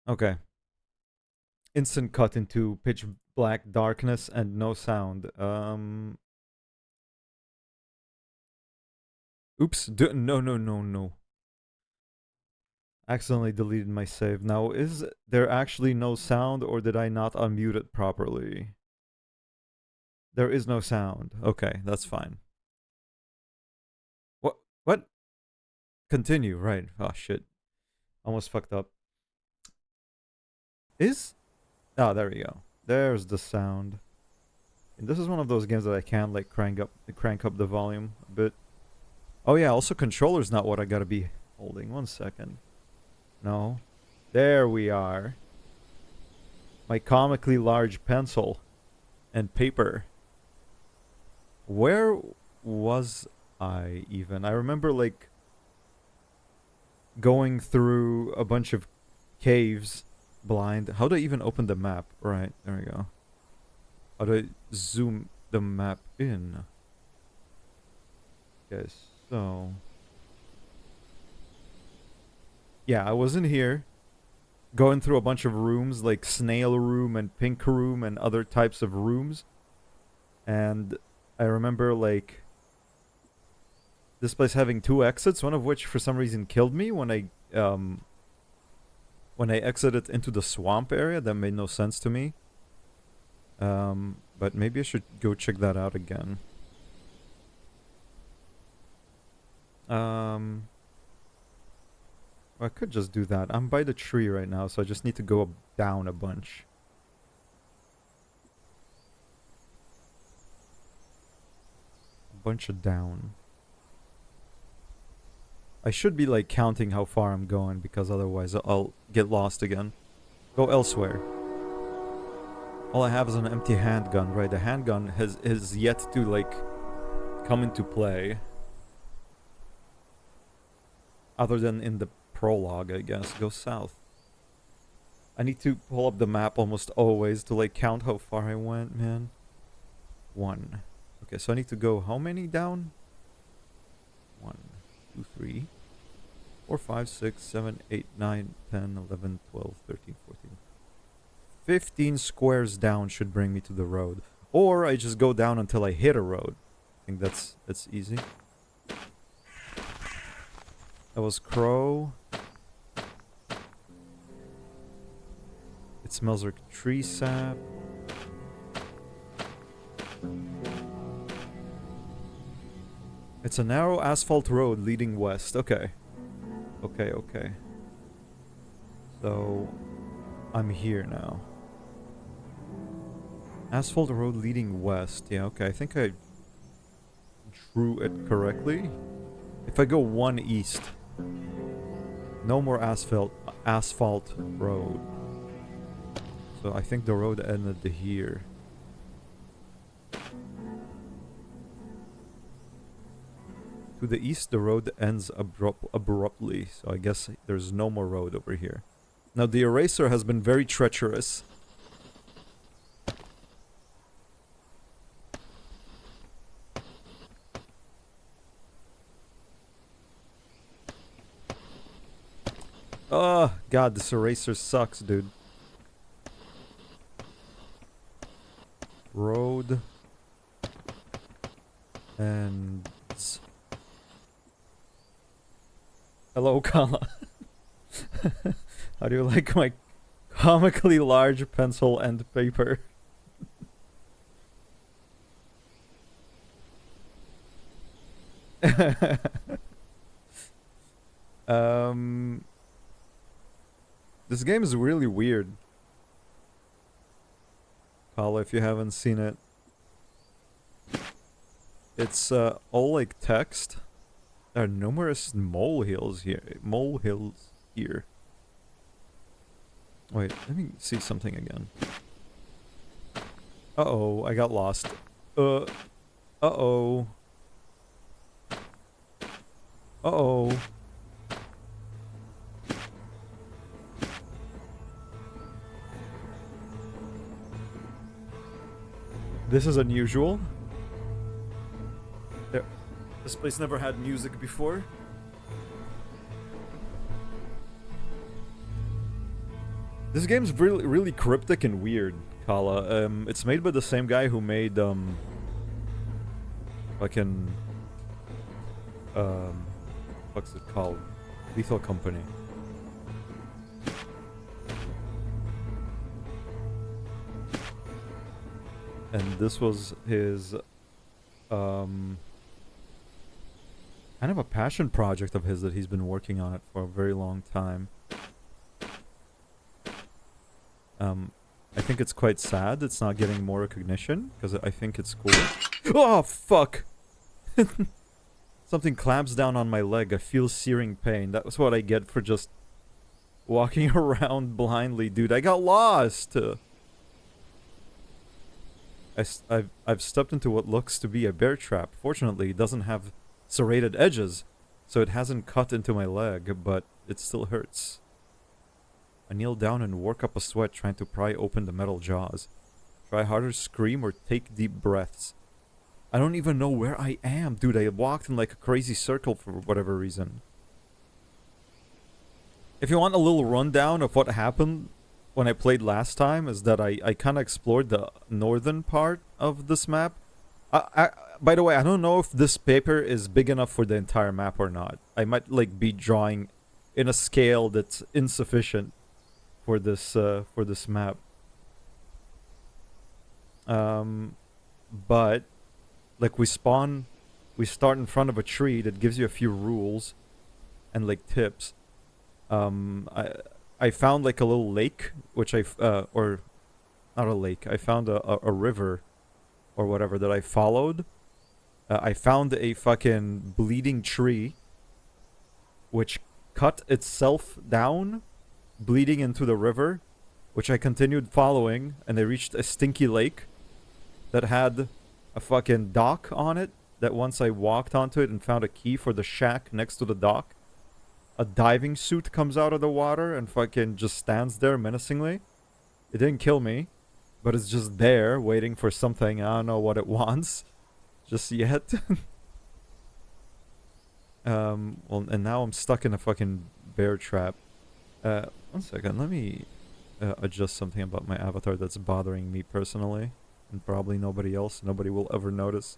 Okay. Instant cut into pitch black darkness and no sound. Oops. No, no, no, no. Accidentally deleted my save. Now, is there actually no sound, or did I not unmute it properly? There is no sound. Okay, that's fine. What? What? Continue, right. Oh, shit. Almost fucked up. Is? Oh, there we go. There's the sound. And this is one of those games that I can like crank up the volume a bit. Oh yeah, also controller's not what I gotta be holding. 1 second. No. There we are. My comically large pencil and paper. Where was I even? I remember like going through a bunch of caves blind. How do I even open the map? Right, there we go. How do I zoom the map in? Okay, so yeah, I was in here going through a bunch of rooms like snail room and pink room and other types of rooms. And I remember like this place having two exits, one of which for some reason killed me when I exited into the swamp area. That made no sense to me. But maybe I should go check that out again. I could just do that. I'm by the tree right now, so I just need to go down a bunch. A bunch of down. I should be like counting how far I'm going because otherwise I'll get lost again. Go elsewhere. All I have is an empty handgun, right? The handgun has yet to like come into play. Other than in the prologue, I guess. Go south. I need to pull up the map almost always to like count how far I went, man. 1. Okay, so I need to go how many down? 1, 2, 3, 4, 5, 6, 7, 8, 9, 10, 11, 12, 13, 14. 15 squares down should bring me to the road. Or I just go down until I hit a road. I think that's easy. That was crow. It smells like tree sap. It's a narrow asphalt road leading west. Okay. Okay, okay. So, I'm here now. Asphalt road leading west. Yeah, okay. I think I drew it correctly. If I go 1 east, no more asphalt road. So I think the road ended here. To the east, the road ends abruptly, so I guess there's no more road over here. Now, the eraser has been very treacherous. Oh, God, this eraser sucks, dude. Road. And... Hello, Kala. How do you like my comically large pencil and paper? um... This game is really weird. Kala, if you haven't seen it. It's all like text. There are numerous molehills here. Molehills here. Wait, let me see something again. Uh-oh, I got lost. Uh-oh. Uh-oh. This is unusual. This place never had music before. This game's really cryptic and weird, Kala. It's made by the same guy who made fucking what's it called? Lethal Company. And this was his kind of a passion project of his that he's been working on it for a very long time. I think it's quite sad it's not getting more recognition, because I think it's cool. Oh, fuck! Something clamps down on my leg. I feel searing pain. That was what I get for just walking around blindly, dude. I got lost! I've stepped into what looks to be a bear trap. Fortunately, it doesn't have serrated edges, so it hasn't cut into my leg, but it still hurts. I kneel down and work up a sweat trying to pry open the metal jaws. Try harder, scream, or take deep breaths. I don't even know where I am, dude. I walked in like a crazy circle for whatever reason. If you want a little rundown of what happened when I played last time, is that I kind of explored the northern part of this map. By the way, I don't know if this paper is big enough for the entire map or not. I might like be drawing in a scale that's insufficient for this map. But like we start in front of a tree that gives you a few rules and like tips. I found like a little lake, which or not a lake. I found a river or whatever that I followed. I found a fucking bleeding tree which cut itself down, bleeding into the river, which I continued following, and I reached a stinky lake that had a fucking dock on it, that once I walked onto it and found a key for the shack next to the dock, a diving suit comes out of the water and fucking just stands there menacingly. It didn't kill me, but it's just there waiting for something. I don't know what it wants just yet. Well, and now I'm stuck in a fucking bear trap. One second, let me adjust something about my avatar that's bothering me personally, and probably nobody else. Nobody will ever notice,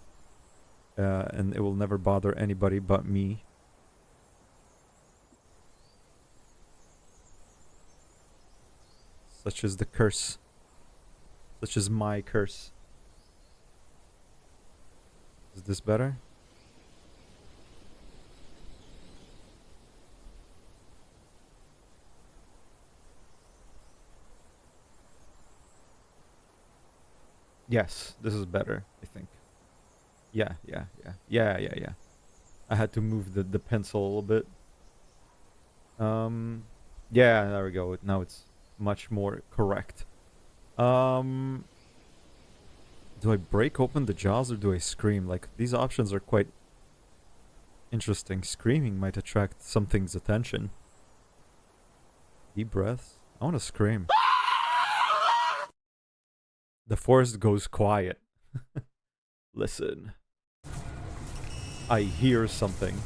and it will never bother anybody but me. Such is the curse. Such is my curse. Is this better? Yes, this is better, I think. Yeah. I had to move the pencil a little bit. Yeah, there we go. Now it's much more correct. Do I break open the jaws or do I scream? Like, these options are quite interesting. Screaming might attract something's attention. Deep breaths. I want to scream. The forest goes quiet. Listen. I hear something.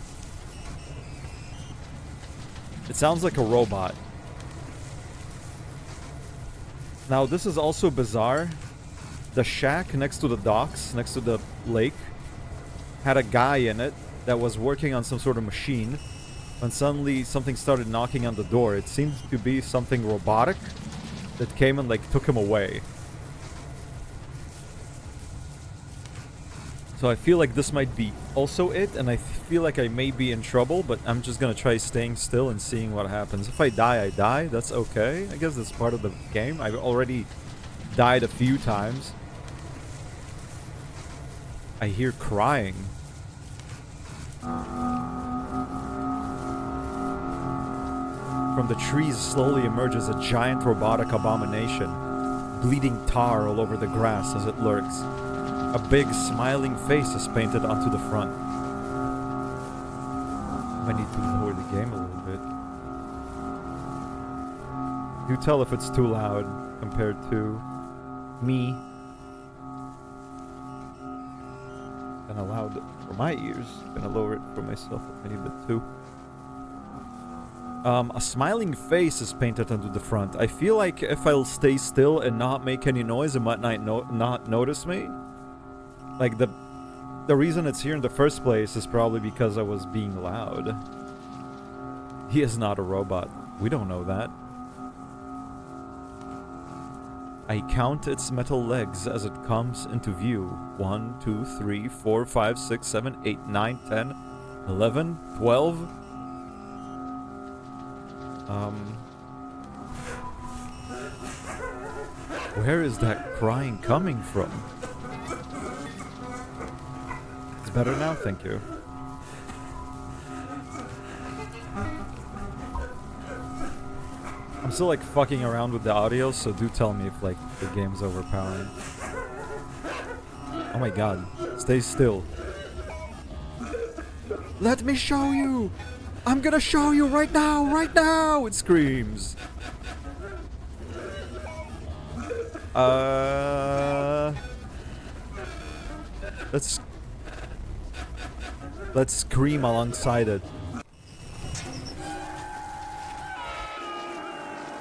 It sounds like a robot. Now, this is also bizarre. The shack next to the docks, next to the lake, had a guy in it that was working on some sort of machine. When suddenly something started knocking on the door. It seemed to be something robotic that came and like took him away. So I feel like this might be also it, and I feel like I may be in trouble, but I'm just gonna try staying still and seeing what happens. If I die, I die. That's okay. I guess that's part of the game. I've already died a few times. I hear crying. From the trees slowly emerges a giant robotic abomination, bleeding tar all over the grass as it lurks. A big, smiling face is painted onto the front. I need to lower the game a little bit. Do tell if it's too loud compared to me. Kinda loud for my ears. Gonna lower it for myself a tiny bit too. A smiling face is painted onto the front. I feel like if I'll stay still and not make any noise, it might not notice me. Like, the reason it's here in the first place is probably because I was being loud. He is not a robot. We don't know that. I count its metal legs as it comes into view. 1, 2, 3, 4, 5, 6, 7, 8, 9, 10, 11, 12. Where is that crying coming from? It's better now, thank you. I'm still like fucking around with the audio, so do tell me if like the game's overpowering. Oh my god, stay still. Let me show you! I'm gonna show you right now! It screams. Let's scream alongside it.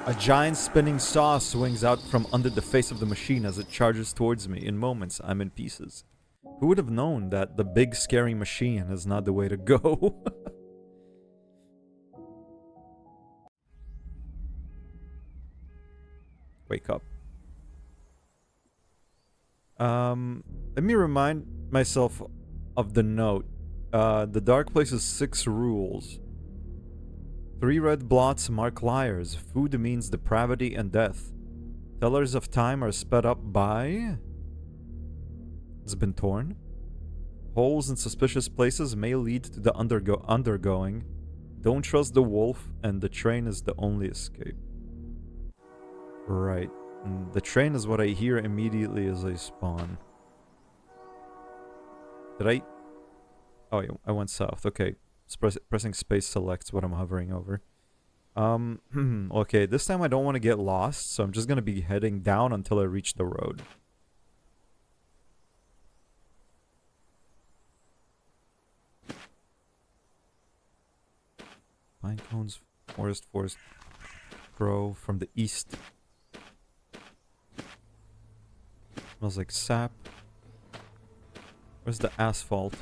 A giant spinning saw swings out from under the face of the machine as it charges towards me. In moments, I'm in pieces. Who would have known that the big scary machine is not the way to go? Wake up. Let me remind myself of the note. The dark place is 6 rules. 3 red blots mark liars. Food means depravity and death. Tellers of time are sped up by... It's been torn. Holes in suspicious places may lead to the undergoing. Don't trust the wolf, and the train is the only escape. Right. And the train is what I hear immediately as I spawn. Did I... Oh, yeah, I went south. Okay. Pressing space selects what I'm hovering over. Okay, this time I don't want to get lost, so I'm just gonna be heading down until I reach the road. Pine cones, forest, grow from the east. Smells like sap. Where's the asphalt?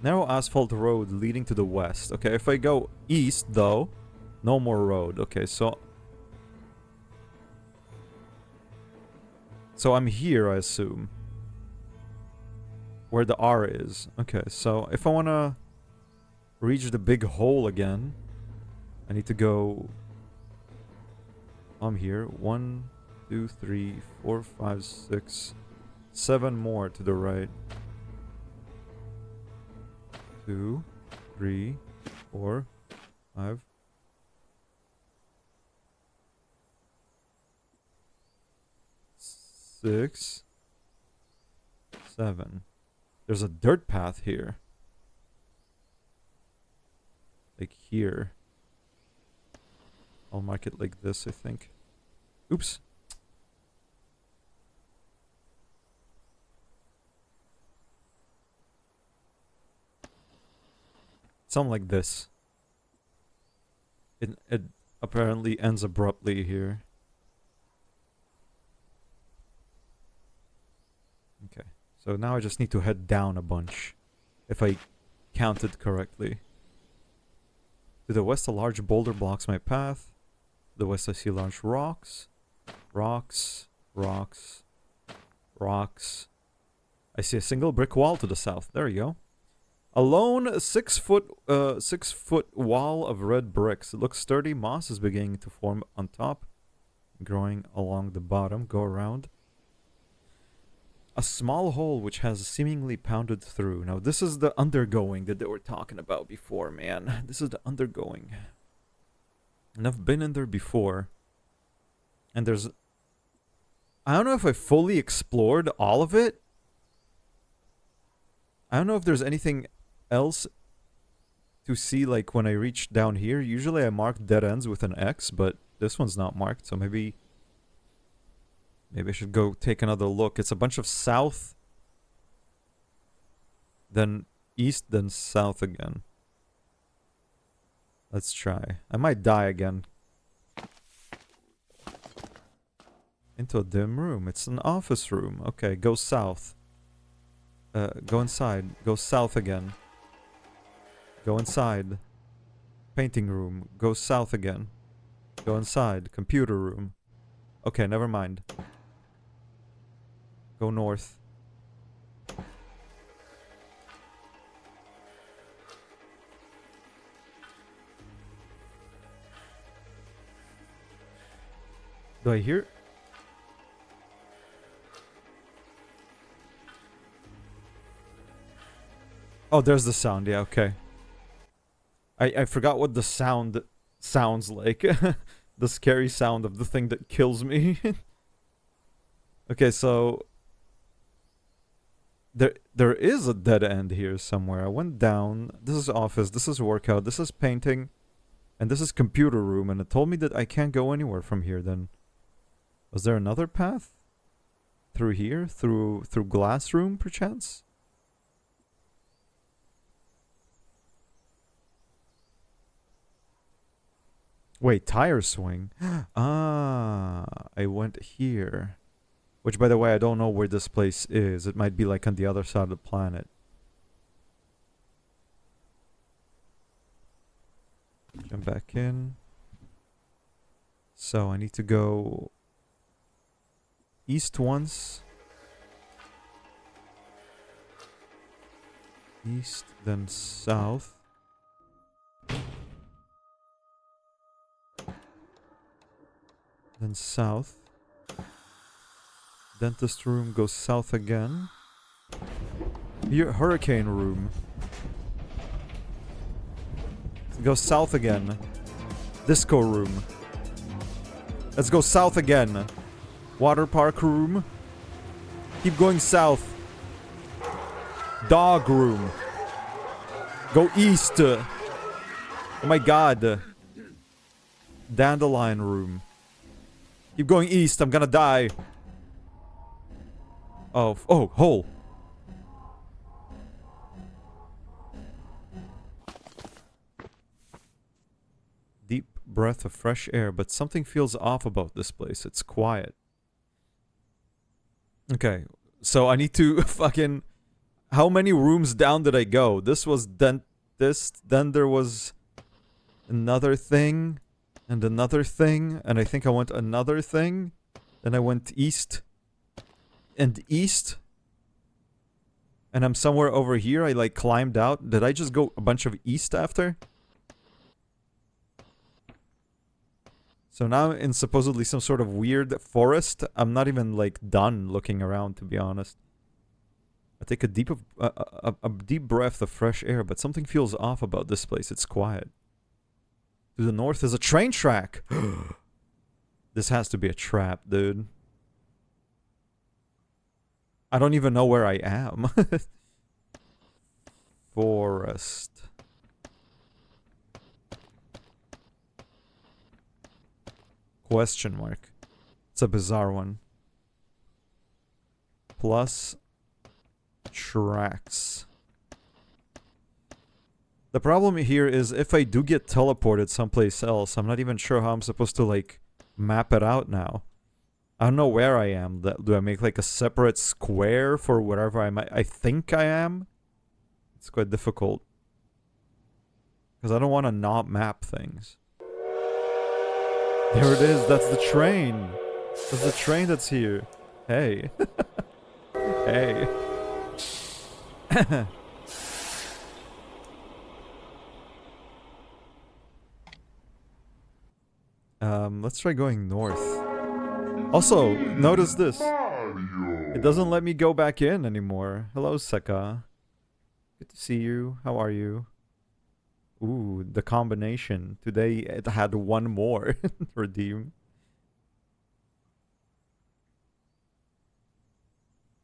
Narrow asphalt road leading to the west. Okay, if I go east, though, no more road. Okay, so I'm here, I assume. Where the R is. Okay, so if I want to reach the big hole again, I need to go... I'm here. 1, 2, 3, 4, 5, 6, 7 more to the right. 2, 3, 4, 5. 6, 7. There's a dirt path here. Like here. I'll mark it like this, I think. Oops. Something like this. It apparently ends abruptly here. Okay. So now I just need to head down a bunch. If I counted correctly. To the west, a large boulder blocks my path. To the west, I see large rocks. Rocks. Rocks. Rocks. I see a single brick wall to the south. There you go. A lone 6-foot wall of red bricks. It looks sturdy. Moss is beginning to form on top. Growing along the bottom. Go around. A small hole which has seemingly pounded through. Now this is the undergoing that they were talking about before, man. This is the undergoing. And I've been in there before. And there's... I don't know if I fully explored all of it. I don't know if there's anything else to see, like when I reach down here. Usually I mark dead ends with an X, but this one's not marked, so maybe I should go take another look. It's a bunch of south, then east, then south again. Let's try. I might die again. Into a dim room. It's an office room. Okay, go south. Go inside. Go south again. Go inside. Painting room. Go south again. Go inside. Computer room. Okay, never mind. Go north. Do I hear? Oh, there's the sound. Yeah, okay. I forgot what the sound sounds like. The scary sound of the thing that kills me. Okay, so there is a dead end here somewhere. I went down. This is office. This is workout. This is painting. And this is computer room. And it told me that I can't go anywhere from here then. Was there another path? Through here? Through glass room, perchance? Wait, tire swing? Ah, I went here. Which, by the way, I don't know where this place is. It might be like on the other side of the planet. Jump back in. So, I need to go east once. East, then south. Then south. Dentist room goes south again. Here, hurricane room. Go south again. Disco room. Let's go south again. Water park room. Keep going south. Dog room. Go east. Oh my god. Dandelion room. Keep going east. I'm gonna die. Oh, hole. Deep breath of fresh air, but something feels off about this place. It's quiet. Okay, so I need to fucking... How many rooms down did I go? This was dentist, then there was another thing, and another thing, and I think I went another thing. Then I went east. And east. And I'm somewhere over here. I like climbed out. Did I just go a bunch of east after? So now in supposedly some sort of weird forest. I'm not even like done looking around, to be honest. I take a deep breath of fresh air, but something feels off about this place. It's quiet. To the north is a train track. This has to be a trap, dude. I don't even know where I am. Forest. Question mark. It's a bizarre one. Plus tracks. The problem here is if I do get teleported someplace else, I'm not even sure how I'm supposed to like map it out now. I don't know where I am. Do I make like a separate square for wherever I think I am? It's quite difficult. Because I don't want to not map things. There it is. That's the train. That's the train that's here. Hey. Hey. Let's try going north. Also, notice this. It doesn't let me go back in anymore. Hello, Seka. Good to see you. How are you? Ooh, the combination. Today it had one more. Redeem.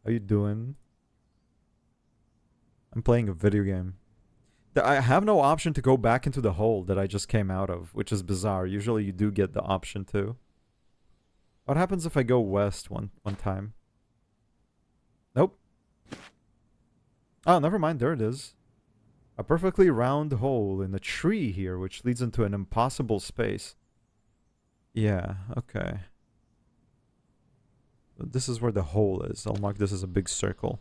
How you doing? I'm playing a video game. I have no option to go back into the hole that I just came out of, which is bizarre. Usually you do get the option to. What happens if I go west one time? Nope. Oh, never mind. There it is. A perfectly round hole in a tree here, which leads into an impossible space. Yeah, okay. This is where the hole is. I'll mark this as a big circle.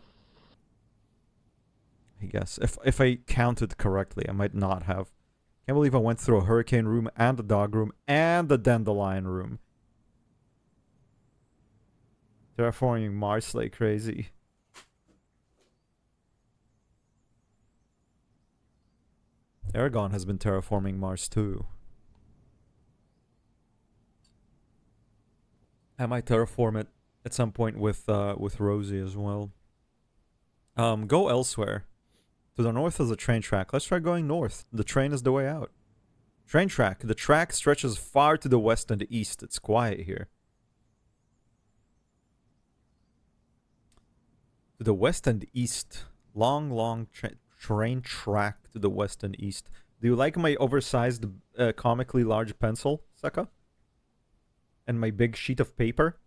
I guess. If I counted correctly, I might not have. Can't believe I went through a hurricane room and a dog room and the dandelion room. Terraforming Mars like crazy. Aragon has been terraforming Mars too. I might terraform it at some point with Rosie as well. Go elsewhere. To the north is a train track. Let's try going north. The train is the way out. Train track. The track stretches far to the west and the east. It's quiet here. To the west and east. Long train track to the west and east. Do you like my oversized, comically large pencil, Saka? And my big sheet of paper?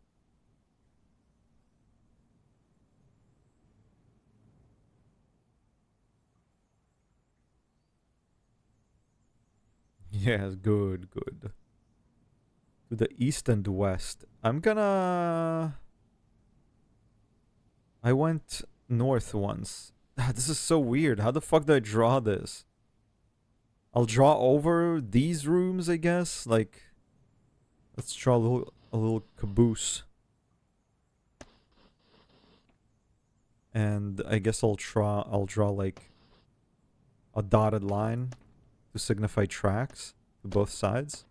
Yes, good. To the east and west. I'm gonna... I went north once. This is so weird. How the fuck do I draw this? I'll draw over these rooms, I guess. Like, let's draw a little caboose. And I guess I'll draw like a dotted line to signify tracks to both sides.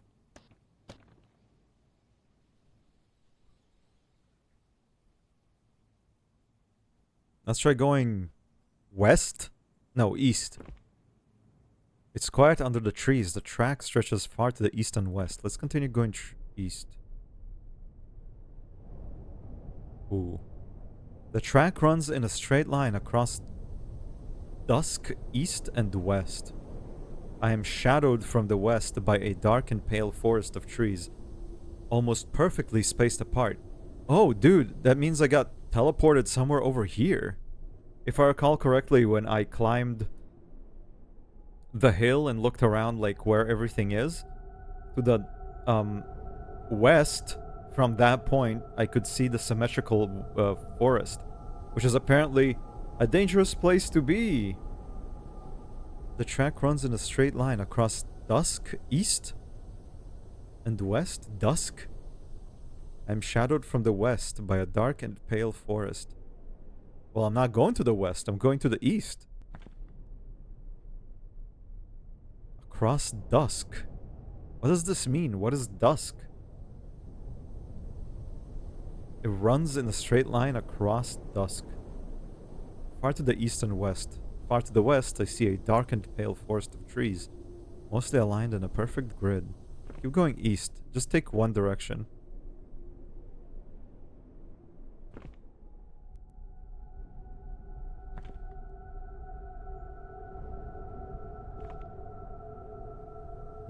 Let's try going west? No, east. It's quiet under the trees. The track stretches far to the east and west. Let's continue going east. Ooh. The track runs in a straight line across dusk, east and west. I am shadowed from the west by a dark and pale forest of trees, almost perfectly spaced apart. Oh, dude, that means I got teleported somewhere over here. If I recall correctly, when I climbed the hill and looked around like where everything is, to the west, from that point, I could see the symmetrical forest, which is apparently a dangerous place to be. The track runs in a straight line across dusk, east and west. Dusk? I'm shadowed from the west by a dark and pale forest. Well, I'm not going to the west. I'm going to the east. Across dusk. What does this mean? What is dusk? It runs in a straight line across dusk. Far to the east and west. Far to the west, I see a dark and pale forest of trees, mostly aligned in a perfect grid. Keep going east. Just take one direction.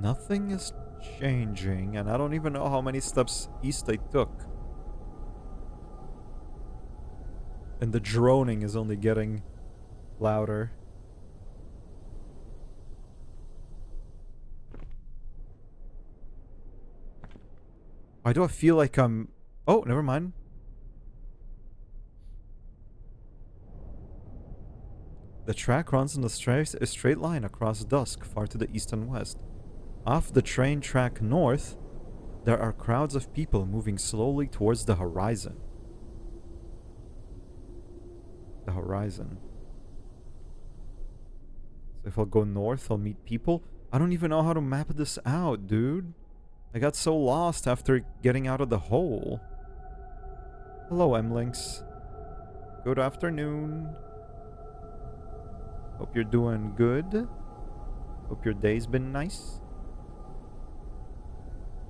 Nothing is changing, and I don't even know how many steps east I took. And the droning is only getting louder. Why do I feel like I'm... Oh, never mind. The track runs in a straight line across dusk, far to the east and west. Off the train track north, there are crowds of people moving slowly towards the horizon. The horizon. So if I'll go north, I'll meet people. I don't even know how to map this out, dude. I got so lost after getting out of the hole. Hello, M-Links. Good afternoon. Hope you're doing good. Hope your day's been nice.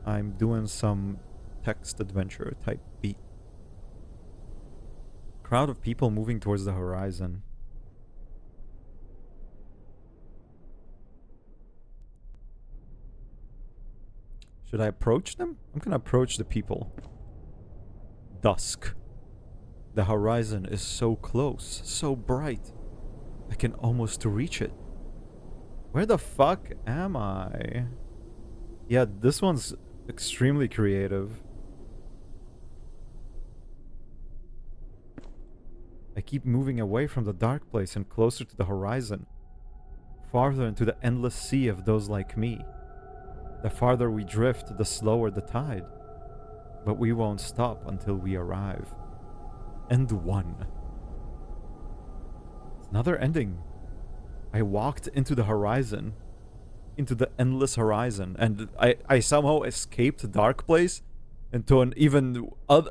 I'm doing some text adventure type beat. Crowd of people moving towards the horizon. Should I approach them? I'm gonna approach the people. Dusk. The horizon is so close, so bright. I can almost reach it. Where the fuck am I? Yeah, this one's extremely creative. I keep moving away from the dark place and closer to the horizon. Farther into the endless sea of those like me. The farther we drift, the slower the tide. But we won't stop until we arrive. End 1. It's another ending. I walked into the horizon. Into the endless horizon. And I somehow escaped the dark place into an even other,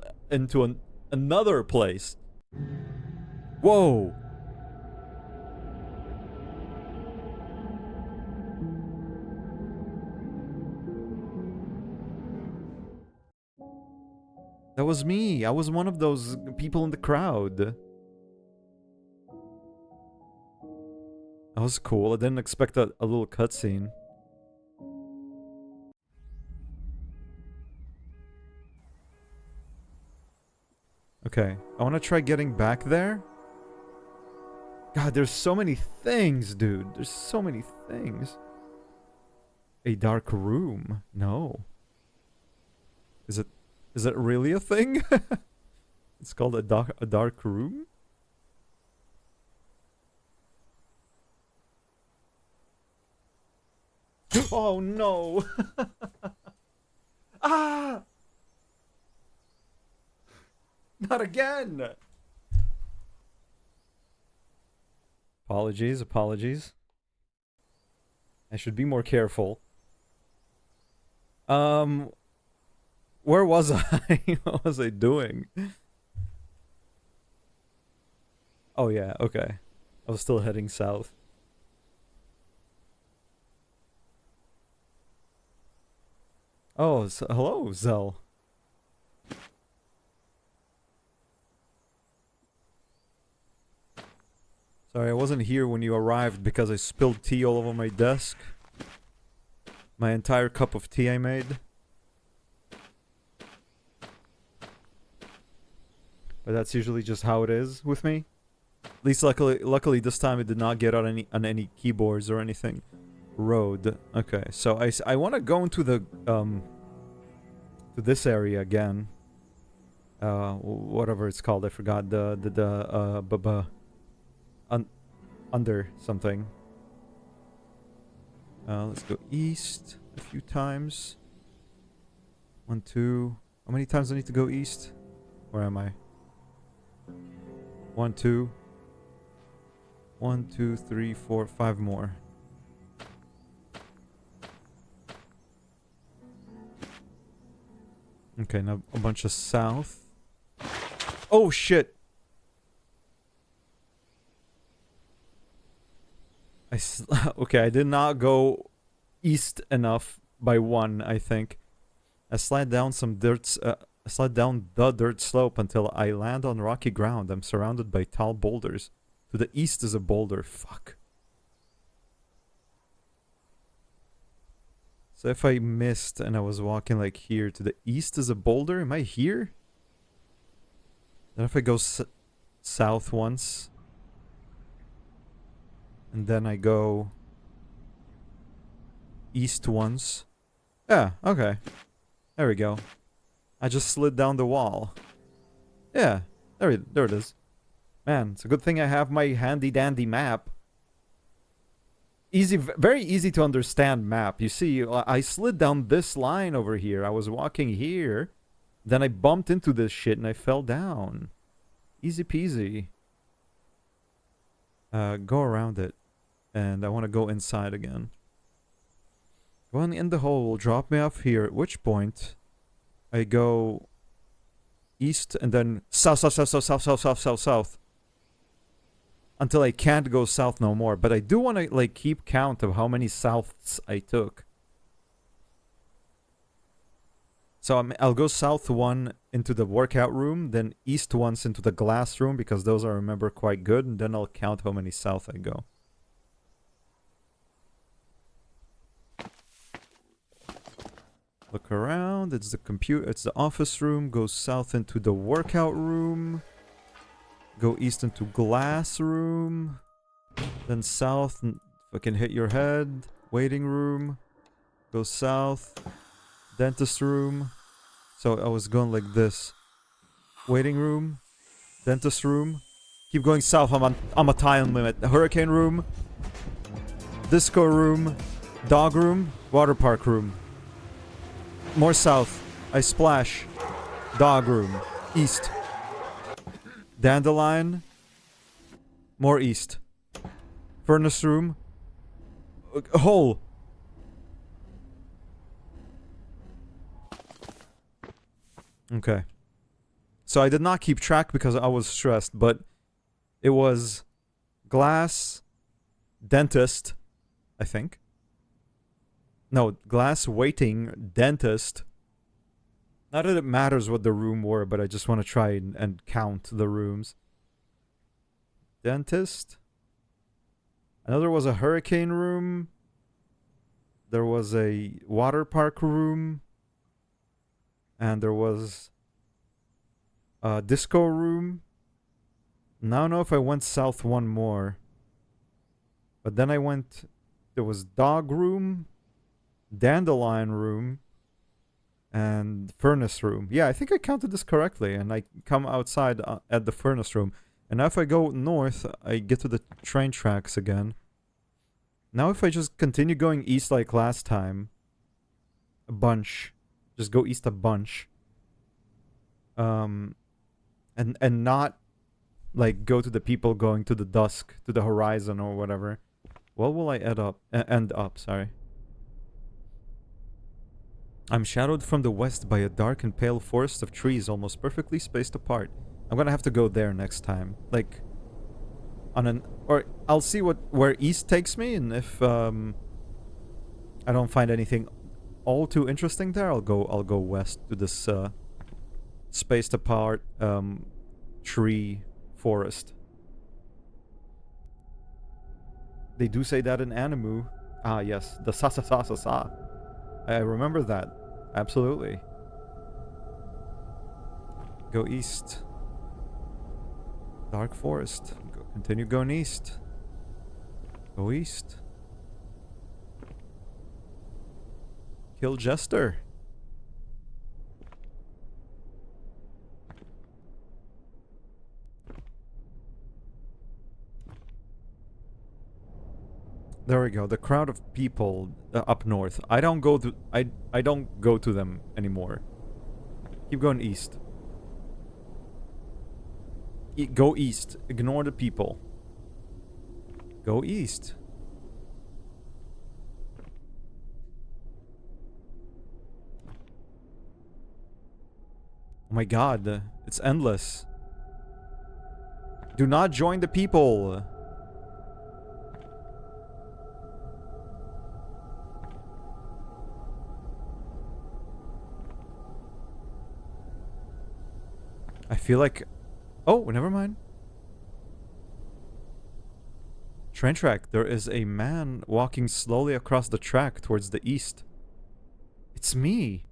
another place. Whoa! That was me. I was one of those people in the crowd. That was cool. I didn't expect a little cutscene. Okay, I want to try getting back there. God, there's so many things, dude. There's so many things. A dark room? No. Is it really a thing? It's called a dark room? Oh no! Ah! Not again! Apologies, apologies. I should be more careful. Where was I? What was I doing? Oh yeah, okay. I was still heading south. Oh, hello, Zell. Sorry, I wasn't here when you arrived because I spilled tea all over my desk. My entire cup of tea I made. But that's usually just how it is with me. At least luckily this time it did not get on any keyboards or anything. Road. Okay, so I want to go into the to this area again. Whatever it's called, I forgot under something. Let's go east a few times. 1, 2. How many times do I need to go east? Where am I? 1, 2. 1, 2, 3, 4, 5 more. Okay, now a bunch of south. Oh shit! Okay, I did not go east enough by 1, I think. I slide down the dirt slope until I land on rocky ground. I'm surrounded by tall boulders. To the east is a boulder. Fuck. So if I missed and I was walking like here, to the east is a boulder. Am I here? Then if I go south once, and then I go east once. Yeah, okay. There we go. I just slid down the wall. Yeah, there it is. Man, it's a good thing I have my handy dandy map. Very easy to understand map. You see, I slid down this line over here. I was walking here. Then I bumped into this shit and I fell down. Easy peasy. Go around it. And I want to go inside again. Going in the hole will drop me off here, at which point I go east and then south. Until I can't go south no more. But I do want to like keep count of how many souths I took. So I'll go south 1 into the workout room, then east once into the glass room because those I remember quite good, and then I'll count how many south I go. Look around, it's the office room, go south into the workout room. Go east into glass room. Then south Fucking hit your head. Waiting room. Go south. Dentist room. So I was going like this. Waiting room. Dentist room. Keep going south. I'm a time limit. Hurricane room. Disco room. Dog room. Water park room. More south. I splash. Dog room. East. Dandelion. More east. Furnace room. Hole. Okay. So I did not keep track because I was stressed, but it was glass, dentist, I think. No, glass, waiting, dentist. Not that it matters what the room were, but I just want to try and count the rooms. Dentist. Another was a hurricane room. There was a water park room. And there was a disco room. Now I don't know if I went south one more. But then I went... There was dog room. Dandelion room. And furnace room. Yeah, I think I counted this correctly. And I come outside at the furnace room. And now if I go north, I get to the train tracks again. Now if I just continue going east like last time. A bunch. Just go east a bunch. And not like go to the people going to the dusk, to the horizon or whatever. What will I end up, sorry. I'm shadowed from the west by a dark and pale forest of trees almost perfectly spaced apart. I'm gonna have to go there next time. Like on an or I'll see where east takes me, and if I don't find anything all too interesting there, I'll go west to this spaced apart tree forest. They do say that in Animu. Ah yes, the sa sa sa sa sa. I remember that. Absolutely. Go east. Dark forest. Continue going east. Go east. Kill Jester. There we go. The crowd of people up north. I don't go to I don't go to them anymore. Keep going east. Go east. Ignore the people. Go east. Oh my god, it's endless. Do not join the people. I feel like... Oh, never mind. Train track. There is a man walking slowly across the track towards the east. It's me.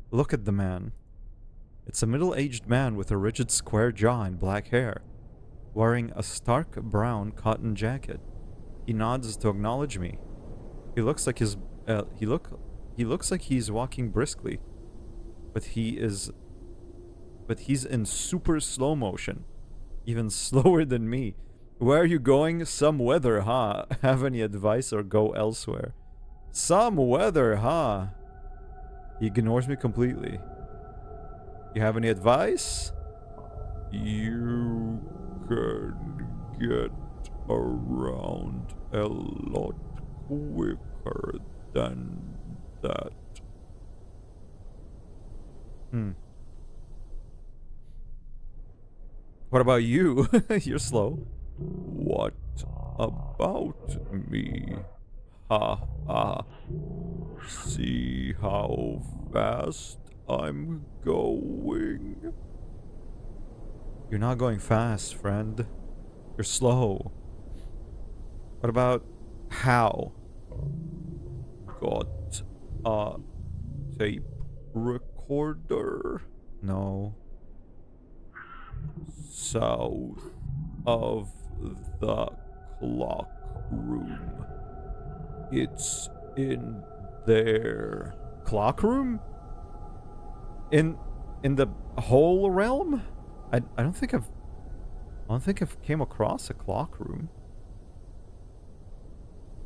Look at the man. It's a middle-aged man with a rigid square jaw and black hair, wearing a stark brown cotton jacket. He nods to acknowledge me. He looks like he looks like he's walking briskly, but he's in super slow motion, even slower than me. Where are you going? Some weather, huh? Have any advice or go elsewhere? Some weather, huh? He ignores me completely. You have any advice? You can get around a lot quicker than that. What about you? You're slow. What about me? Ha ha. See how fast I'm going. You're not going fast, friend. You're slow. What about how? Got a tape recorder? No. South of the clock room. It's in there. Clock room? In the whole realm? I don't think I've came across a clock room.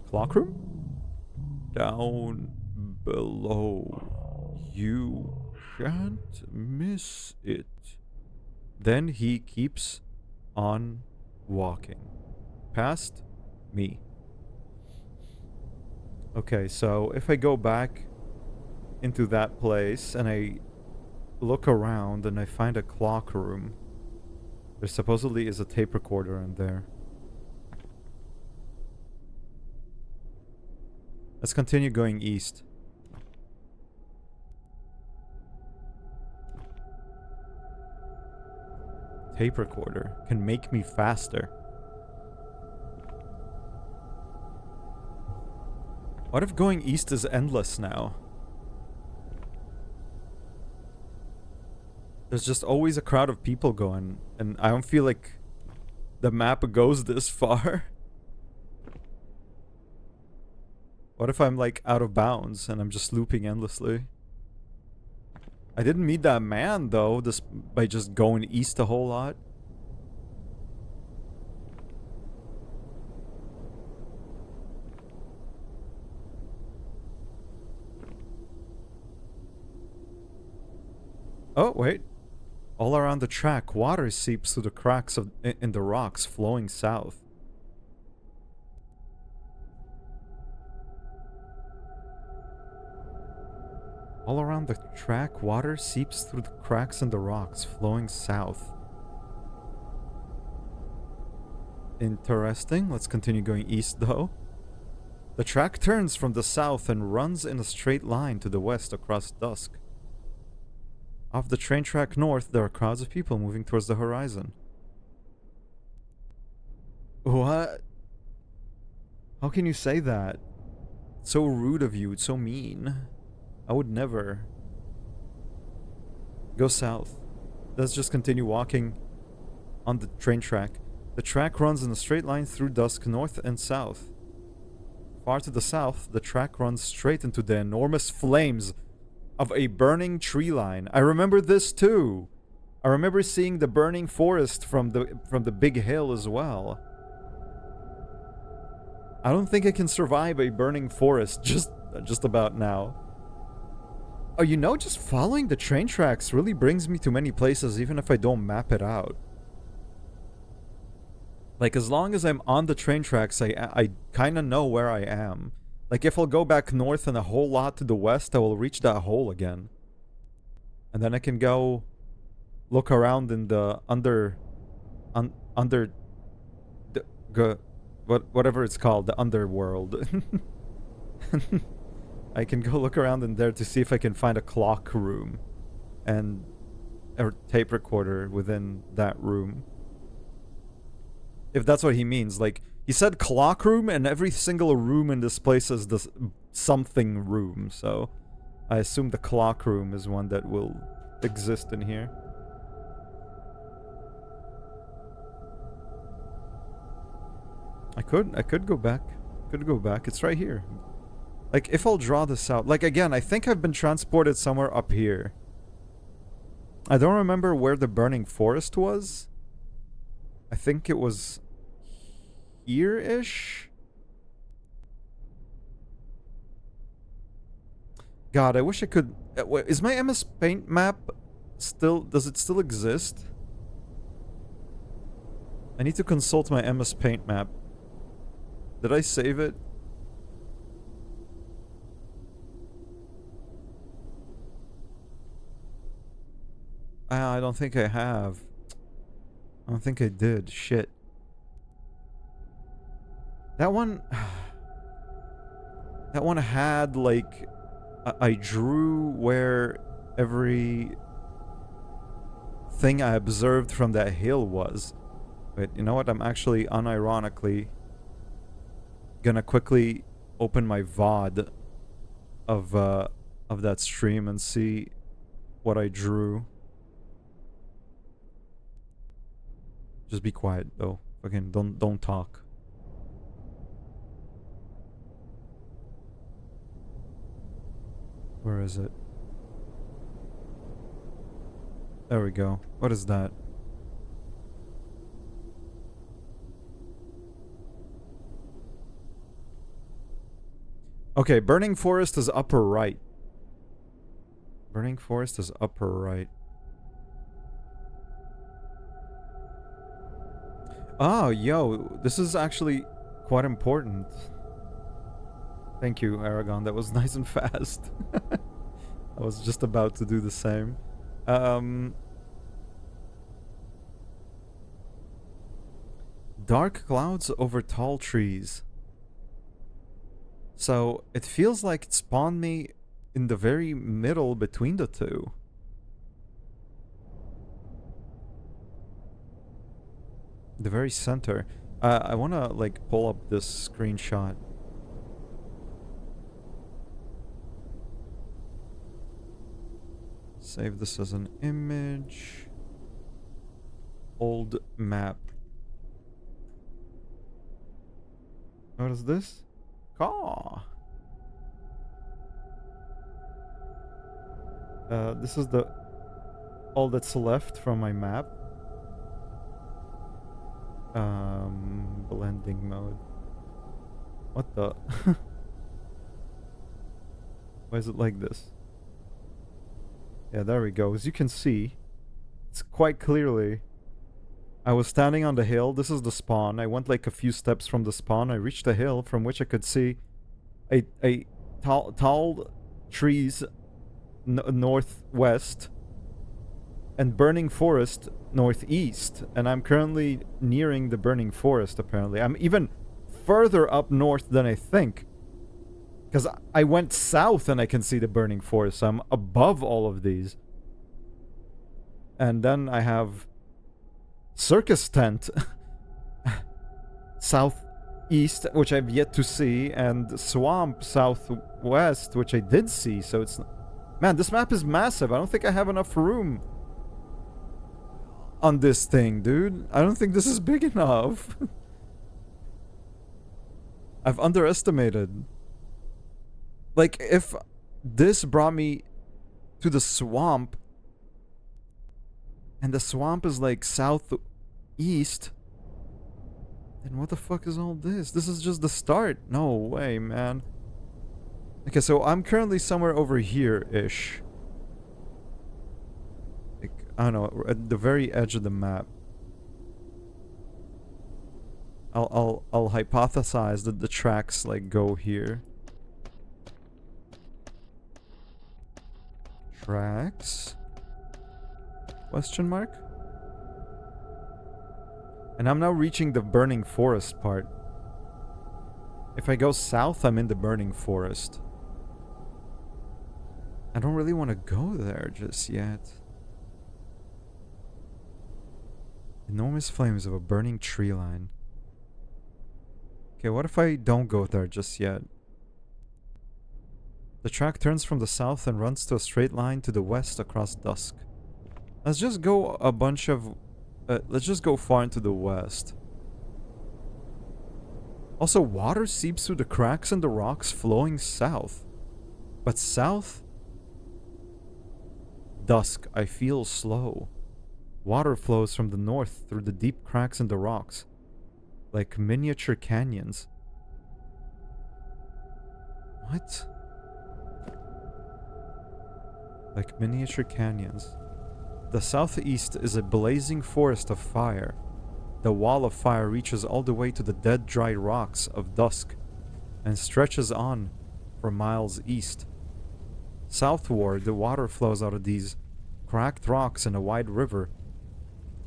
Clock room? Down below. You can't miss it. Then he keeps on walking. Past me. Okay, so if I go back into that place and I look around and I find a clock room, there supposedly is a tape recorder in there. Let's continue going east. Tape recorder can make me faster. What if going east is endless now? There's just always a crowd of people going, and I don't feel like the map goes this far. What if I'm like out of bounds and I'm just looping endlessly? I didn't meet that man though, this by just going east a whole lot. Oh, wait. All around the track, water seeps through the cracks in the rocks, flowing south. All around the track, water seeps through the cracks in the rocks, flowing south. Interesting. Let's continue going east, though. The track turns from the south and runs in a straight line to the west across dusk. Off the train track north, there are crowds of people moving towards the horizon. What? How can you say that? It's so rude of you. It's so mean. I would never. Go south. Let's just continue walking on the train track. The track runs in a straight line through dusk, north and south. Far to the south, the track runs straight into the enormous flames of a burning tree line. I remember this too. I remember seeing the burning forest from the big hill as well. I don't think I can survive a burning forest just about now. Oh, you know, just following the train tracks really brings me to many places even if I don't map it out. Like, as long as I'm on the train tracks, I kind of know where I am. Like, if I'll go back north and a whole lot to the west, I will reach that hole again. And then I can go look around in the whatever it's called, the underworld. I can go look around in there to see if I can find a clock room and a tape recorder within that room. If that's what he means. Like, he said clock room, and every single room in this place is this something room, so I assume the clock room is one that will exist in here. I could go back. Could go back. It's right here. Like, if I'll draw this out. Like, again, I think I've been transported somewhere up here. I don't remember where the burning forest was. I think it was here-ish? God, I wish I could... Is my MS Paint map still... Does it still exist? I need to consult my MS Paint map. Did I save it? I don't think I have. I don't think I did. Shit. That one... That one had, like... I drew where every... thing I observed from that hill was. Wait, you know what? I'm actually unironically... gonna quickly open my VOD of that stream and see what I drew. Just be quiet, though. Fucking don't talk. Where is it? There we go. What is that? Okay, Burning Forest is upper right. Burning Forest is upper right. Oh, yo, this is actually quite important. Thank you, Aragon. That was nice and fast. I was just about to do the same. Dark clouds over tall trees. So, it feels like it spawned me in the very middle between the two. The very center. I wanna, like, pull up this screenshot. Save this as an image. Old map. What is this? Caw. This is the all that's left from my map. Blending mode. What the? Why is it like this? Yeah, there we go. As you can see, it's quite clearly. I was standing on the hill. This is the spawn. I went like a few steps from the spawn. I reached the hill from which I could see a tall trees northwest and burning forest northeast. And I'm currently nearing the burning forest, apparently. I'm even further up north than I think. Because I went south and I can see the burning forest. So I'm above all of these. And then I have circus tent southeast, which I've yet to see, and swamp southwest, which I did see. So it's... Man, this map is massive. I don't think I have enough room on this thing, dude. I don't think this is big enough. I've underestimated. Like, if this brought me to the swamp, and the swamp is like southeast, then what the fuck is all this? This is just the start. No way, man. Okay, so I'm currently somewhere over here-ish. Like, I don't know, at the very edge of the map. I'll hypothesize that the tracks like go here. Tracks? Question mark? And I'm now reaching the burning forest part. If I go south, I'm in the burning forest. I don't really want to go there just yet. Enormous flames of a burning tree line. Okay, what if I don't go there just yet? The track turns from the south and runs to a straight line to the west across dusk. Let's just go a bunch of... let's just go far into the west. Also, water seeps through the cracks in the rocks flowing south. But south... Dusk, I feel slow. Water flows from the north through the deep cracks in the rocks. Like miniature canyons. What? Like miniature canyons. The southeast is a blazing forest of fire. The wall of fire reaches all the way to the dead dry rocks of dusk and stretches on for miles east. Southward, the water flows out of these cracked rocks in a wide river,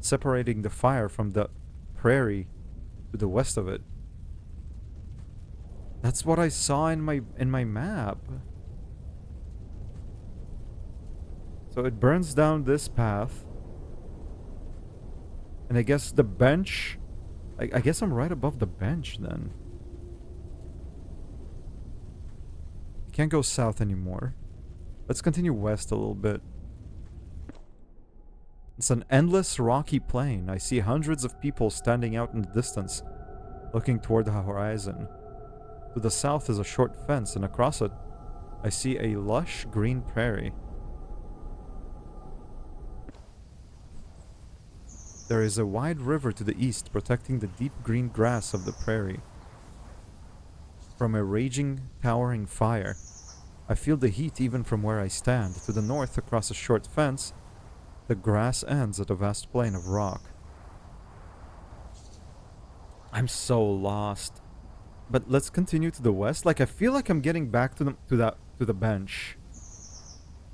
separating the fire from the prairie to the west of it. That's what I saw in my map. So it burns down this path. And I guess the bench... I guess I'm right above the bench then. I can't go south anymore. Let's continue west a little bit. It's an endless rocky plain. I see hundreds of people standing out in the distance, looking toward the horizon. To the south is a short fence, and across it, I see a lush green prairie. There is a wide river to the east protecting the deep green grass of the prairie from a raging, towering fire. I feel the heat even from where I stand. To the north, across a short fence, the grass ends at a vast plain of rock. I'm so lost. But let's continue to the west. Like, I feel like I'm getting back to the bench.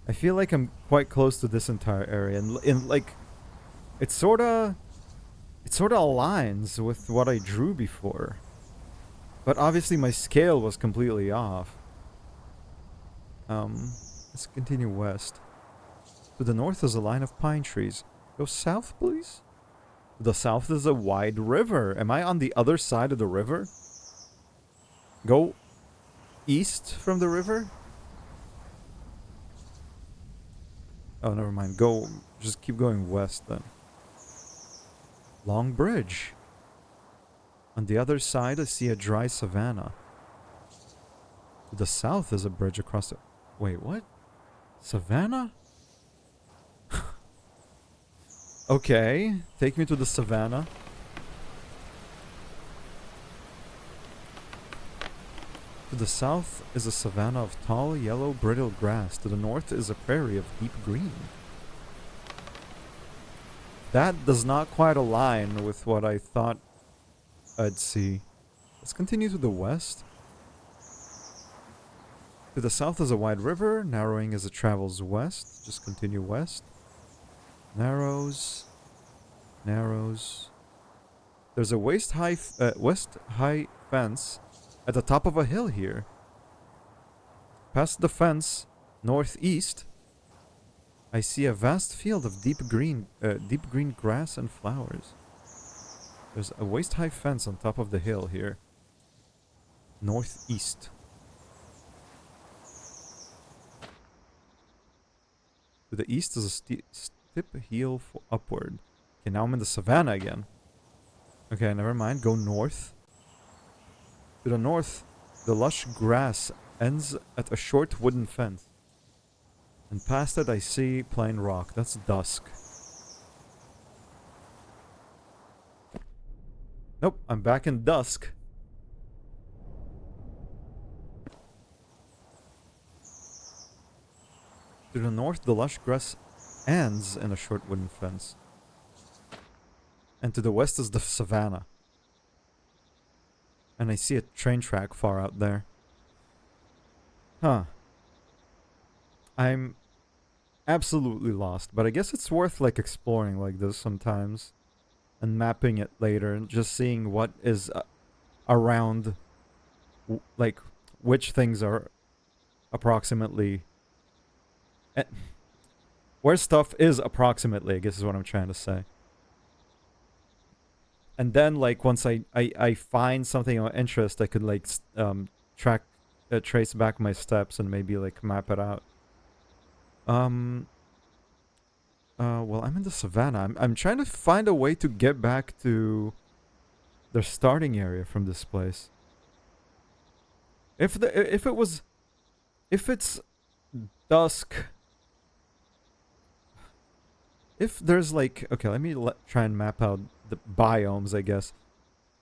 I feel like I'm quite close to this entire area, and like, it sorta aligns with what I drew before. But obviously my scale was completely off. Let's continue west. To the north is a line of pine trees. Go south, please. To the south is a wide river. Am I on the other side of the river? Go east from the river? Oh, never mind. Go, just keep going west then. Long bridge. On the other side, I see a dry savanna. To the south is a bridge across the... Wait, what? Savannah? Okay, take me to the savannah. To the south is a savanna of tall, yellow, brittle grass. To the north is a prairie of deep green. That does not quite align with what I thought I'd see. Let's continue to the west. To the south is a wide river, narrowing as it travels west. Just continue west. Narrows. Narrows. There's a waist-high fence at the top of a hill here. Past the fence, northeast, I see a vast field of deep green grass and flowers. There's a waist-high fence on top of the hill here. Northeast. To the east is a steep hill upward. Okay, now I'm in the savannah again. Okay, never mind. Go north. To the north, the lush grass ends at a short wooden fence. And past it, I see plain rock. That's dusk. Nope, I'm back in dusk. To the north, the lush grass ends in a short wooden fence. And to the west is the savannah. And I see a train track far out there. Huh. I'm absolutely lost, but I guess it's worth like exploring like this sometimes. And mapping it later, and just seeing what is around, like, which things are approximately... where stuff is approximately, I guess is what I'm trying to say. And then, like, once I find something of interest, I could, like, trace back my steps and maybe, like, map it out. Well, I'm in the savannah. I'm trying to find a way to get back to the starting area from this place. If it's dusk... If there's like... Okay, let me try and map out the biomes, I guess.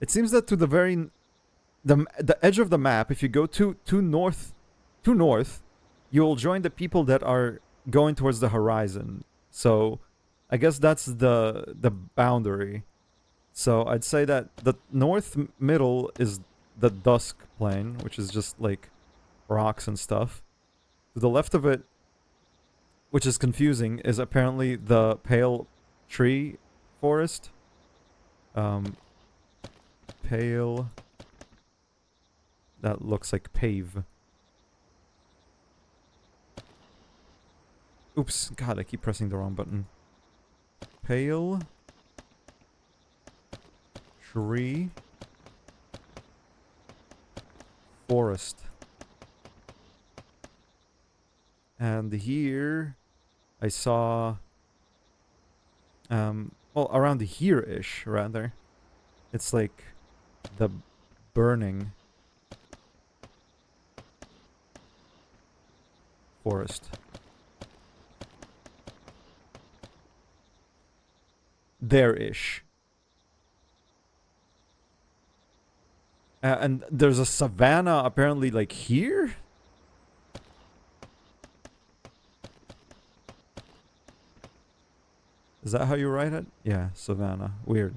It seems that to the very... The edge of the map, if you go to north, you'll join the people that are going towards the horizon. So, I guess that's the boundary. So, I'd say that the north middle is the dusk plain, which is just like rocks and stuff. To the left of it, which is confusing, is apparently the pale tree forest. Pale... That looks like pave. Oops, God, I keep pressing the wrong button. Pale... Tree... Forest. And here... I saw... well, around here-ish, rather. It's like... the burning... Forest. There-ish. And there's a savanna apparently like here? Is that how you write it? Yeah, savanna. Weird.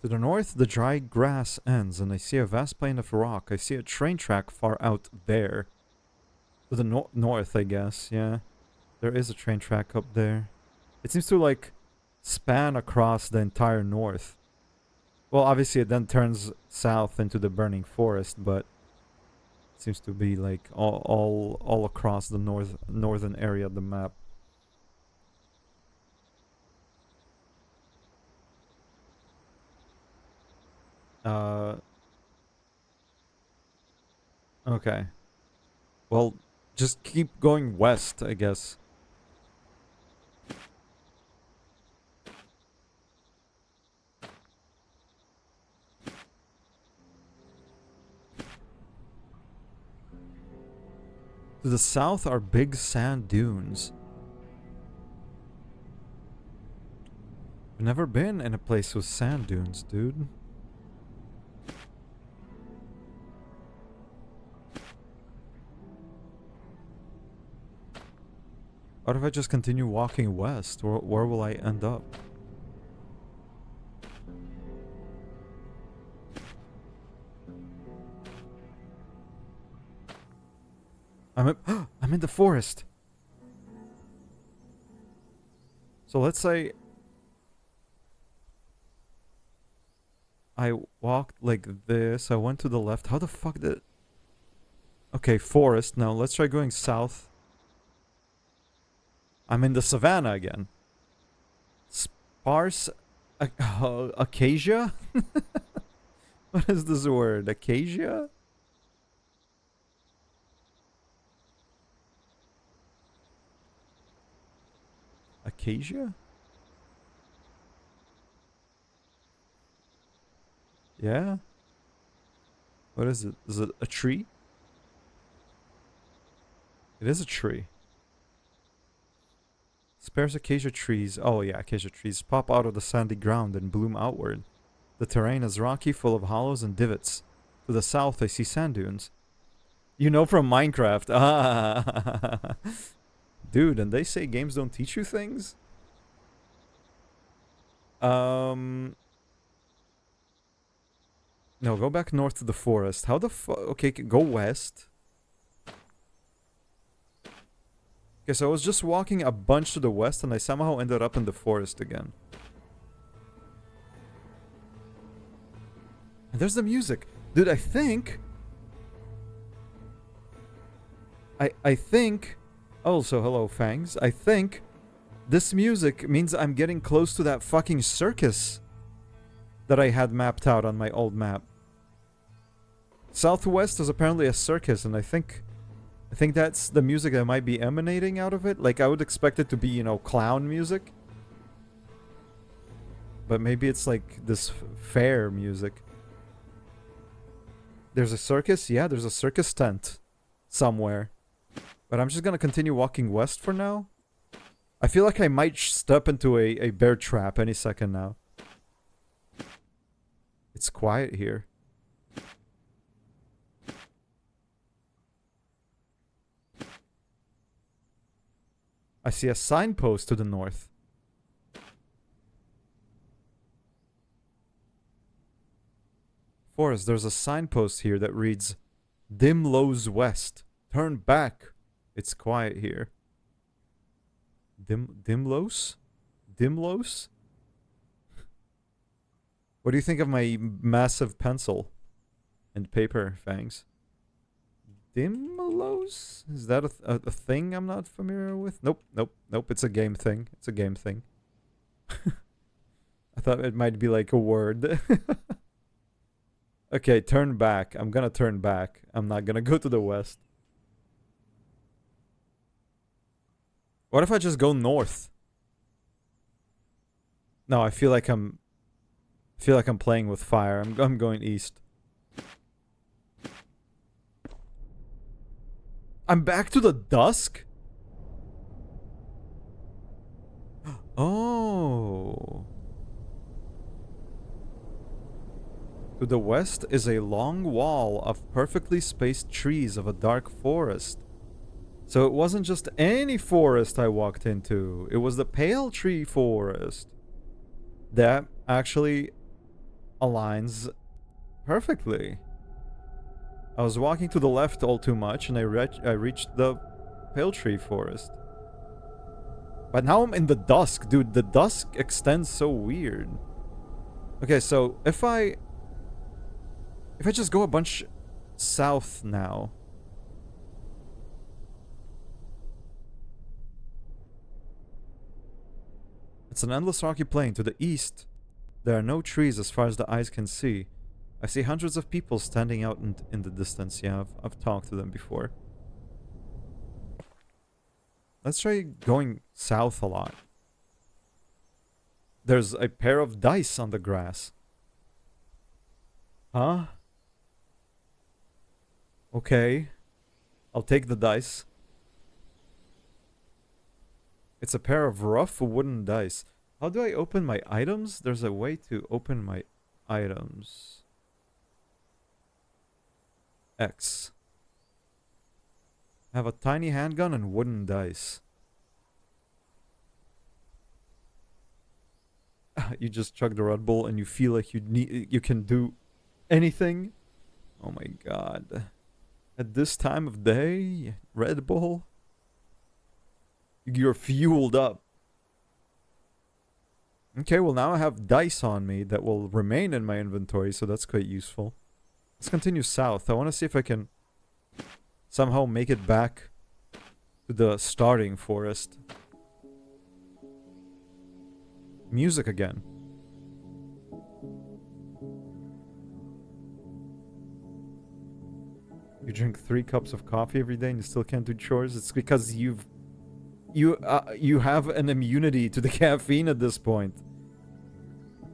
To the north, the dry grass ends, and I see a vast plain of rock. I see a train track far out there. To the north, I guess, yeah. There is a train track up there. It seems to, like, span across the entire north. Well, obviously it then turns south into the burning forest, but it seems to be, like, all across the northern area of the map. Okay. Well, just keep going west, I guess. To the south are big sand dunes. I've never been in a place with sand dunes, dude. What if I just continue walking west? Where will I end up? I'm in the forest. So let's say I walked like this. I went to the left. How the fuck did... Okay, forest. Now let's try going south. I'm in the savannah again. Sparse... acacia? What is this word? Acacia? Acacia? Yeah? What is it? Is it a tree? It is a tree. Sparse acacia trees. Oh yeah, acacia trees pop out of the sandy ground and bloom outward. The terrain is rocky, full of hollows and divots. To the south, I see sand dunes. You know from Minecraft. Ah. Dude, and they say games don't teach you things? No, go back north to the forest. How the fuck? Okay, go west. Okay, so I was just walking a bunch to the west and I somehow ended up in the forest again. And there's the music. Dude, I think... I think... Also, hello, Fangs. I think this music means I'm getting close to that fucking circus that I had mapped out on my old map. Southwest is apparently a circus, and I think that's the music that might be emanating out of it. Like, I would expect it to be, you know, clown music. But maybe it's like this fair music. There's a circus? Yeah, there's a circus tent somewhere. But I'm just gonna continue walking west for now. I feel like I might step into a bear trap any second now. It's quiet here. I see a signpost to the north. Forrest, there's a signpost here that reads Dimlows West. Turn back. It's quiet here. Dimlows? Dimlows? What do you think of my massive pencil and paper, Fangs? Dimlows? Is that a thing I'm not familiar with? Nope, nope, nope. It's a game thing. It's a game thing. I thought it might be like a word. Okay, turn back. I'm gonna turn back. I'm not gonna go to the west. What if I just go north? No, I feel like I'm playing with fire. I'm going east. I'm back to the dusk? Oh. To the west is a long wall of perfectly spaced trees of a dark forest. So it wasn't just any forest I walked into. It was the pale tree forest. That actually aligns perfectly. I was walking to the left all too much and I reached the pale tree forest. But now I'm in the dusk, dude. The dusk extends so weird. Okay, so if I just go a bunch south now. It's an endless rocky plain. To the east, there are no trees as far as the eyes can see. I see hundreds of people standing out in the distance. Yeah, I've talked to them before. Let's try going south a lot. There's a pair of dice on the grass. Huh? Okay. I'll take the dice. It's a pair of rough wooden dice. How do I open my items? There's a way to open my items. X. I have a tiny handgun and wooden dice. You just chug the Red Bull and you feel like you can do anything. Oh my god. At this time of day, Red Bull? You're fueled up. Okay, well now I have dice on me that will remain in my inventory, so that's quite useful. Let's continue south. I want to see if I can somehow make it back to the starting forest. Music again. You drink 3 cups of coffee every day and you still can't do chores? It's because you have an immunity to the caffeine at this point.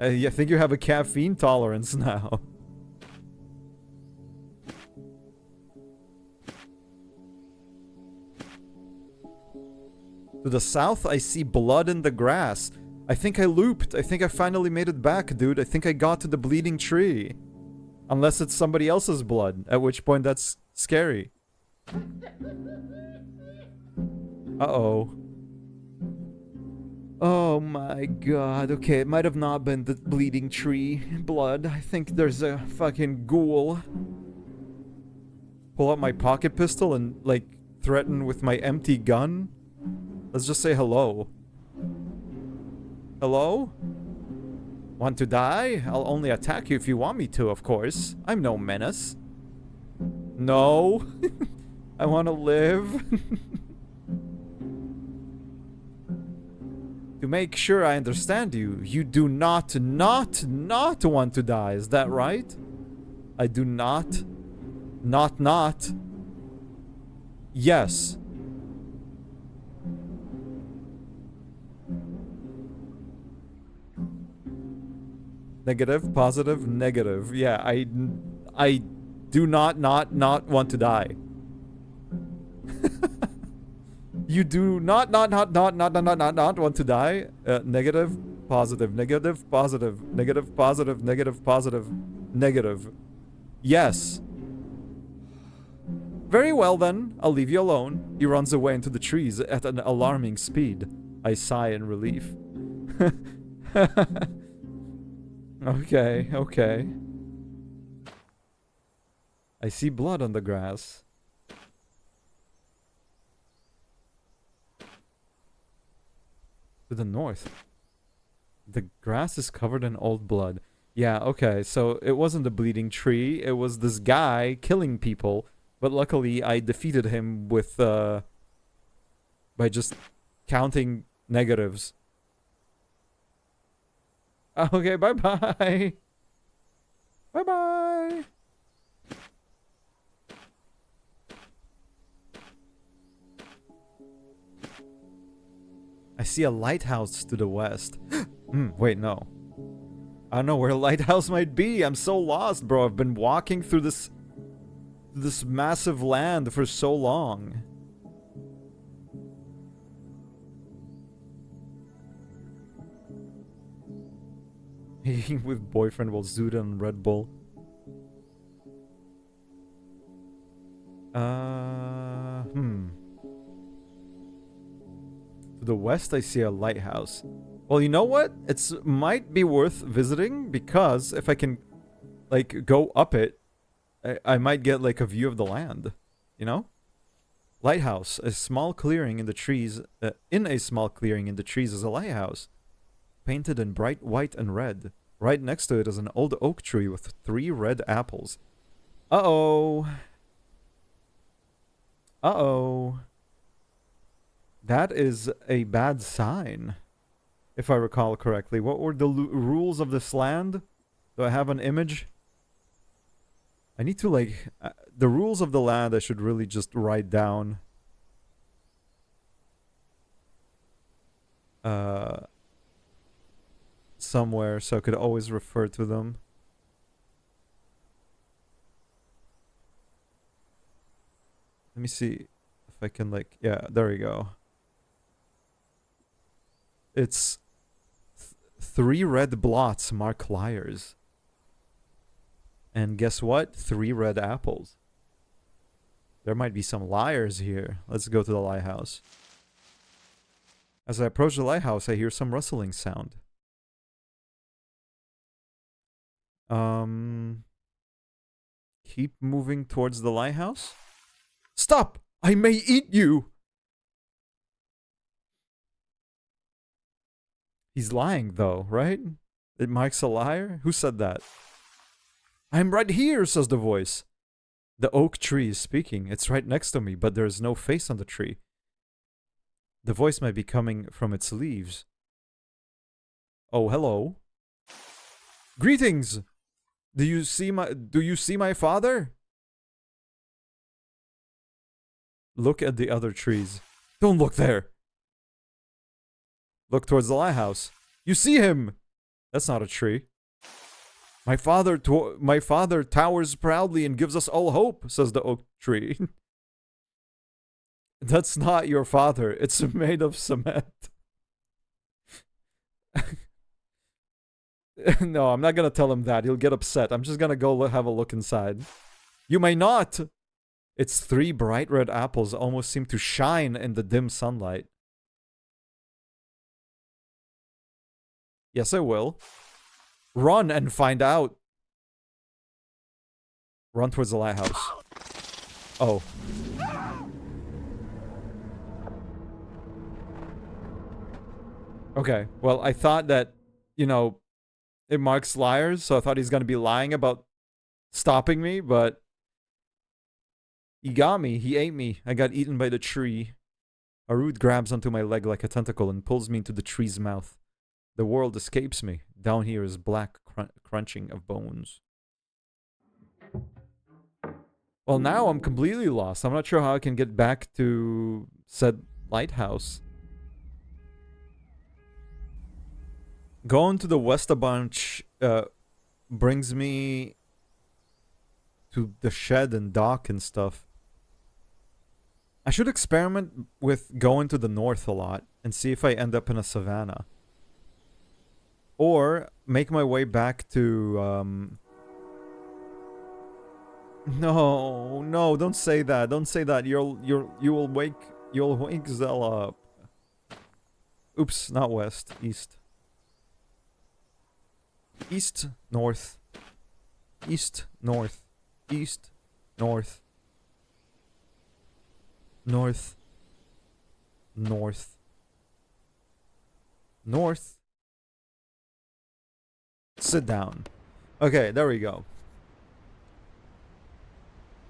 I think you have a caffeine tolerance now. To the south, I see blood in the grass. I think I looped. I think I finally made it back, dude. I think I got to the bleeding tree. Unless it's somebody else's blood, at which point that's scary. Uh-oh. Oh my god. Okay, it might have not been the bleeding tree blood. I think there's a fucking ghoul. Pull out my pocket pistol and, like, threaten with my empty gun. Let's just say hello. Hello? Want to die? I'll only attack you if you want me to, of course. I'm no menace. No. I want to live. To make sure I understand you, you do not want to die, is that right? I do not. Not. Yes. Negative, positive, negative. Yeah, I do not want to die. You do not want to die. Negative, positive, negative, positive, negative, positive, negative, positive, negative. Yes. Very well then, I'll leave you alone. He runs away into the trees at an alarming speed. I sigh in relief. Okay. I see blood on the grass. To the north. The grass is covered in old blood. Yeah, okay, so it wasn't a bleeding tree. It was this guy killing people. But luckily, I defeated him with, by just counting negatives. Okay, bye-bye. Bye-bye. I see a lighthouse to the west. Wait, no. I don't know where a lighthouse might be. I'm so lost, bro. I've been walking through this this massive land for so long. With boyfriend while Zuda and Red Bull. To the west, I see a lighthouse. Well, you know what? It's might be worth visiting because if I can, like, go up it, I might get like a view of the land. You know? Lighthouse, a small clearing in the trees. In a small clearing in the trees is a lighthouse, painted in bright white and red. Right next to it is an old oak tree with 3 red apples. Uh-oh. Uh-oh. That is a bad sign, if I recall correctly. What were the rules of this land? Do I have an image? I need to, like... the rules of the land I should really just write down. Somewhere, so I could always refer to them. Let me see if I can, like... yeah, there we go. It's 3 red blots mark liars. And guess what? 3 red apples. There might be some liars here. Let's go to the lighthouse. As I approach the lighthouse, I hear some rustling sound. Keep moving towards the lighthouse. Stop! I may eat you! He's lying, though, right? It Mike's a liar? Who said that? I'm right here, says the voice. The oak tree is speaking. It's right next to me, but there is no face on the tree. The voice might be coming from its leaves. Oh, hello. Greetings! Do you see my father? Look at the other trees. Don't look there. Look towards the lighthouse. You see him! That's not a tree. My father towers proudly and gives us all hope, says the oak tree. That's not your father. It's made of cement. No, I'm not gonna tell him that. He'll get upset. I'm just gonna go have a look inside. You may not! Its 3 bright red apples almost seem to shine in the dim sunlight. Yes, I will. Run and find out. Run towards the lighthouse. Oh. Okay, well, I thought that, you know, it marks liars, so I thought he's gonna be lying about stopping me, but he got me. He ate me. I got eaten by the tree. A root grabs onto my leg like a tentacle and pulls me into the tree's mouth. The world escapes me. Down here is black crunching of bones. Well, now I'm completely lost. I'm not sure how I can get back to said lighthouse. Going to the west a bunch brings me to the shed and dock and stuff. I should experiment with going to the north a lot and see if I end up in a savannah. Or make my way back to No, don't say that. Don't say that. You'll wake Zella up. Oops, not west, east. East, north. East, north. East, north. North. North. North. Sit down. Okay, there we go.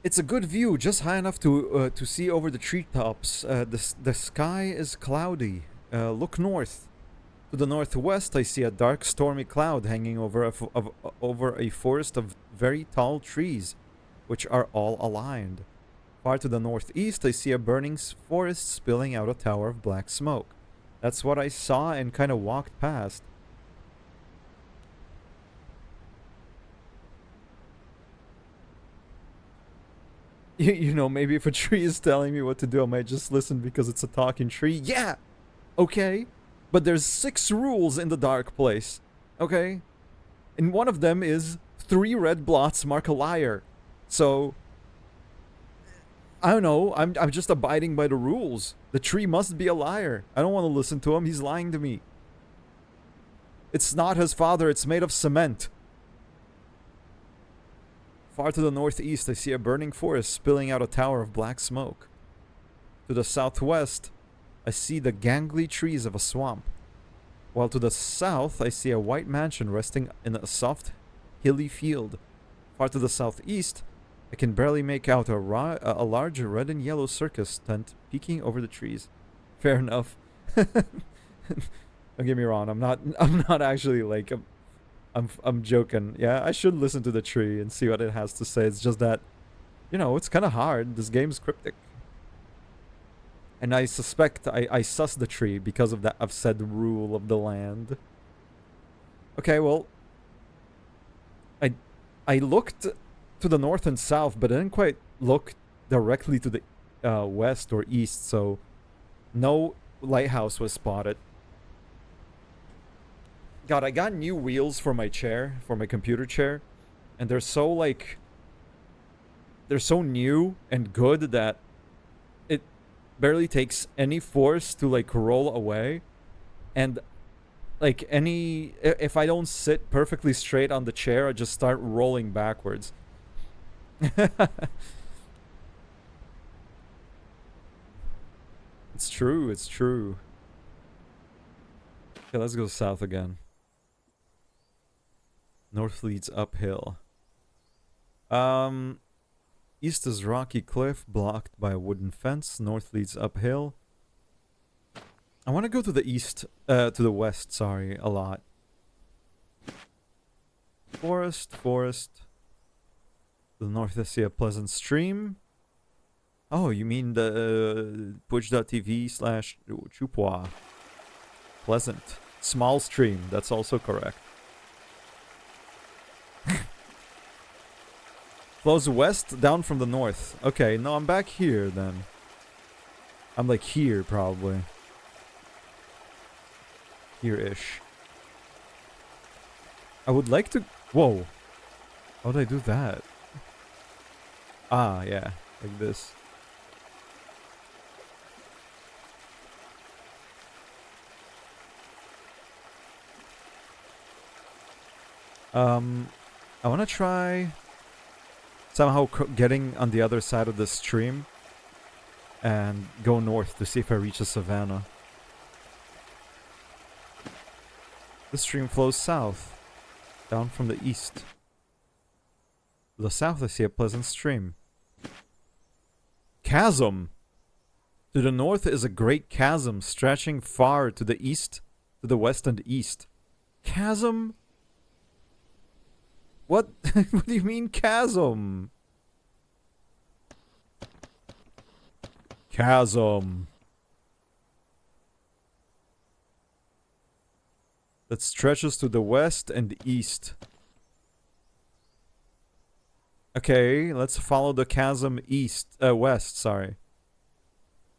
It's a good view, just high enough to see over the treetops. The sky is cloudy. Look north. To the northwest, I see a dark, stormy cloud hanging over a forest of very tall trees, which are all aligned. Far to the northeast, I see a burning forest spilling out a tower of black smoke. That's what I saw and kind of walked past. You know, maybe if a tree is telling me what to do, I might just listen because it's a talking tree. Yeah! Okay. But there's 6 rules in the dark place. Okay? And one of them is 3 red blots mark a liar. So, I don't know. I'm just abiding by the rules. The tree must be a liar. I don't want to listen to him. He's lying to me. It's not his father. It's made of cement. Far to the northeast, I see a burning forest spilling out a tower of black smoke. To the southwest, I see the gangly trees of a swamp. While to the south, I see a white mansion resting in a soft, hilly field. Far to the southeast, I can barely make out a large red and yellow circus tent peeking over the trees. Fair enough. Don't get me wrong. I'm not actually like I'm joking. Yeah, I should listen to the tree and see what it has to say. It's just that, you know, it's kind of hard. This game's cryptic. And I suspect I suss the tree because of that of said rule of the land. Okay, well, I looked to the north and south, but I didn't quite look directly to the west or east, so no lighthouse was spotted. God, I got new wheels for my chair, for my computer chair, and they're so like they're so new and good that it barely takes any force to like roll away, and like if I don't sit perfectly straight on the chair, I just start rolling backwards. It's true, it's true. Okay, let's go south again. North leads uphill. East is rocky cliff blocked by a wooden fence. North leads uphill. I want to go to the east, to the west, sorry, a lot. Forest. To the north I see a pleasant stream. Oh, you mean the twitch.tv/chupois. Pleasant. Small stream, that's also correct. Flows west, down from the north. Okay, no, I'm back here then. I'm like here, probably. Here-ish. I would like to... Whoa. How would I do that? Ah, yeah. Like this. I want to try somehow getting on the other side of the stream and go north to see if I reach a savanna. The stream flows south, down from the east. To the south I see a pleasant stream. Chasm! To the north is a great chasm stretching far to the east, to the west and east. Chasm? What? What do you mean chasm? Chasm. That stretches to the west and east. Okay, let's follow the chasm west, sorry.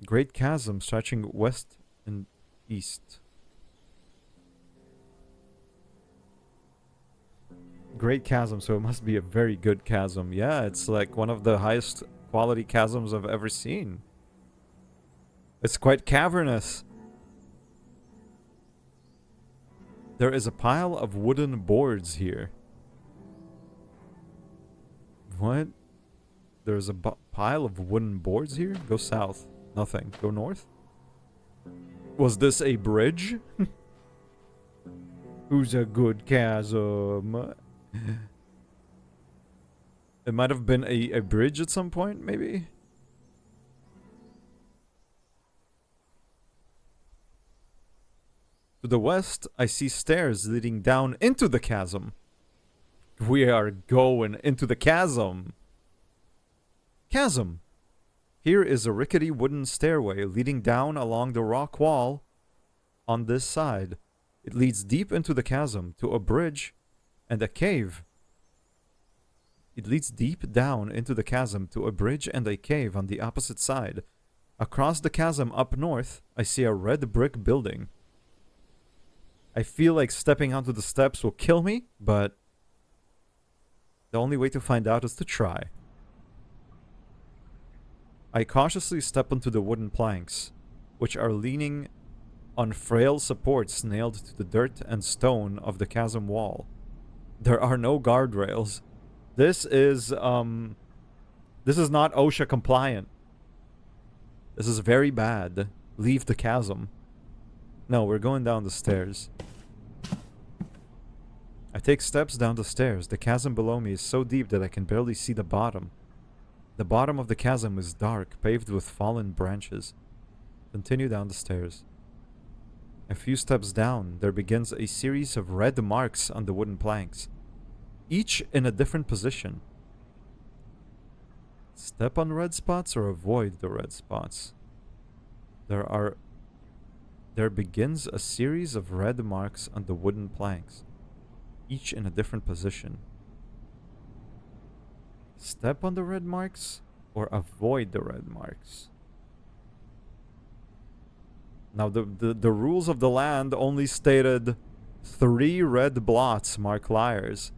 Great chasm stretching west and east. Great chasm, so it must be a very good chasm. Yeah, it's like one of the highest quality chasms I've ever seen. It's quite cavernous. There is a pile of wooden boards here. What? There's a pile of wooden boards here? Go south. Nothing. Go north? Was this a bridge? Who's a good chasm? It might have been a bridge at some point, maybe? To the west, I see stairs leading down into the chasm. We are going into the chasm. Chasm. Here is a rickety wooden stairway leading down along the rock wall on this side. It leads deep into the chasm to a bridge and a cave. It leads deep down into the chasm to a bridge and a cave on the opposite side. Across the chasm up north, I see a red brick building. I feel like stepping onto the steps will kill me, but the only way to find out is to try. I cautiously step onto the wooden planks, which are leaning on frail supports nailed to the dirt and stone of the chasm wall. There are no guardrails. This is not OSHA compliant. This is very bad. Leave the chasm. No, we're going down the stairs. I take steps down the stairs. The chasm below me is so deep that I can barely see the bottom. The bottom of the chasm is dark, paved with fallen branches. Continue down the stairs. A few steps down, there begins a series of red marks on the wooden planks, each in a different position. Step on red spots or avoid the red spots. There begins a series of red marks on the wooden planks, each in a different position. Step on the red marks or avoid the red marks. Now the rules of the land only stated 3 red blots mark liars.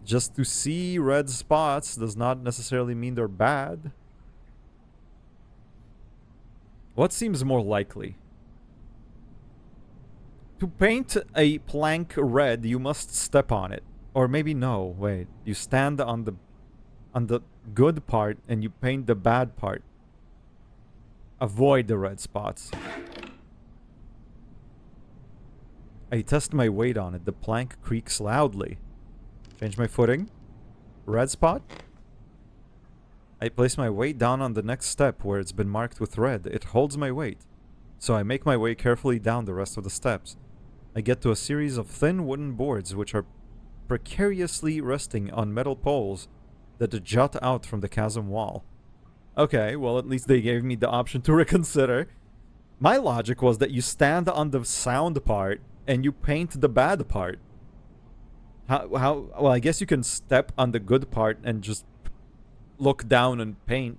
Just to see red spots does not necessarily mean they're bad. What seems more likely? To paint a plank red, you must step on it. Or maybe no, wait. You stand on the good part and you paint the bad part. Avoid the red spots. I test my weight on it. The plank creaks loudly. Change my footing. Red spot. I place my weight down on the next step where it's been marked with red. It holds my weight. So I make my way carefully down the rest of the steps. I get to a series of thin wooden boards which are precariously resting on metal poles that jut out from the chasm wall. Okay, well at least they gave me the option to reconsider. My logic was that you stand on the sound part and you paint the bad part. Well, I guess you can step on the good part and just look down and paint.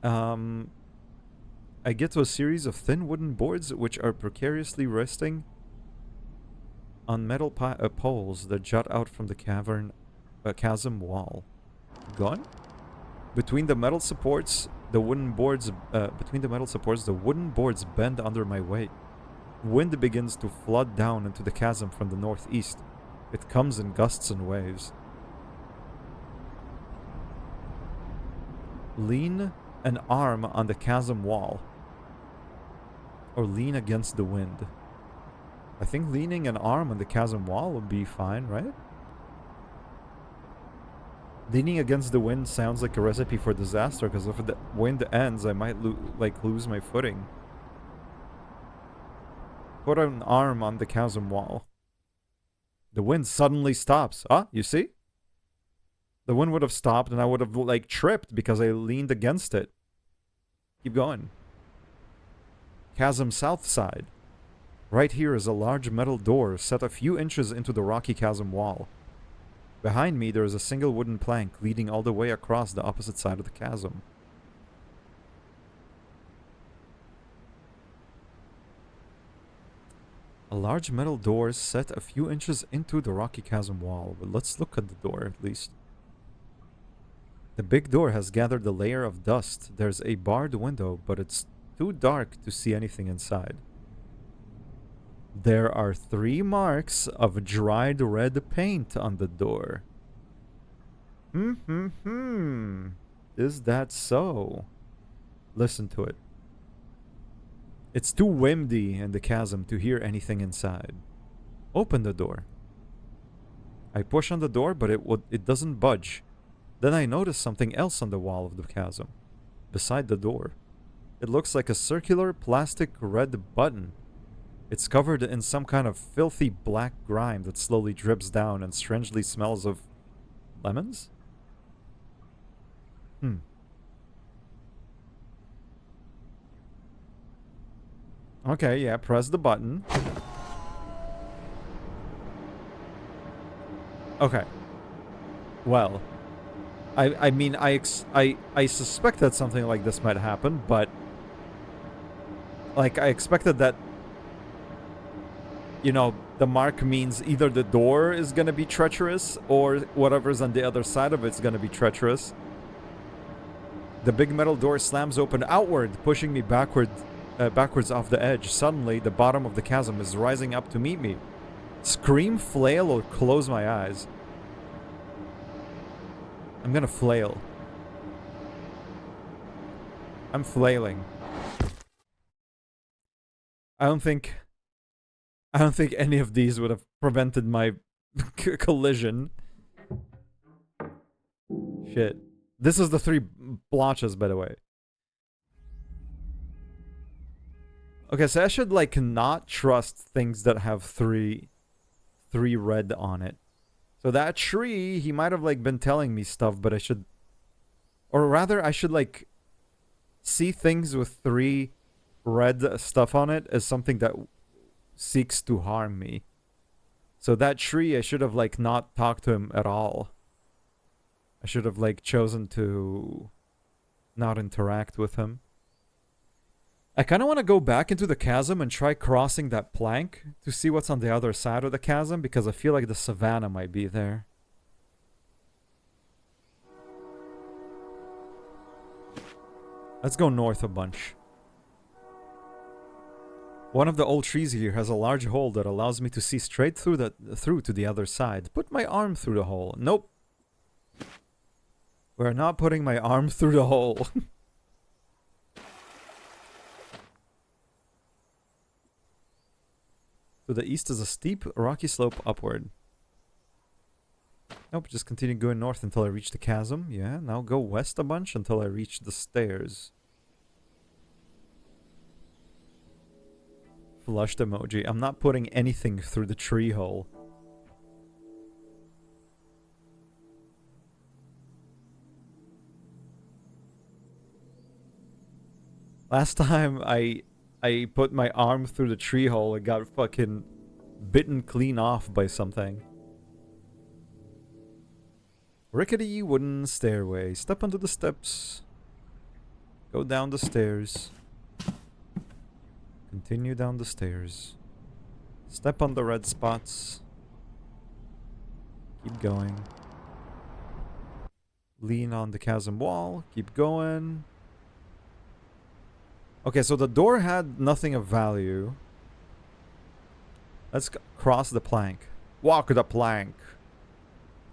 I get to a series of thin wooden boards which are precariously resting on metal poles that jut out from the chasm wall. Gone? Between the metal supports, the wooden boards bend under my weight. Wind begins to flood down into the chasm from the northeast. It comes in gusts and waves. Lean an arm on the chasm wall. Or lean against the wind. I think leaning an arm on the chasm wall would be fine, right? Leaning against the wind sounds like a recipe for disaster, because if the wind ends, I might lose my footing. Put an arm on the chasm wall. The wind suddenly stops. Ah, you see? The wind would have stopped and I would have, like, tripped because I leaned against it. Keep going. Chasm south side. Right here is a large metal door set a few inches into the rocky chasm wall. Behind me there is a single wooden plank leading all the way across the opposite side of the chasm. A large metal door set a few inches into the rocky chasm wall, but let's look at the door at least. The big door has gathered a layer of dust. There's a barred window, but it's too dark to see anything inside. There are 3 marks of dried red paint on the door. Is that so? Listen to it. It's too windy in the chasm to hear anything inside. Open the door. I push on the door, but it doesn't budge. Then I notice something else on the wall of the chasm, beside the door. It looks like a circular plastic red button. It's covered in some kind of filthy black grime that slowly drips down and strangely smells of lemons? Okay, yeah, press the button. Okay. Well, I mean, I suspected something like this might happen, but like I expected that, you know, the mark means either the door is gonna be treacherous or whatever's on the other side of it's gonna be treacherous. The big metal door slams open outward, pushing me backwards off the edge. Suddenly, the bottom of the chasm is rising up to meet me. Scream, flail, or close my eyes. I'm gonna flail. I'm flailing. I don't think any of these would have prevented my collision. Shit. This is the 3 blotches, by the way. Okay, so I should, like, not trust things that have 3 red on it. So that tree, he might have, like, been telling me stuff, but I should... Or rather, I should, like, see things with 3 red stuff on it as something that seeks to harm me. So that tree, I should have, like, not talked to him at all. I should have, like, chosen to not interact with him. I kind of want to go back into the chasm and try crossing that plank to see what's on the other side of the chasm, because I feel like the savannah might be there. Let's go north a bunch. One of the old trees here has a large hole that allows me to see straight through to the other side. Put my arm through the hole. Nope. We're not putting my arm through the hole. To the east is a steep, rocky slope upward. Nope, just continue going north until I reach the chasm. Yeah, now go west a bunch until I reach the stairs. Flushed emoji. I'm not putting anything through the tree hole. Last time I put my arm through the tree hole, it got fucking bitten clean off by something. Rickety wooden stairway. Step onto the steps. Go down the stairs. Continue down the stairs. Step on the red spots. Keep going. Lean on the chasm wall. Keep going. Okay, so the door had nothing of value. Let's cross the plank. Walk the plank.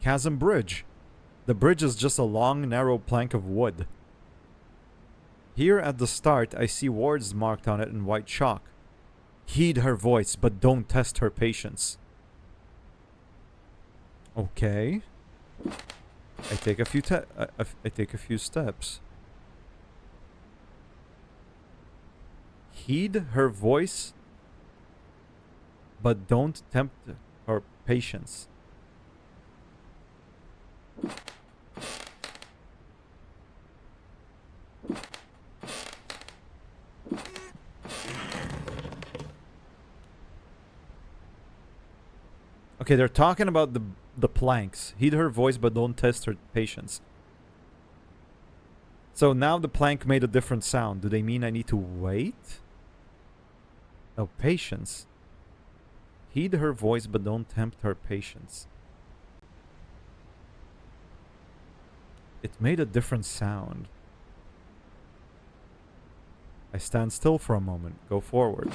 Chasm bridge. The bridge is just a long, narrow plank of wood. Here at the start, I see words marked on it in white chalk. Heed her voice, but don't test her patience. Okay. I take a few steps. Heed her voice, but don't tempt her patience. Okay, they're talking about the planks. Heed her voice, but don't test her patience. So now the plank made a different sound. Do they mean I need to wait? No, patience. Heed her voice, but don't tempt her patience. It made a different sound. I stand still for a moment. Go forward.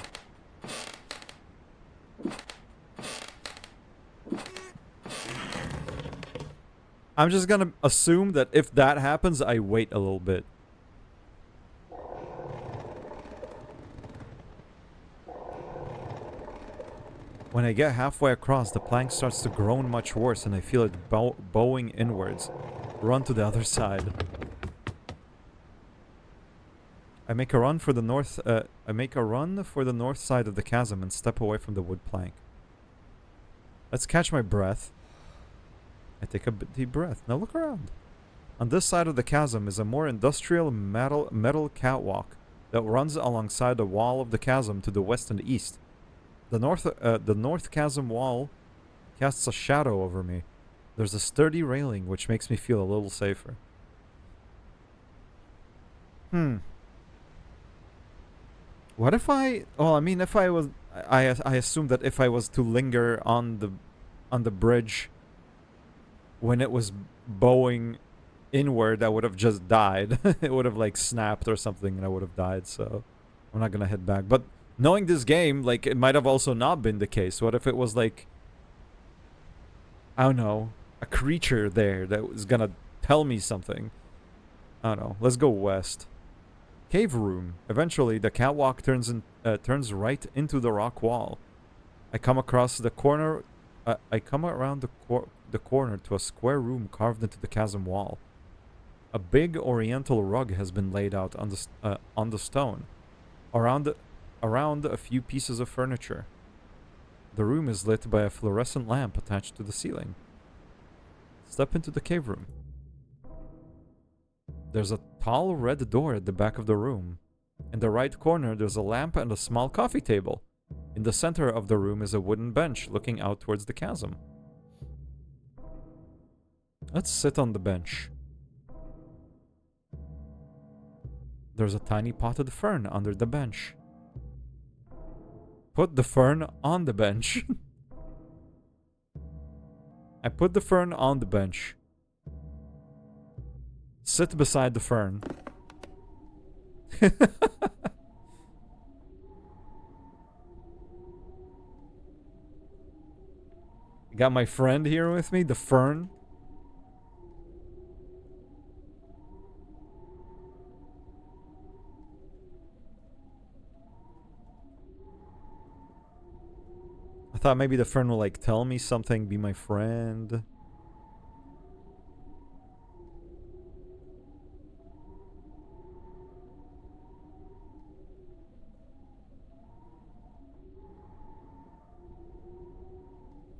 I'm just gonna assume that if that happens, I wait a little bit. When I get halfway across, the plank starts to groan much worse and I feel it bowing inwards. Run to the other side. I make a run for the north side of the chasm and step away from the wood plank. Let's catch my breath. I take a deep breath. Now look around. On this side of the chasm is a more industrial metal catwalk that runs alongside the wall of the chasm to the west and east. The north chasm wall casts a shadow over me. There's a sturdy railing, which makes me feel a little safer. Hmm. What if I... Well, I mean, if I was... I assume that if I was to linger on the bridge when it was bowing inward, I would have just died. It would have, like, snapped or something, and I would have died, so... I'm not gonna head back. But knowing this game, like, it might have also not been the case. What if it was, like... I don't know. A creature there that was gonna tell me something. I don't know. Let's go west. Cave room. Eventually, the catwalk turns right into the rock wall. I come across the corner. I come around the corner to a square room carved into the chasm wall. A big oriental rug has been laid out on the stone, around a few pieces of furniture. The room is lit by a fluorescent lamp attached to the ceiling. Step into the cave room. There's a tall red door at the back of the room. In the right corner, there's a lamp and a small coffee table. In the center of the room is a wooden bench looking out towards the chasm. Let's sit on the bench. There's a tiny potted fern under the bench. Put the fern on the bench. I put the fern on the bench. Sit beside the fern. Got my friend here with me, the fern. I thought maybe the fern will, like, tell me something, be my friend.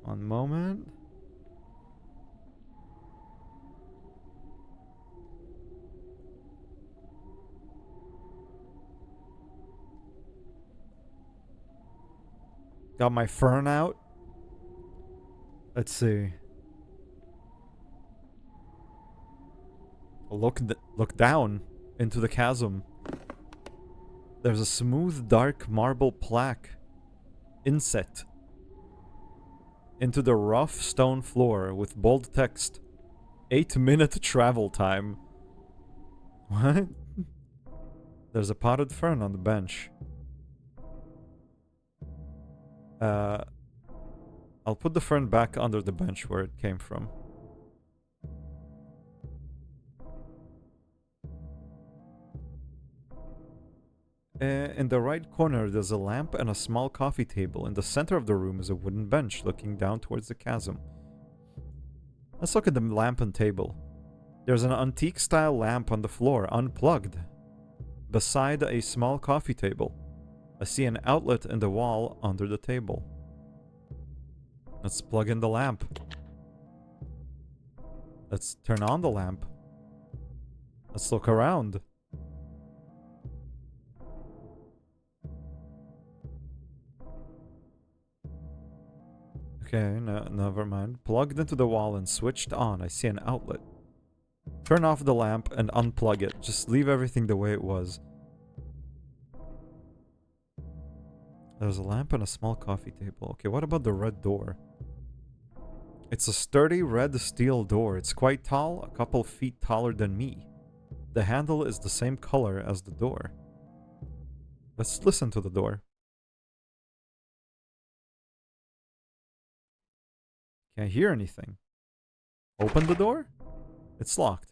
One moment. Got my fern out. Let's see. Look down into the chasm. There's a smooth, dark marble plaque inset into the rough stone floor with bold text. 8-minute travel time. What? There's a potted fern on the bench. I'll put the fern back under the bench where it came from. In the right corner, there's a lamp and a small coffee table. In the center of the room is a wooden bench looking down towards the chasm. Let's look at the lamp and table. There's an antique-style lamp on the floor, unplugged, beside a small coffee table. I see an outlet in the wall under the table. Let's plug in the lamp. Let's turn on the lamp. Let's look around. Okay, no, never mind. Plugged into the wall and switched on. I see an outlet. Turn off the lamp and unplug it. Just leave everything the way it was. There's a lamp and a small coffee table. Okay, what about the red door? It's a sturdy red steel door. It's quite tall, a couple feet taller than me. The handle is the same color as the door. Let's listen to the door. Can't hear anything. Open the door? It's locked.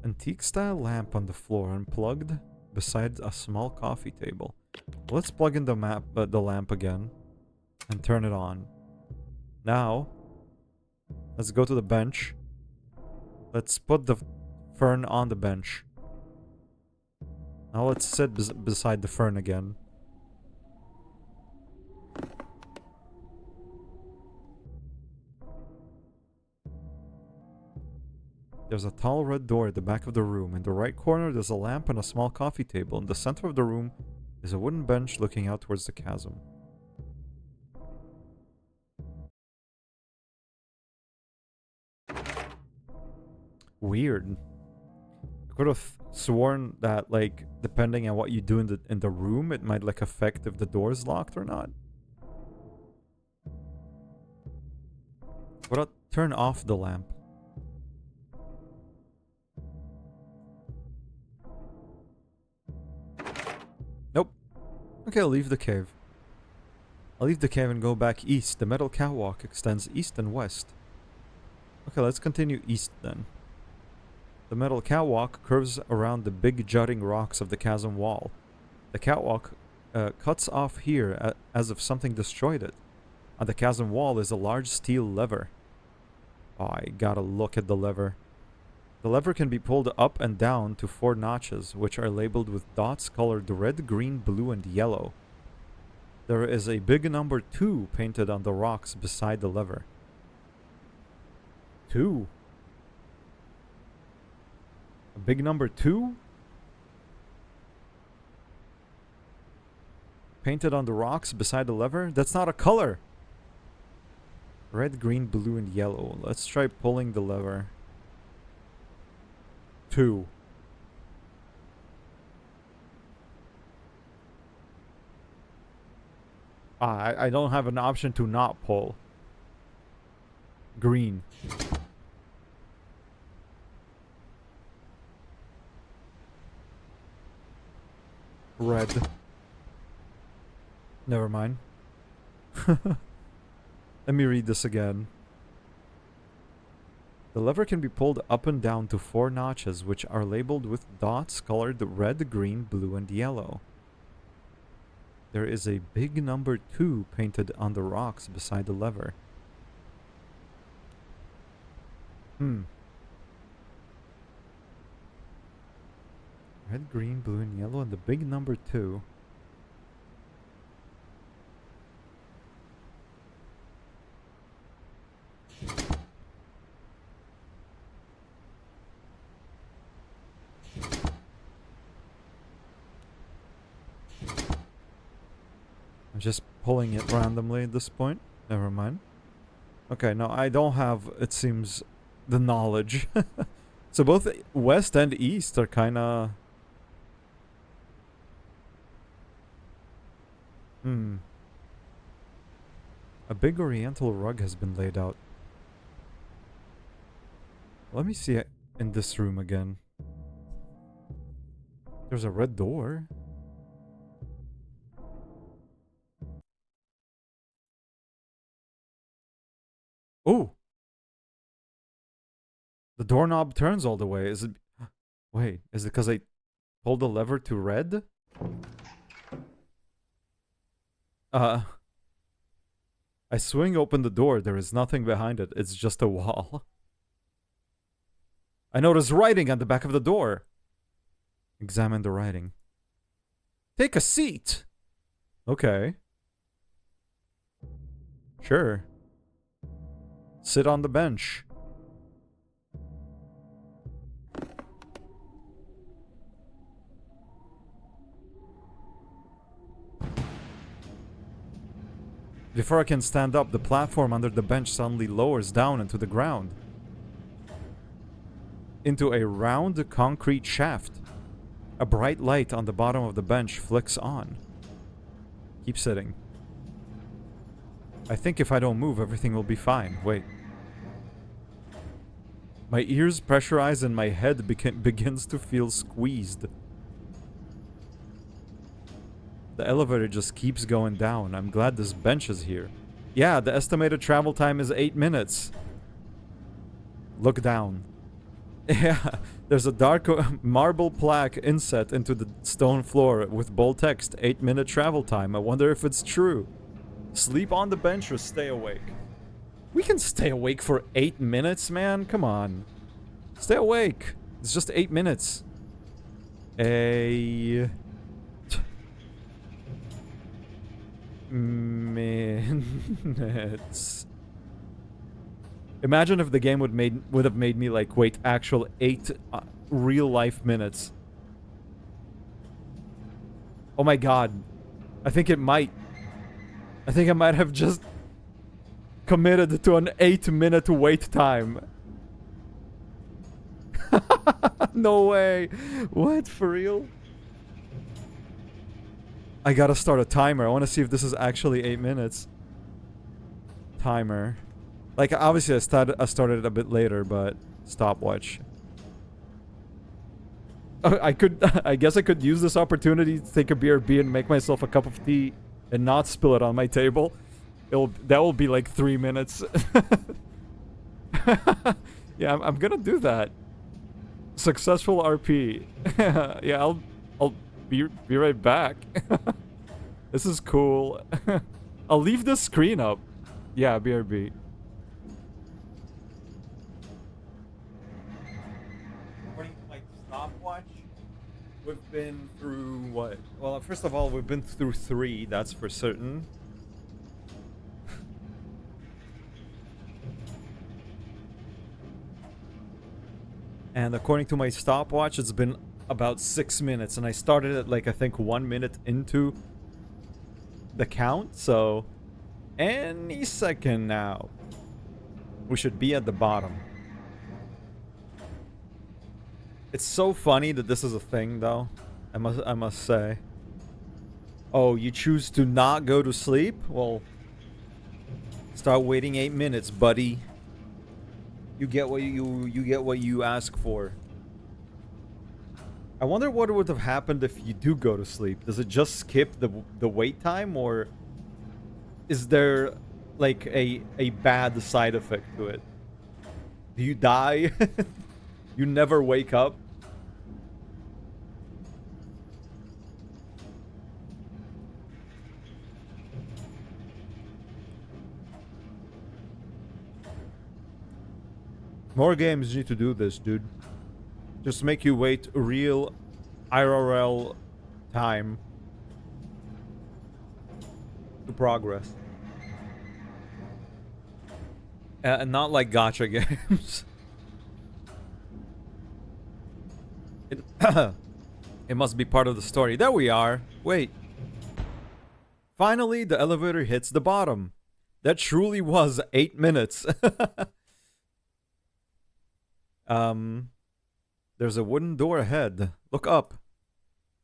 Antique-style lamp on the floor, unplugged, beside a small coffee table. Let's plug in the lamp again and turn it on. Now, let's go to the bench. Let's put the fern on the bench. Now let's sit beside the fern again. There's a tall red door at the back of the room. In the right corner, there's a lamp and a small coffee table. In the center of the room There's a wooden bench looking out towards the chasm. Weird. I could have sworn that, like, depending on what you do in the room, it might, like, affect if the door is locked or not. What about turn off the lamp? Nope. Okay, I'll leave the cave. I'll leave the cave and go back east. The metal catwalk extends east and west. Okay, let's continue east then. The metal catwalk curves around the big jutting rocks of the chasm wall. The catwalk cuts off here as if something destroyed it. On the chasm wall is a large steel lever. Oh, I gotta look at the lever. The lever can be pulled up and down to 4 notches, which are labeled with dots colored red, green, blue, and yellow. There is a big number 2 painted on the rocks beside the lever. 2? A big number 2? Painted on the rocks beside the lever? That's not a color! Red, green, blue, and yellow. Let's try pulling the lever. 2. I don't have an option to not pull. Green. Red. Never mind. Let me read this again. The lever can be pulled up and down to 4 notches, which are labeled with dots colored red, green, blue, and yellow. There is a big number 2 painted on the rocks beside the lever. Red, green, blue, and yellow, and the big number 2. I'm just pulling it randomly at this point. Never mind. Okay, no, I don't have, it seems, the knowledge. So both west and east are kinda... A big oriental rug has been laid out. Let me see it in this room again. There's a red door. Oh! The doorknob turns all the way. Is it... Wait, is it because I pulled the lever to red? I swing open the door. There is nothing behind it. It's just a wall. I notice writing on the back of the door. Examine the writing. Take a seat! Okay. Sure. Sit on the bench. Before I can stand up, the platform under the bench suddenly lowers down into the ground. Into a round concrete shaft. A bright light on the bottom of the bench flicks on. Keep sitting. I think if I don't move, everything will be fine. Wait. My ears pressurize and my head begins to feel squeezed. The elevator just keeps going down. I'm glad this bench is here. Yeah, the estimated travel time is 8 minutes. Look down. Yeah, there's a dark marble plaque inset into the stone floor with bold text, 8-minute travel time. I wonder if it's true. Sleep on the bench or stay awake? We can stay awake for 8 minutes, man. Come on. Stay awake. It's just 8 minutes. Minutes. Imagine if the game would have made me like wait actual 8 real life minutes. Oh my god. I think it might. I think I might have just committed to an 8-minute wait time. No way. What? For real? I gotta start a timer. I want to see if this is actually 8 minutes. Timer. Like, obviously I started it a bit later, but stopwatch. I guess I could use this opportunity to take a BRB and make myself a cup of tea and not spill it on my table. That will be like 3 minutes. Yeah, I'm gonna do that. Successful RP. Yeah, I'll be right back. This is cool. I'll leave the screen up. Yeah, BRB. According to my stopwatch, we've been through what? Well, first of all, we've been through 3, that's for certain. And according to my stopwatch, it's been about 6 minutes, and I started it like I think 1 minute into the count, so any second now we should be at the bottom. It's so funny that this is a thing, though. I must say. Oh, you choose to not go to sleep? Well, start waiting 8 minutes, buddy. You get what you get what you ask for. I wonder what would have happened if you do go to sleep. Does it just skip the wait time, or is there like a bad side effect to it? Do you die? You never wake up? More games need to do this, dude. Just make you wait real IRL time to progress. And not like gacha games. It must be part of the story. There we are. Wait. Finally, the elevator hits the bottom. That truly was 8 minutes. There's a wooden door ahead. Look up.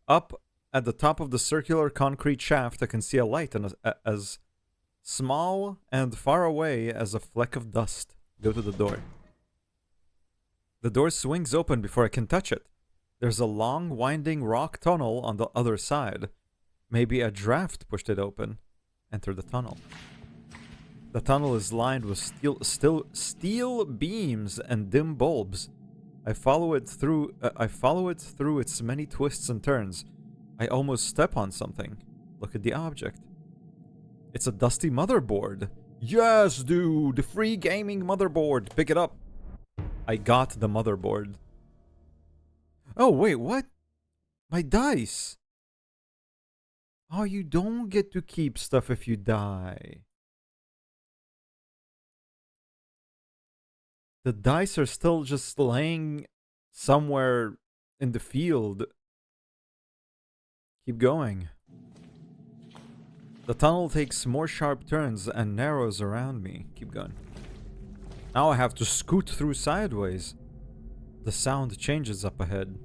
Up at the top of the circular concrete shaft, I can see a light as small and far away as a fleck of dust. Go to the door. The door swings open before I can touch it. There's a long, winding rock tunnel on the other side. Maybe a draft pushed it open. Enter the tunnel. The tunnel is lined with steel beams and dim bulbs. I follow it through its many twists and turns. I almost step on something. Look at the object. It's a dusty motherboard. Yes, dude, the free gaming motherboard. Pick it up. I got the motherboard. Oh, wait, what? My dice. Oh, you don't get to keep stuff if you die. The dice are still just laying somewhere in the field. Keep going. The tunnel takes more sharp turns and narrows around me. Keep going. Now I have to scoot through sideways. The sound changes up ahead.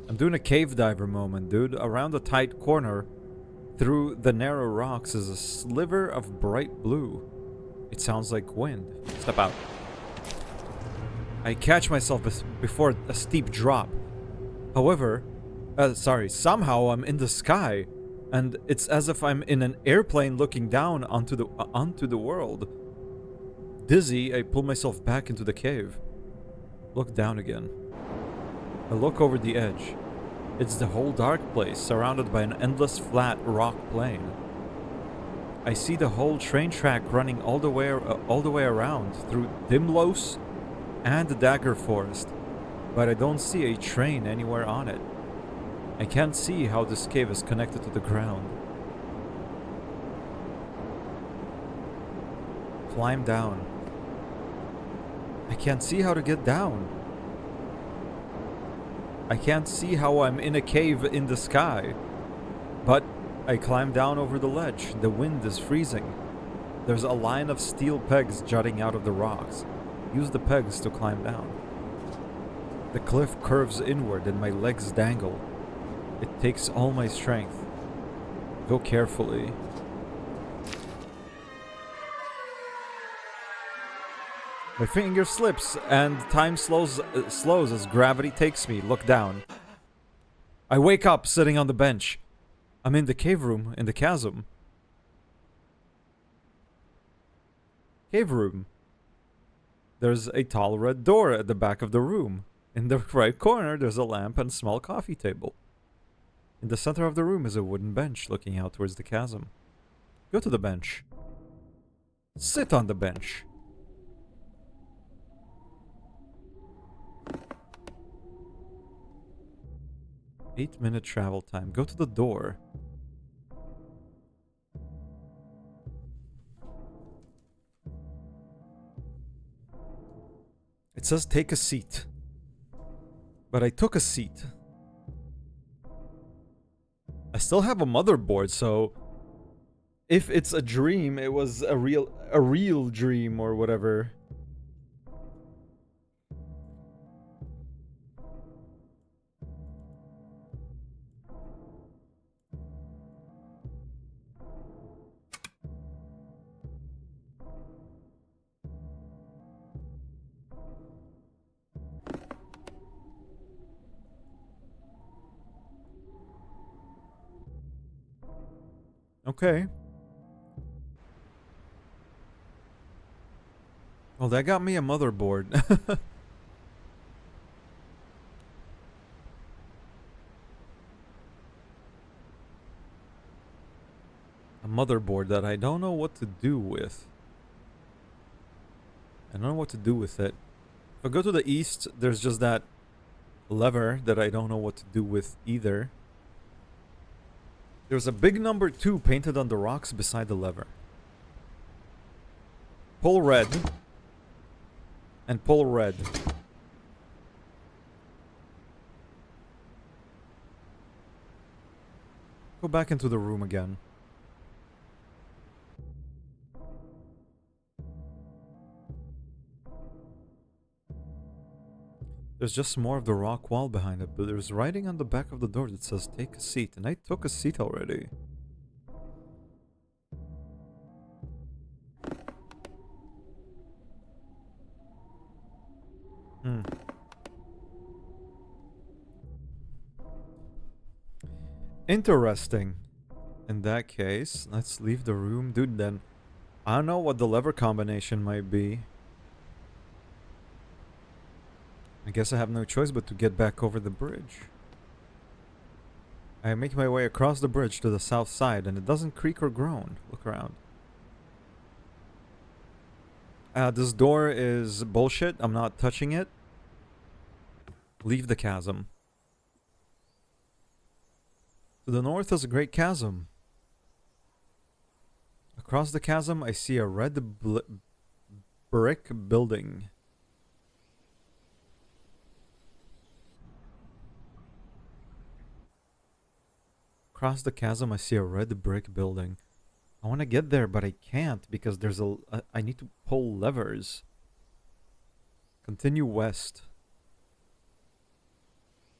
I'm doing a cave diver moment, dude. Around a tight corner, through the narrow rocks, is a sliver of bright blue. It sounds like wind. Step out. I catch myself before a steep drop. However, somehow I'm in the sky, and it's as if I'm in an airplane looking down onto the world. Dizzy, I pull myself back into the cave. Look down again. I look over the edge. It's the whole dark place, surrounded by an endless flat rock plain. I see the whole train track running all the way around through Dimlos and the Dagger Forest, but I don't see a train anywhere on it. I can't see how this cave is connected to the ground. Climb down. I can't see how to get down. I can't see how I'm in a cave in the sky. But I climb down over the ledge. The wind is freezing. There's a line of steel pegs jutting out of the rocks. Use the pegs to climb down. The cliff curves inward and my legs dangle. It takes all my strength. Go carefully. My finger slips and time slows as gravity takes me. Look down. I wake up sitting on the bench. I'm in the cave room in the chasm. Cave room. There's a tall red door at the back of the room. In the right corner, there's a lamp and a small coffee table. In the center of the room is a wooden bench looking out towards the chasm. Go to the bench. Sit on the bench. Eight-minute travel time. Go to the door. It says take a seat. But I took a seat. I still have a motherboard, so if it's a dream, it was a real dream or whatever. Okay. Well, that got me a motherboard. A motherboard that I don't know what to do with. I don't know what to do with it. If I go to the east, there's just that lever that I don't know what to do with either. There's a big number 2 painted on the rocks beside the lever. Pull red. And pull red. Go back into the room again. There's just more of the rock wall behind it, but there's writing on the back of the door that says take a seat, and I took a seat already. Interesting. In that case, let's leave the room. Dude, then I don't know what the lever combination might be. I guess I have no choice but to get back over the bridge. I make my way across the bridge to the south side, and it doesn't creak or groan. Look around. This door is bullshit. I'm not touching it. Leave the chasm. To the north is a great chasm. Across the chasm, I see a red brick building. Across the chasm, I see a red brick building. I want to get there, but I can't because there's I need to pull levers. Continue west.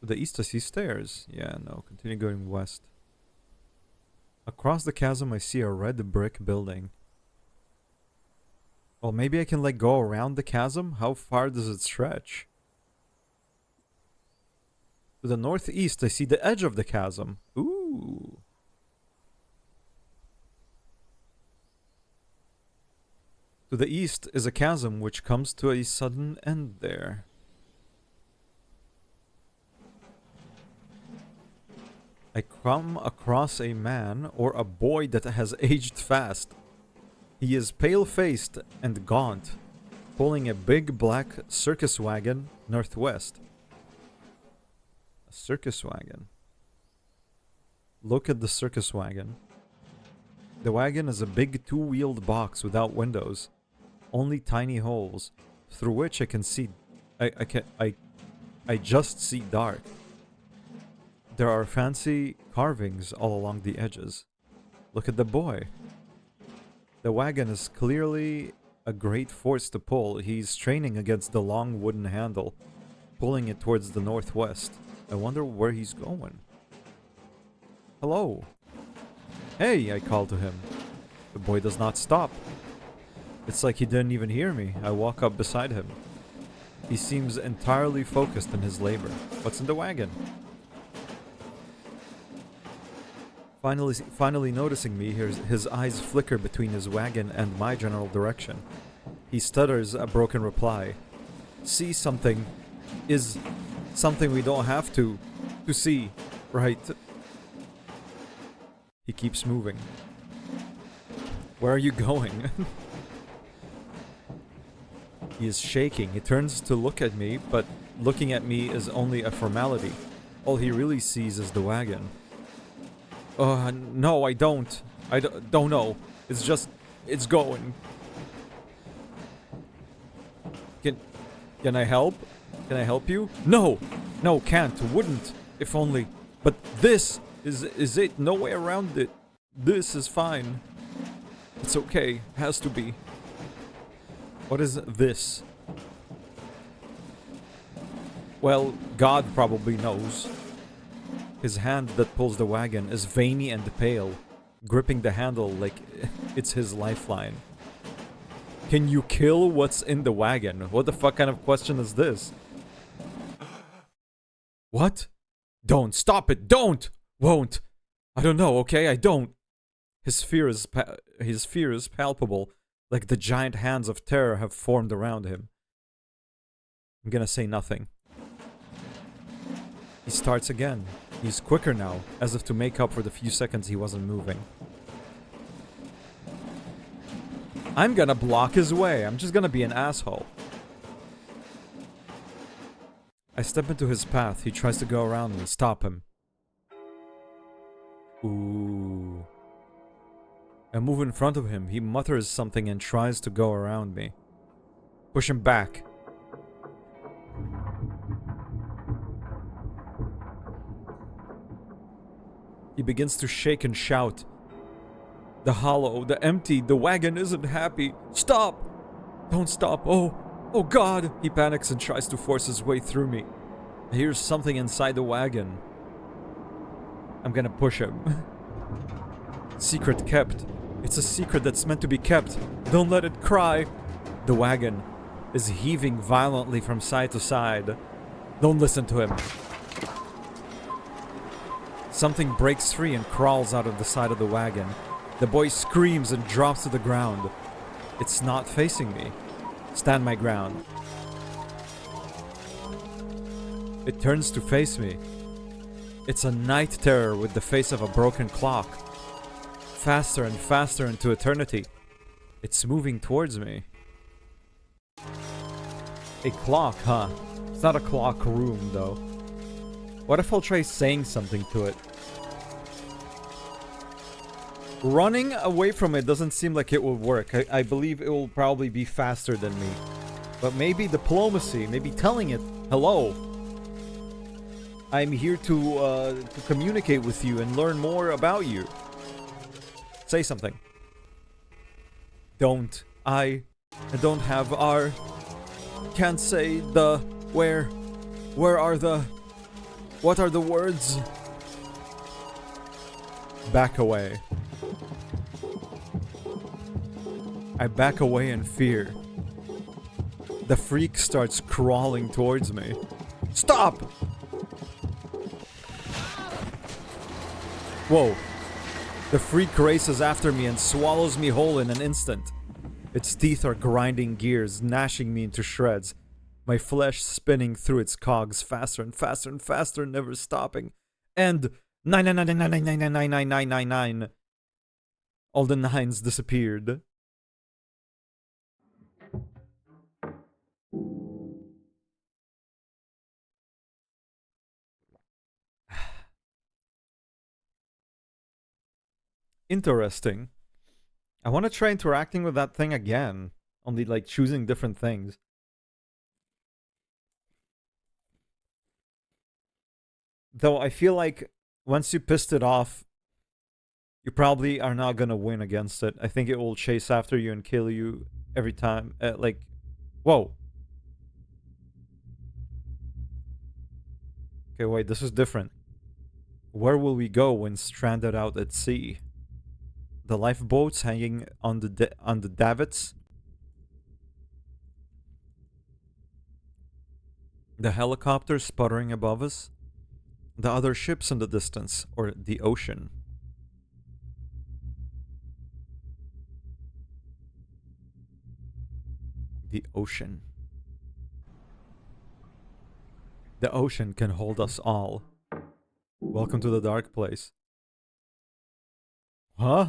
To the east, I see stairs. Yeah, no, continue going west. Across the chasm, I see a red brick building. Well, maybe I can like go around the chasm? How far does it stretch? To the northeast, I see the edge of the chasm. Ooh. To the east is a chasm which comes to a sudden end there. I come across a man or a boy that has aged fast. He is pale-faced and gaunt, pulling a big black circus wagon northwest. A circus wagon. Look at the circus wagon. The wagon is a big two-wheeled box without windows, only tiny holes through which I can see. I just see dark. There are fancy carvings all along the edges. Look at the boy. The wagon is clearly a great force to pull. He's straining against the long wooden handle, pulling it towards the northwest. I wonder where he's going. Hello. Hey, I call to him. The boy does not stop. It's like he didn't even hear me. I walk up beside him. He seems entirely focused in his labor. What's in the wagon? Finally noticing me, his eyes flicker between his wagon and my general direction. He stutters a broken reply. See something is something we don't have to see, right? He keeps moving. Where are you going? He is shaking. He turns to look at me, but looking at me is only a formality. All he really sees is the wagon. No, I don't. I don't know. It's just, it's going. Can I help? Can I help you? No! No, can't. Wouldn't. If only. But this is it. No way around it. This is fine. It's okay. Has to be. What is this? Well, God probably knows. His hand that pulls the wagon is veiny and pale, gripping the handle like it's his lifeline. Can you kill what's in the wagon? What the fuck kind of question is this? What? Don't. Stop it. Don't. Won't. I don't know, okay? I don't. His fear is palpable, like the giant hands of terror have formed around him. I'm gonna say nothing. He starts again. He's quicker now, as if to make up for the few seconds he wasn't moving. I'm gonna block his way. I'm just gonna be an asshole. I step into his path. He tries to go around me. Stop him. Ooh. I move in front of him. He mutters something and tries to go around me. Push him back. He begins to shake and shout. The hollow, the empty, the wagon isn't happy. Stop! Don't stop. Oh God! He panics and tries to force his way through me. I hear something inside the wagon. I'm gonna push him. Secret kept. It's a secret that's meant to be kept. Don't let it cry. The wagon is heaving violently from side to side. Don't listen to him. Something breaks free and crawls out of the side of the wagon. The boy screams and drops to the ground. It's not facing me. Stand my ground. It turns to face me. It's a night terror with the face of a broken clock. Faster and faster into eternity. It's moving towards me. A clock, huh? It's not a clock room, though. What if I'll try saying something to it? Running away from it doesn't seem like it will work. I believe it will probably be faster than me. But maybe diplomacy, maybe telling it, hello. I'm here to communicate with you and learn more about you. Say something. Don't. I don't have our... Can't say the... Where are the... What are the words? Back away. I back away in fear. The freak starts crawling towards me. Stop! Whoa. The freak races after me and swallows me whole in an instant. Its teeth are grinding gears, gnashing me into shreds. My flesh spinning through its cogs faster and faster and faster, never stopping. And 99999999999. All the nines disappeared. Interesting. I want to try interacting with that thing again. Only like choosing different things. Though I feel like once you pissed it off, you probably are not gonna win against it. I think it will chase after you and kill you every time. Like, whoa. Okay, wait, this is different. Where will we go when stranded out at sea? The lifeboats hanging on the davits? The helicopters sputtering above us? The other ships in the distance? Or the ocean? The ocean. The ocean can hold us all. Welcome to the dark place. Huh?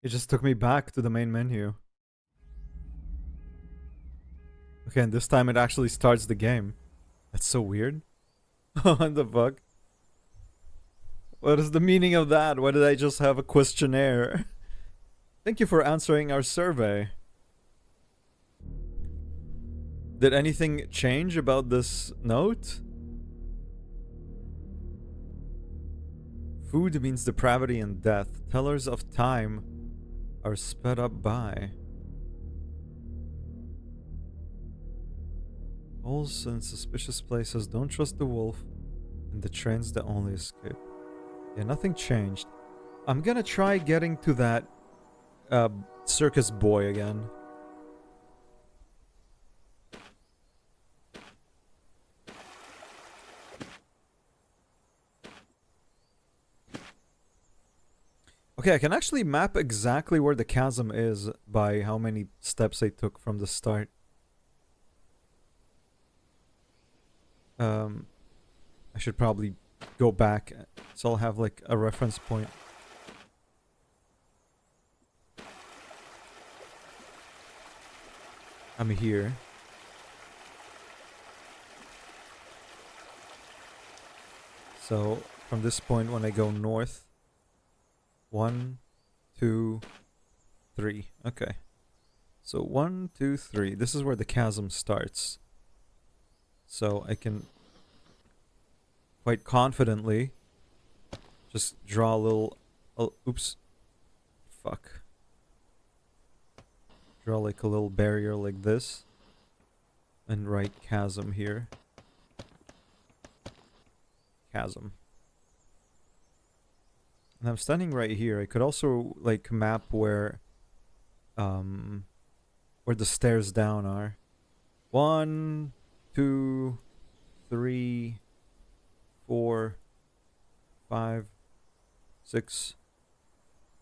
It just took me back to the main menu. Okay, and this time it actually starts the game. That's so weird. What the fuck? What is the meaning of that? Why did I just have a questionnaire? Thank you for answering our survey. Did anything change about this note? Food means depravity and death. Tellers of time are sped up by. Holes in suspicious places. Don't trust the wolf. And the train's the only escape. Yeah, nothing changed. I'm gonna try getting to that circus boy again. Okay, I can actually map exactly where the chasm is by how many steps I took from the start. I should probably go back so I'll have like a reference point. I'm here. So from this point when I go north, 1, 2, 3. Okay. So 1, 2, 3. This is where the chasm starts. So I can quite confidently just draw a little... oops. Fuck. Draw like a little barrier like this. And write chasm here. Chasm. And I'm standing right here. I could also like map where the stairs down are. 1, 2, 3, 4, 5, 6,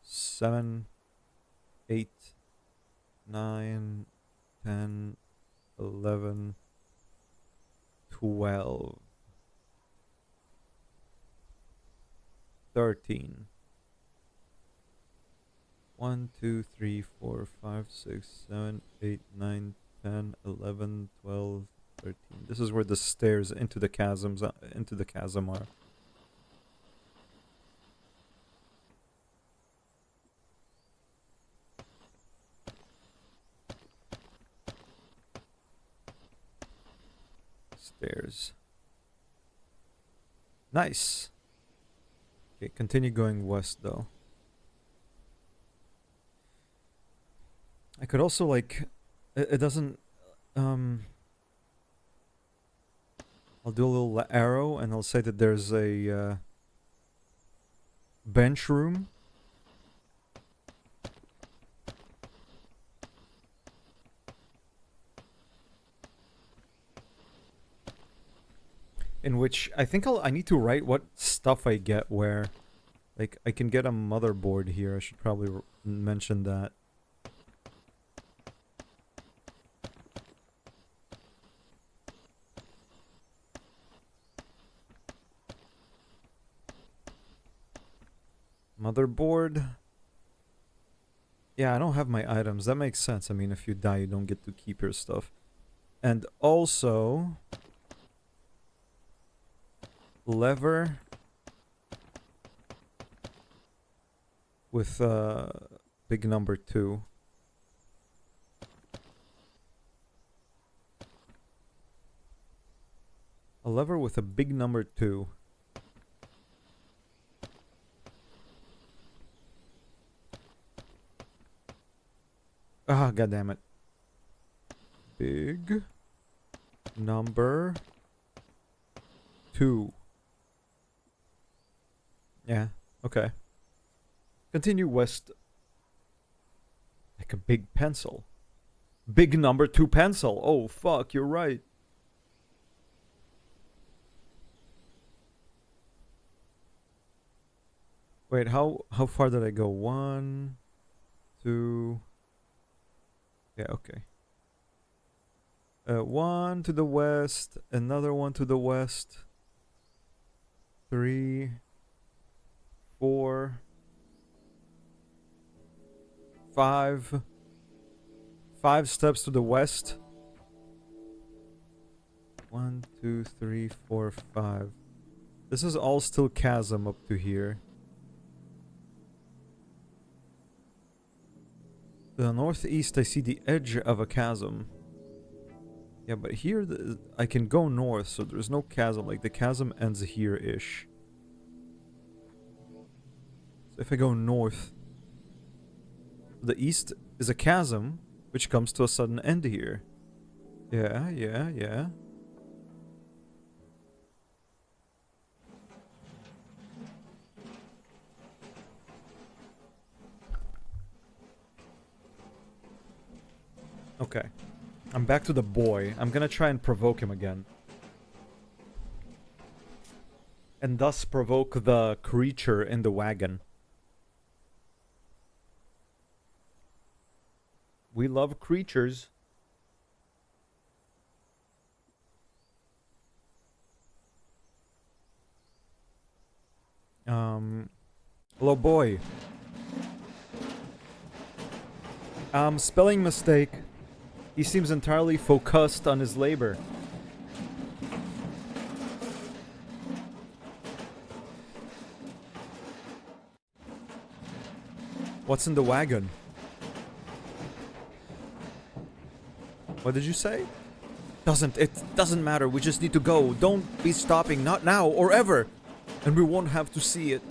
7, 8, 9, 10, 11, 12, 13. 1, 2, 3, 4, 5, 6, 7, 8, 9, 10, 11, 12, 13. This is where the stairs into the chasm are. Stairs. Nice. Okay, continue going west though. I could also like it doesn't I'll do a little arrow and I'll say that there's a bench room in which I think I need to write what stuff I get where. Like I can get a motherboard here. I should probably mention that. Motherboard. Yeah, I don't have my items. That makes sense. I mean, if you die, you don't get to keep your stuff. And also... lever... with big number 2. A lever with a big number 2. Ah, goddammit. Big number 2. Yeah, okay. Continue west. Like a big pencil. Big number 2 pencil. Oh, fuck, you're right. Wait, how far did I go? 1, 2... Yeah, okay. 1 to the west, another one to the west. 3, 4, 5. 5 steps to the west. 1, 2, 3, 4, 5. This is all still chasm up to here. To the northeast, I see the edge of a chasm. Yeah, but here I can go north, so there's no chasm. Like, the chasm ends here-ish. So if I go north, the east is a chasm, which comes to a sudden end here. Yeah, yeah, yeah. Okay. I'm back to the boy. I'm gonna try and provoke him again. And thus provoke the creature in the wagon. We love creatures. Hello, boy. Spelling mistake. He seems entirely focused on his labor. What's in the wagon? What did you say? It doesn't matter. We just need to go. Don't be stopping. Not now or ever. And we won't have to see it.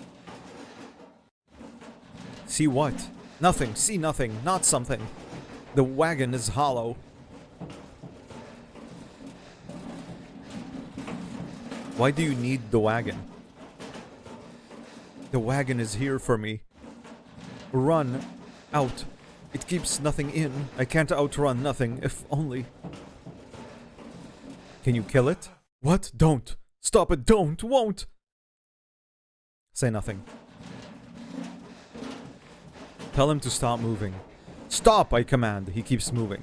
See what? Nothing. See nothing. Not something. The wagon is hollow. Why do you need the wagon? The wagon is here for me. Run. Out. It keeps nothing in. I can't outrun nothing, if only. Can you kill it? What? Don't. Stop it. Don't. Won't. Say nothing. Tell him to stop moving. Stop, I command. He keeps moving.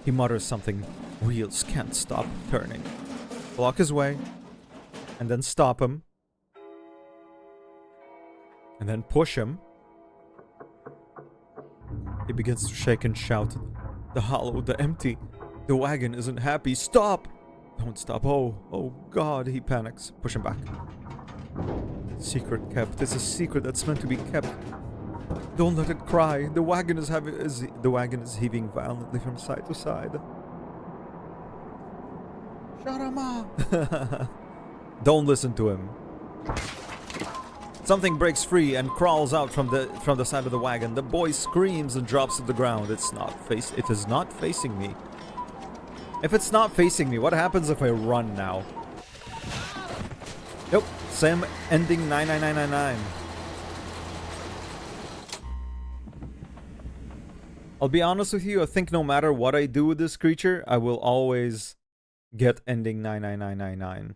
He mutters something. Wheels can't stop turning. Block his way. And then stop him. And then push him. He begins to shake and shout. The hollow, the empty. The wagon isn't happy. Stop! Don't stop. Oh God, he panics. Push him back. Secret kept. It's a secret that's meant to be kept. Don't let it cry. The wagon is heaving violently from side to side. Shut him up. Don't listen to him. Something breaks free and crawls out from the side of the wagon. The boy screams and drops to the ground. It is not facing me. If it's not facing me, what happens if I run now? Nope. Same ending 99999. I'll be honest with you, I think no matter what I do with this creature, I will always get ending 99999.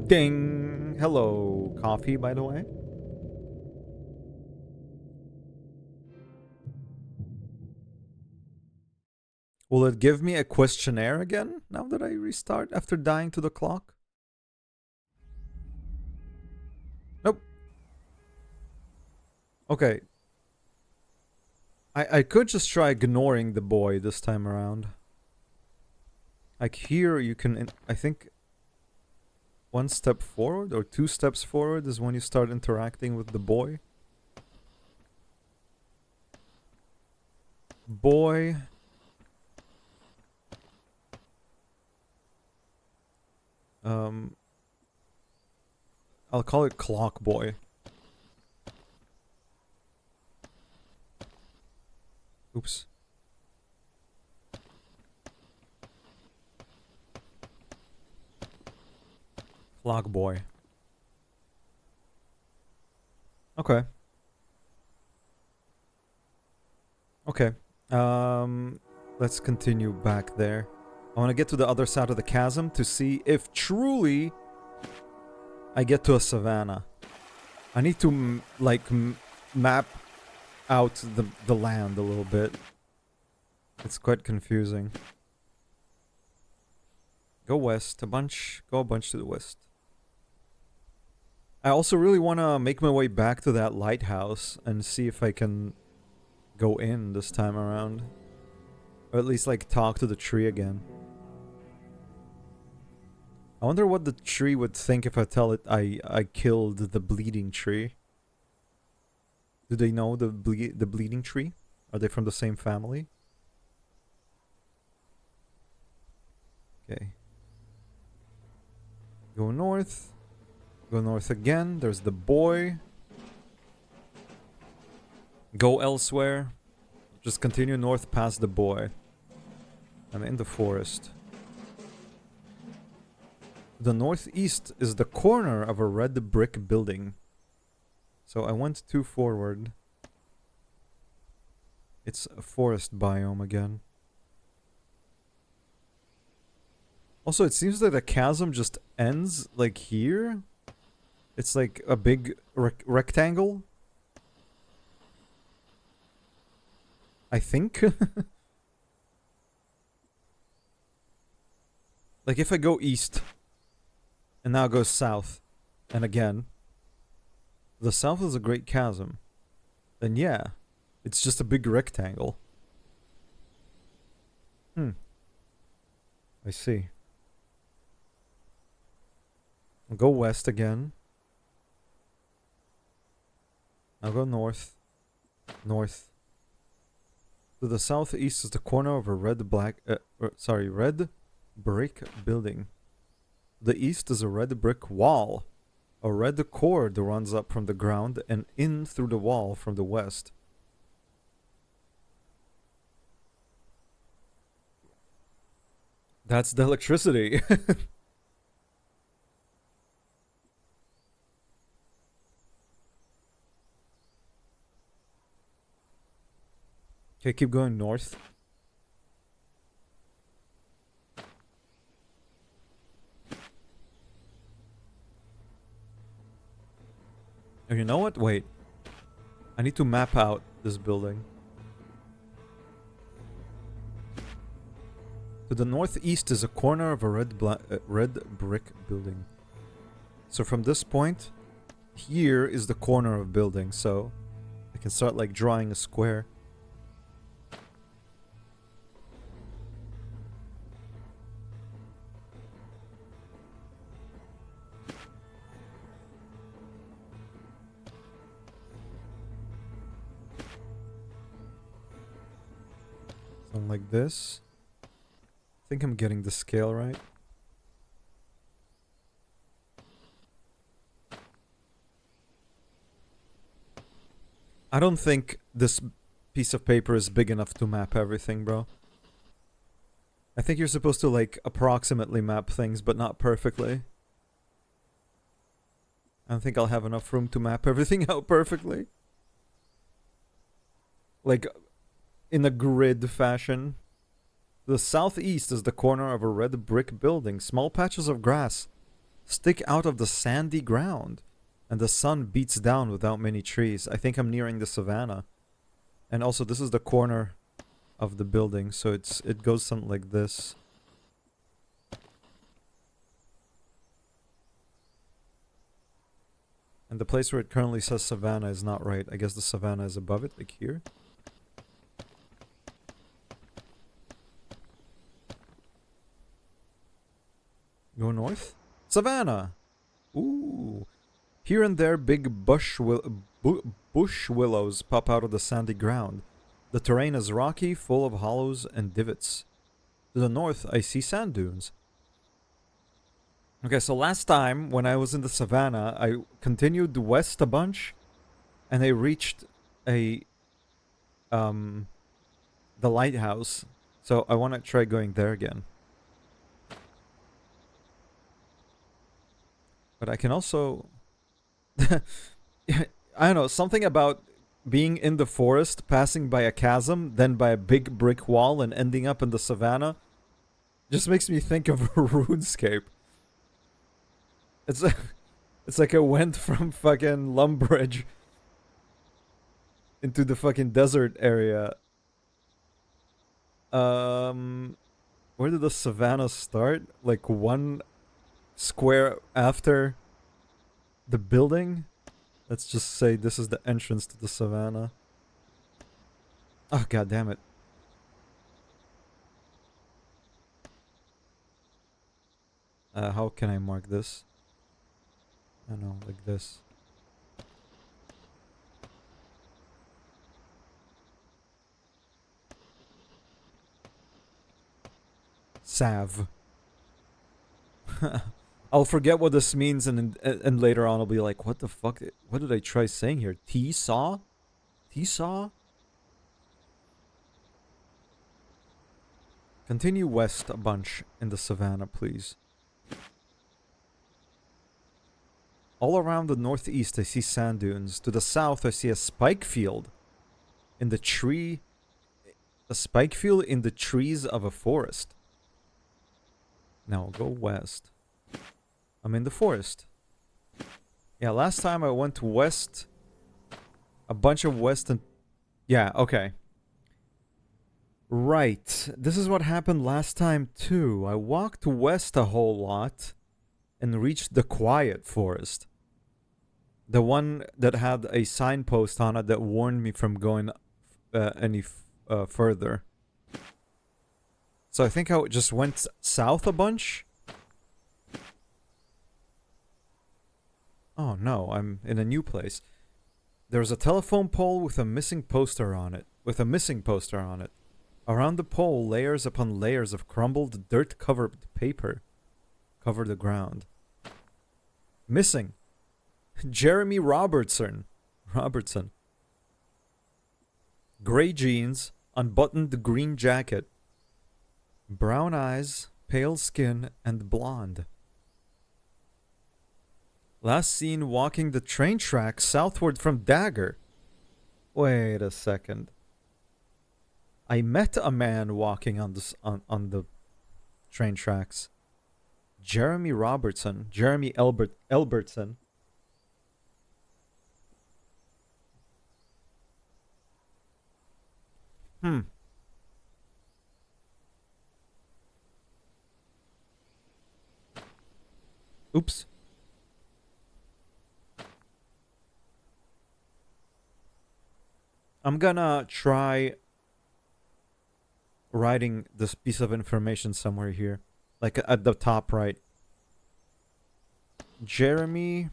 Ding! Hello, coffee, by the way. Will it give me a questionnaire again, now that I restart after dying to the clock? Nope. Okay. I could just try ignoring the boy this time around. Like here you can, I think, 1 step forward or 2 steps forward is when you start interacting with the boy. Boy. Um, I'll call it Clock Boy. Oops. Clock Boy. Okay. Okay. Let's continue back there. I want to get to the other side of the chasm to see if truly I get to a savanna. I need to map out the land a little bit. It's quite confusing. Go west, go a bunch to the west. I also really want to make my way back to that lighthouse and see if I can go in this time around. Or at least like talk to the tree again. I wonder what the tree would think if I tell it I killed the bleeding tree. Do they know the bleeding tree? Are they from the same family? Okay. Go north. Go north again. There's the boy. Go elsewhere. Just continue north past the boy. I'm in the forest. To the northeast is the corner of a red brick building. So I went too forward. It's a forest biome again. Also, it seems that the chasm just ends like here. It's like a big rectangle. I think. Like if I go east and now go south and again, the south is a great chasm. Then yeah, it's just a big rectangle. I see. I'll go west again. I'll go north. North. To the southeast is the corner of a red brick building. The east is a red brick wall. A red cord runs up from the ground and in through the wall from the west. That's the electricity. Okay, keep going north. And you know what? Wait. I need to map out this building. To the northeast is a corner of a red brick building. So from this point, here is the corner of building. So I can start like drawing a square. Something like this. I think I'm getting the scale right. I don't think this piece of paper is big enough to map everything, bro. I think you're supposed to like approximately map things, but not perfectly. I don't think I'll have enough room to map everything out perfectly. Like, in a grid fashion. The southeast is the corner of a red brick building. Small patches of grass stick out of the sandy ground, and the sun beats down without many trees. I think I'm nearing the savanna. And also, this is the corner of the building, so it goes something like this. And the place where it currently says savanna is not right. I guess the savanna is above it, like here. Go north. Savannah! Ooh. Here and there, big bush willows pop out of the sandy ground. The terrain is rocky, full of hollows and divots. To the north, I see sand dunes. Okay, so last time when I was in the savannah, I continued west a bunch, and I reached a um the lighthouse. So I want to try going there again. But I can also I don't know, something about being in the forest, passing by a chasm, then by a big brick wall, and ending up in the savannah just makes me think of RuneScape. It's it's like I went from fucking Lumbridge into the fucking desert area. Um, where did the savannah start? Like one square after the building? Let's just say this is the entrance to the savannah. Oh, god damn it. How can I mark this? I don't know, like this. Sav. I'll forget what this means, and later on I'll be like, what the fuck? What did I try saying here? T-saw? T-saw? Continue west a bunch in the savannah, please. All around the northeast, I see sand dunes. To the south, I see a spike field in the tree. A spike field in the trees of a forest. Now go west. I'm in the forest. Yeah, last time I went west. A bunch of west and... Yeah, okay. Right. This is what happened last time too. I walked west a whole lot and reached the quiet forest. The one that had a signpost on it that warned me from going any further. So I think I just went south a bunch. Oh no, I'm in a new place. There's a telephone pole with a missing poster on it. Around the pole, layers upon layers of crumbled, dirt-covered paper cover the ground. Missing. Jeremy Robertson. Gray jeans, unbuttoned green jacket. Brown eyes, pale skin, and blonde. Last seen walking the train tracks southward from Dagger. Wait a second. I met a man walking on the train tracks. Jeremy Elbertson. Hmm. Oops. I'm gonna try writing this piece of information somewhere here. Like at the top right. Jeremy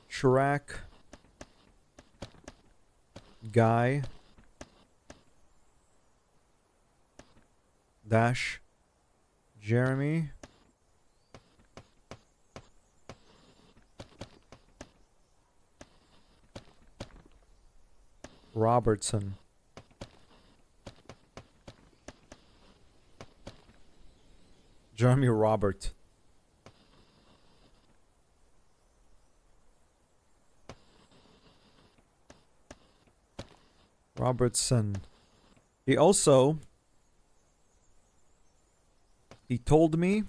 track guy dash Jeremy Robertson. Jeremy Robert. Robertson. He told me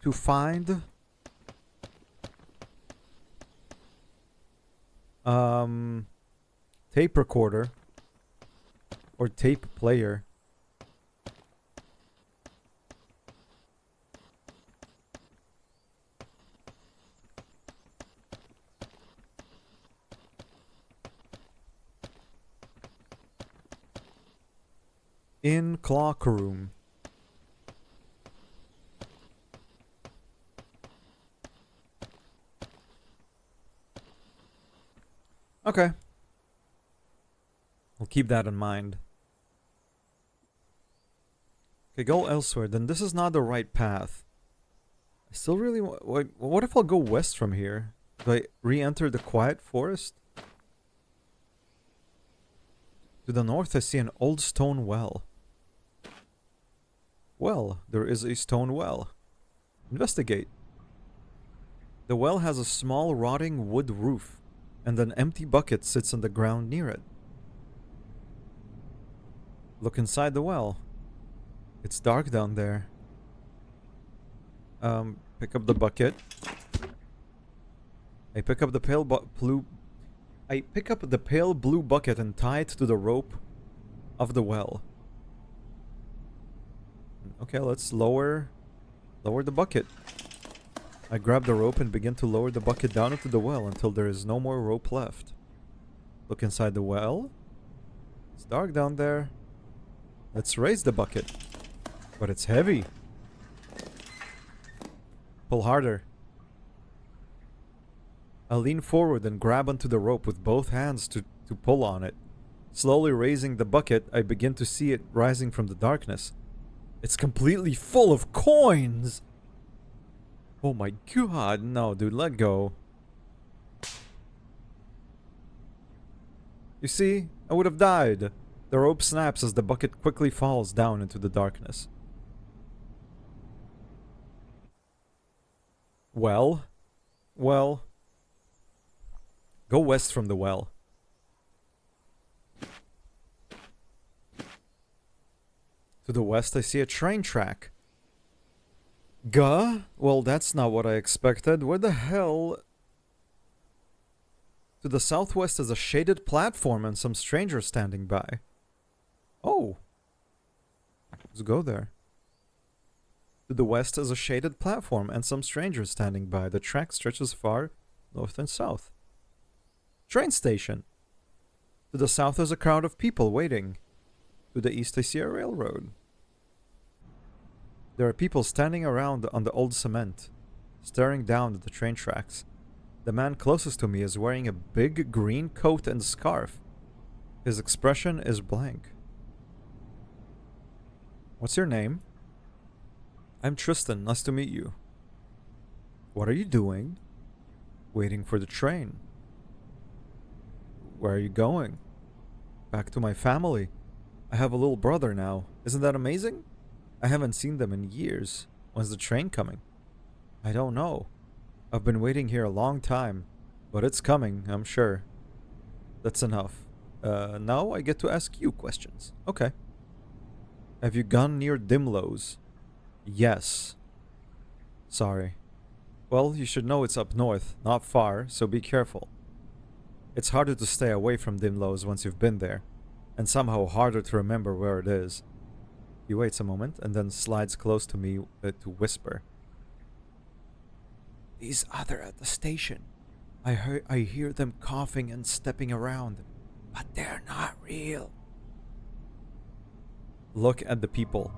to find tape recorder or tape player. In clock room. Okay. I'll keep that in mind. Okay, go elsewhere. Then this is not the right path. I still really want... What if I'll go west from here? Do I re-enter the quiet forest? To the north, I see an old stone well. Well, there is a stone well. Investigate. The well has a small rotting wood roof, and an empty bucket sits on the ground near it. Look inside the well. It's dark down there. Pick up the bucket. I pick up the pale blue... I pick up the pale blue bucket and tie it to the rope of the well. Okay, let's lower the bucket. I grab the rope and begin to lower the bucket down into the well until there is no more rope left. Look inside the well. It's dark down there. Let's raise the bucket. But it's heavy. Pull harder. I lean forward and grab onto the rope with both hands to pull on it. Slowly raising the bucket, I begin to see it rising from the darkness. It's completely full of coins! Oh my god, no dude, let go. You see, I would have died. The rope snaps as the bucket quickly falls down into the darkness. Well? Well? Go west from the well. To the west, I see a train track. Gah? Well, that's not what I expected. Where the hell... To the southwest is a shaded platform and some strangers standing by. Oh. Let's go there. To the west is a shaded platform and some strangers standing by. The track stretches far north and south. Train station. To the south is a crowd of people waiting. To the east I see a railroad. There are people standing around on the old cement, staring down at the train tracks. The man closest to me is wearing a big green coat and scarf. His expression is blank. What's your name? I'm Tristan, nice to meet you. What are you doing? Waiting for the train. Where are you going? Back to my family. I have a little brother now. Isn't that amazing? I haven't seen them in years. When's the train coming? I don't know. I've been waiting here a long time, but it's coming, I'm sure. That's enough. Now I get to ask you questions. Okay. Have you gone near Dimlow's? Yes. Sorry. Well, you should know it's up north, not far, so be careful. It's harder to stay away from Dimlow's once you've been there, and somehow harder to remember where it is. He waits a moment and then slides close to me to whisper. These other at the station. I hear them coughing and stepping around, but they're not real. Look at the people.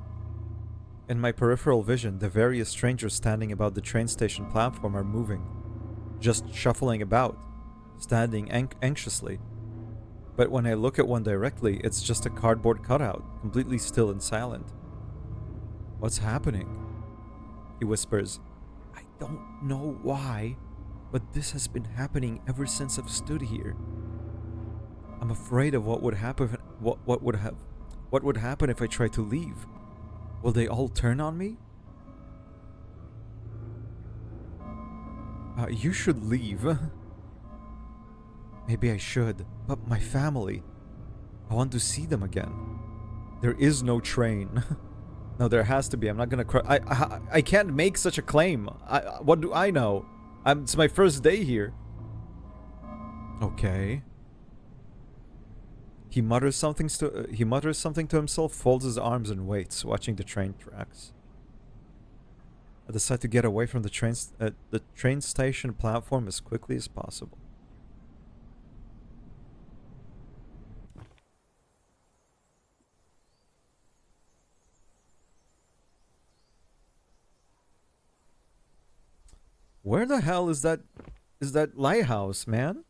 In my peripheral vision, the various strangers standing about the train station platform are moving, just shuffling about, standing anxiously. But when I look at one directly, it's just a cardboard cutout, completely still and silent. What's happening? He whispers. I don't know why, but this has been happening ever since I've stood here. I'm afraid of what would happen. What would happen if I try to leave? Will they all turn on me? You should leave. Maybe I should, but my family. I want to see them again. There is no train. No, there has to be. I'm not gonna cry. I can't make such a claim. What do I know? It's my first day here. Okay. He mutters something to himself, folds his arms and waits, watching the train tracks. I decide to get away from the train station platform as quickly as possible. Where the hell is that lighthouse, man?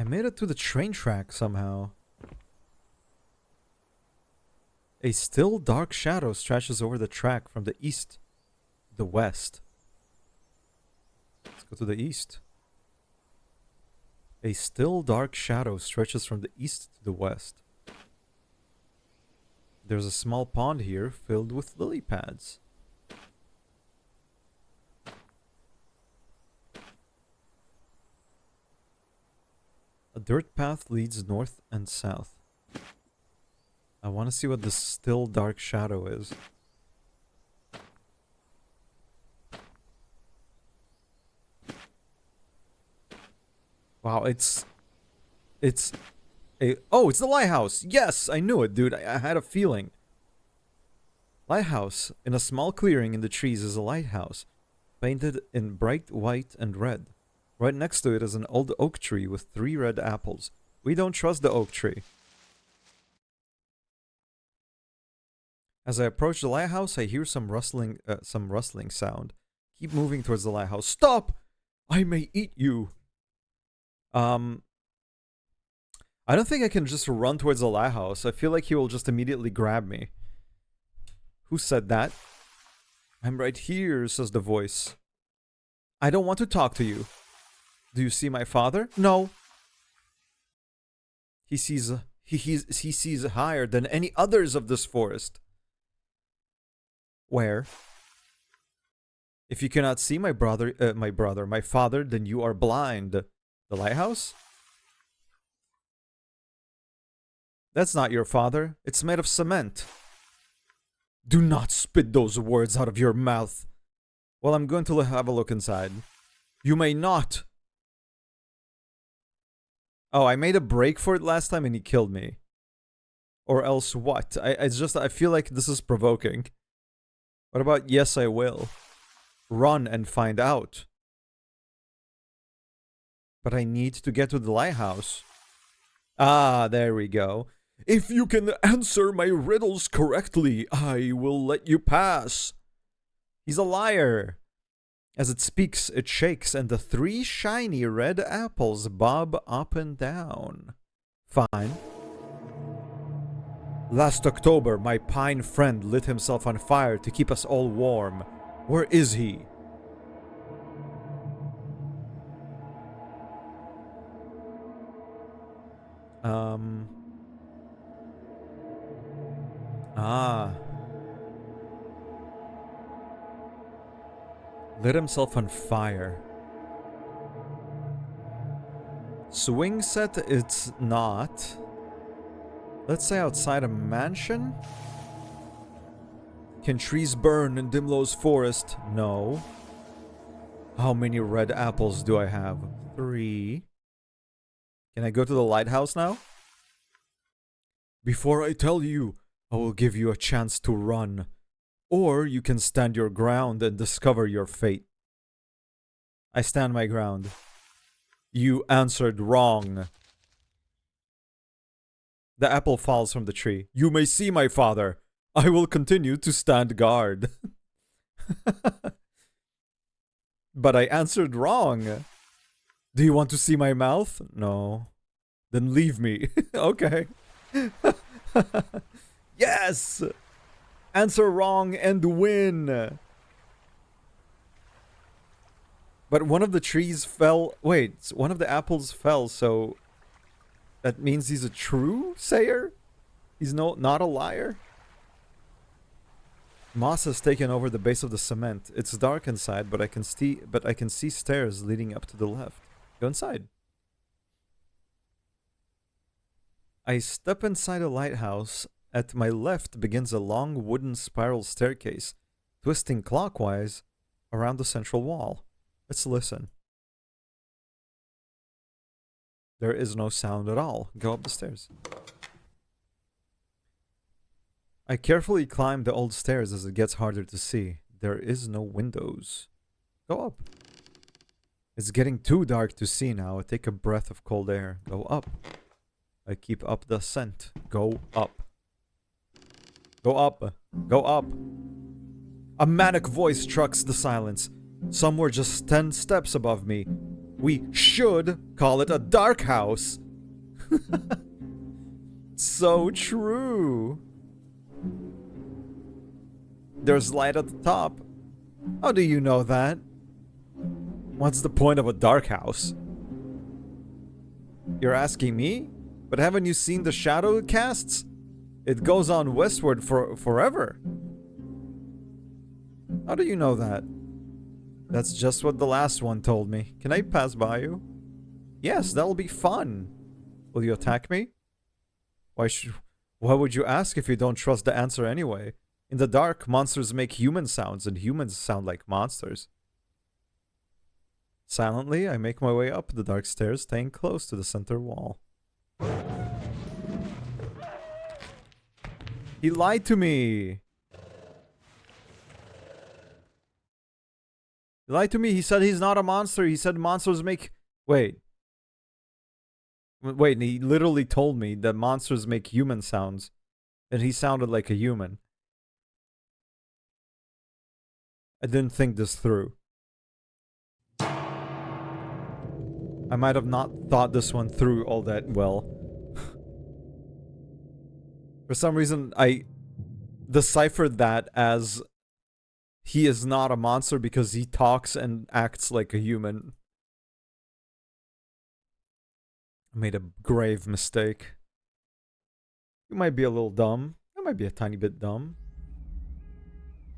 made it to the train track somehow. A still dark shadow stretches over the track from the east to the west. Let's go to the east. A still dark shadow stretches from the east to the west. There's a small pond here filled with lily pads. A dirt path leads north and south. I want to see what this still dark shadow is. Wow, it's oh, it's the lighthouse. Yes, I knew it, dude. I had a feeling. Lighthouse. In a small clearing in the trees is a lighthouse, painted in bright white and red. Right next to it is an old oak tree with 3 red apples. We don't trust the oak tree. As I approach the lighthouse, I hear some rustling sound. Keep moving towards the lighthouse. Stop! I may eat you. I don't think I can just run towards the lighthouse. I feel like he will just immediately grab me. Who said that? I'm right here, says the voice. I don't want to talk to you. Do you see my father? No. He sees higher than any others of this forest. Where? If you cannot see my father, then you are blind. The lighthouse? That's not your father. It's made of cement. Do not spit those words out of your mouth. Well, I'm going to have a look inside. You may not. Oh, I made a break for it last time and he killed me. Or else what? I feel like this is provoking. What about yes, I will? Run and find out. But I need to get to the lighthouse. Ah, there we go. If you can answer my riddles correctly, I will let you pass. He's a liar. As it speaks, it shakes, and the 3 shiny red apples bob up and down. Fine. Last October, my pine friend lit himself on fire to keep us all warm. Where is he? Lit himself on fire. Swing set, it's not. Let's say outside a mansion? Can trees burn in Dimlow's forest? No. How many red apples do I have? 3. Can I go to the lighthouse now? Before I tell you, I will give you a chance to run. Or you can stand your ground and discover your fate. I stand my ground. You answered wrong. The apple falls from the tree. You may see my father. I will continue to stand guard. But I answered wrong. Do you want to see my mouth? No. Then leave me. Okay. Yes! Answer wrong and win. But one of the trees fell. Wait, one of the apples fell, so that means he's a true sayer? He's not a liar? Moss has taken over the base of the cement. It's dark inside, but I can see stairs leading up to the left. Go inside. I step inside a lighthouse. At my left begins a long wooden spiral staircase, twisting clockwise around the central wall. Let's listen. There is no sound at all. Go up the stairs. I carefully climb the old stairs as it gets harder to see. There is no windows. Go up. It's getting too dark to see now. I take a breath of cold air. Go up. I keep up the ascent. Go up. Go up. Go up. A manic voice trucks the silence. Somewhere just 10 steps above me. We should call it a dark house. So true. There's light at the top. How do you know that? What's the point of a dark house? You're asking me? But haven't you seen the shadow it casts? It goes on westward for forever. How do you know that? That's just what the last one told me. Can I pass by you? Yes, that'll be fun. Will you attack me? Why would you ask if you don't trust the answer anyway? In the dark, monsters make human sounds, and humans sound like monsters. Silently, I make my way up the dark stairs, staying close to the center wall. He lied to me! He lied to me. He said he's not a monster. He said monsters make... Wait. Wait, he literally told me that monsters make human sounds. And he sounded like a human. I didn't think this through. I might have not thought this one through all that well. For some reason, I deciphered that as he is not a monster because he talks and acts like a human. I made a grave mistake. You might be a little dumb. I might be a tiny bit dumb.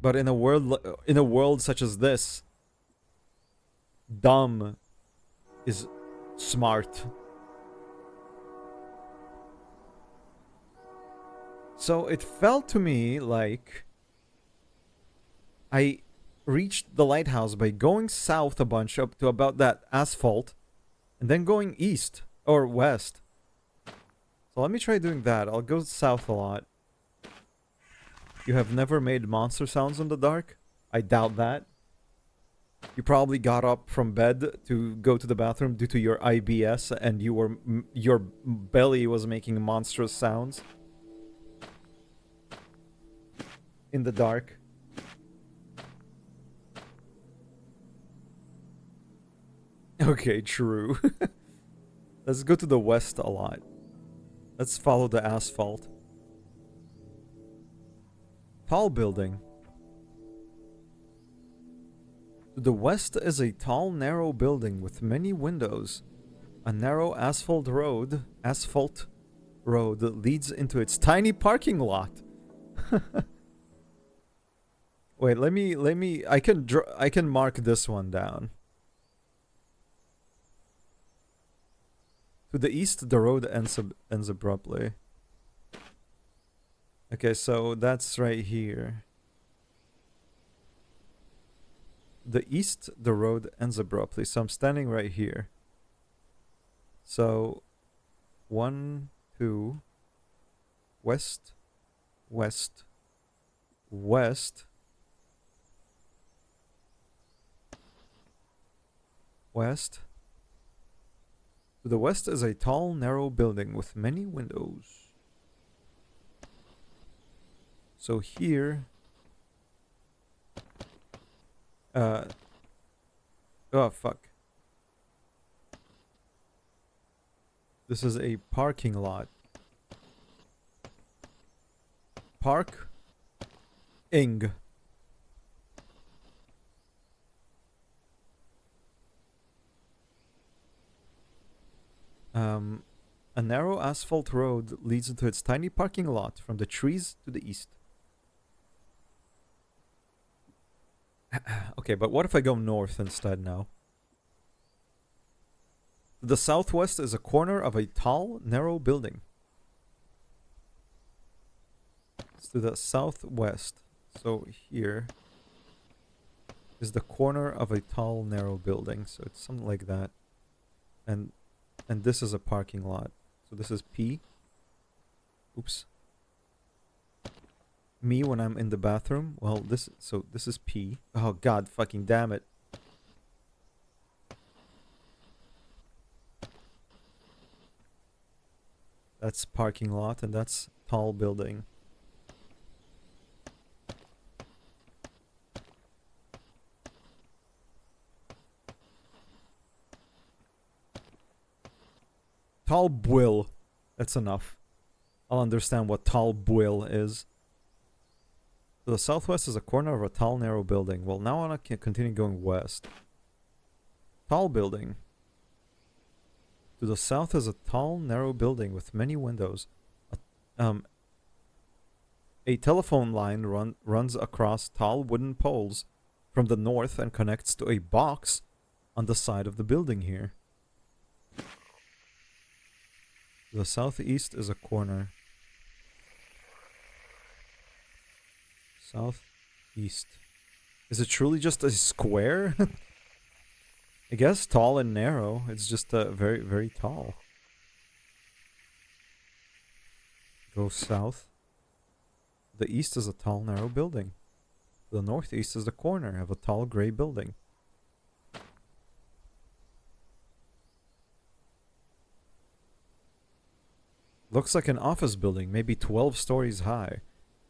But in a world such as this, dumb is smart. So it felt to me like I reached the lighthouse by going south a bunch up to about that asphalt and then going east or west. So let me try doing that. I'll go south a lot. You have never made monster sounds in the dark? I doubt that. You probably got up from bed to go to the bathroom due to your IBS and your belly was making monstrous sounds in the dark. Okay, true. Let's go to the west a lot. Let's follow the asphalt. Tall building. To the west is a tall, narrow building with many windows. A narrow asphalt road leads into its tiny parking lot. Wait, let me I can mark this one down. To the east, the road ends abruptly. Okay, so that's right here. The east, the road ends abruptly. So I'm standing right here. So, 1, 2, west, west, west, west. To the west is a tall, narrow building with many windows. So here... oh, fuck. This is a parking lot. Park-ing. A narrow asphalt road leads into its tiny parking lot from the trees to the east. Okay, but what if I go north instead now? To the southwest is a corner of a tall, narrow building. It's to the southwest. So here is the corner of a tall, narrow building. So it's something like that. And this is a parking lot. So this is P. Oops. Me when I'm in the bathroom. Well, this is P. Oh god, fucking damn it. That's parking lot and that's tall building. Tall Bwill. That's enough. I'll understand what Tall Bwill is. To the southwest is a corner of a tall, narrow building. Well, now I can continue going west. Tall building. To the south is a tall, narrow building with many windows. A telephone line runs across tall wooden poles from the north and connects to a box on the side of the building here. To the southeast is a corner. Southeast. Is it truly just a square? I guess tall and narrow. It's just very, very tall. Go south. The east is a tall, narrow building. The northeast is the corner of a tall, gray building. Looks like an office building, maybe 12 stories high.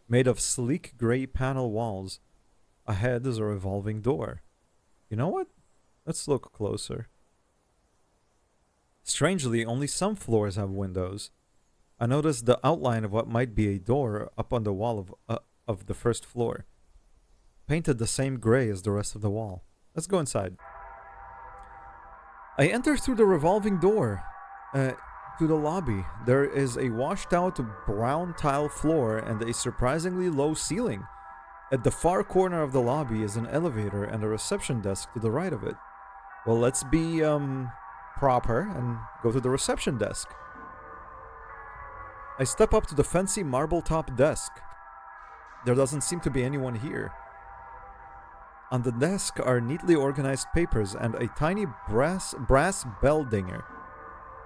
Made of sleek gray panel walls. Ahead is a revolving door. You know what? Let's look closer. Strangely, only some floors have windows. I noticed the outline of what might be a door up on the wall of the first floor. Painted the same gray as the rest of the wall. Let's go inside. I enter through the revolving door to the lobby. There is a washed out brown tile floor and a surprisingly low ceiling. At the far corner of the lobby is an elevator and a reception desk to the right of it. Well, let's be proper and go to the reception desk. I step up to the fancy marble-top desk. There doesn't seem to be anyone here. On the desk are neatly organized papers and a tiny brass bell dinger.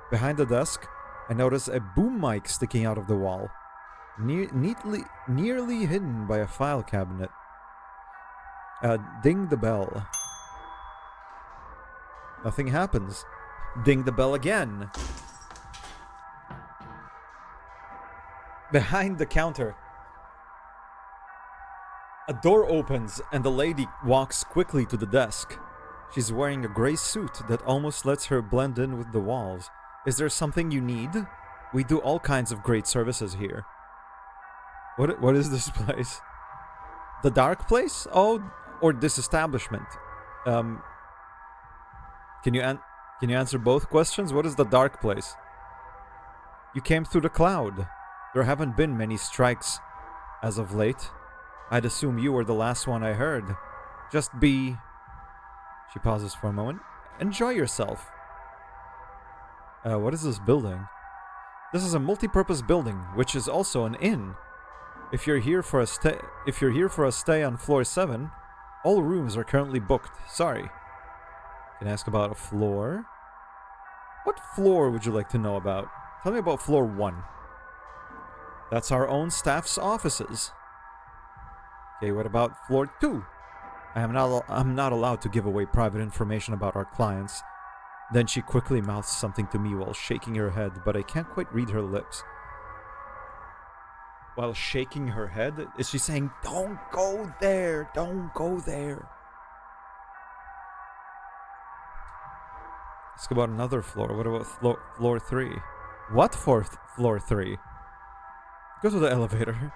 Behind the desk, I notice a boom mic sticking out of the wall, nearly hidden by a file cabinet. Ding the bell. Nothing happens. Ding the bell again. Behind the counter, a door opens and the lady walks quickly to the desk. She's wearing a gray suit that almost lets her blend in with the walls. Is there something you need? We do all kinds of great services here. What is this place? The dark place? Oh, or this establishment? Can you answer both questions? What is the dark place? You came through the cloud. There haven't been many strikes as of late. I'd assume you were the last one I heard. Just be... She pauses for a moment. Enjoy yourself. What is this building? This is a multi-purpose building, which is also an inn. If you're here for a stay on floor 7, all rooms are currently booked. Sorry. Can I ask about a floor? What floor would you like to know about? Tell me about floor 1. That's our own staff's offices. Okay, what about floor 2? I'm not allowed to give away private information about our clients. Then she quickly mouths something to me while shaking her head, but I can't quite read her lips. While shaking her head? Is she saying, don't go there, don't go there? Let's go about another floor. What about floor 3? What for floor 3? Go to the elevator.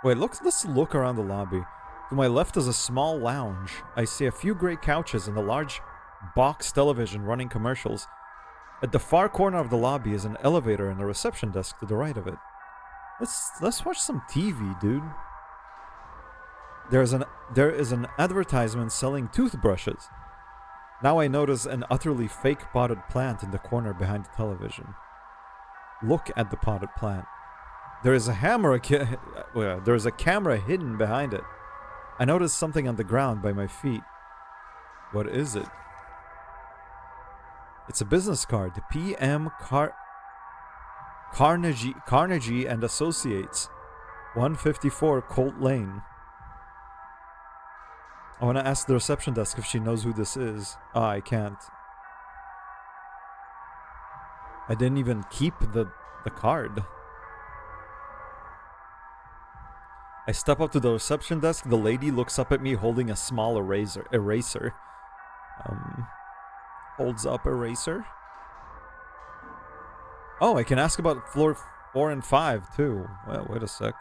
Wait, let's look around the lobby. To my left is a small lounge. I see a few gray couches and a large box television running commercials. At the far corner of the lobby is an elevator and a reception desk to the right of it. Let's watch some TV, dude. There is an advertisement selling toothbrushes. Now I notice an utterly fake potted plant in the corner behind the television. Look at the potted plant. There is a camera hidden behind it. I notice something on the ground by my feet. What is it? It's a business card. PM Carnegie and Associates, 154 Colt Lane. I want to ask the reception desk if she knows who this is. Ah, I can't. I didn't even keep the card. I step up to the reception desk. The lady looks up at me holding a small eraser. Holds up eraser. Oh, I can ask about floor 4 and 5 too. Well, wait a sec.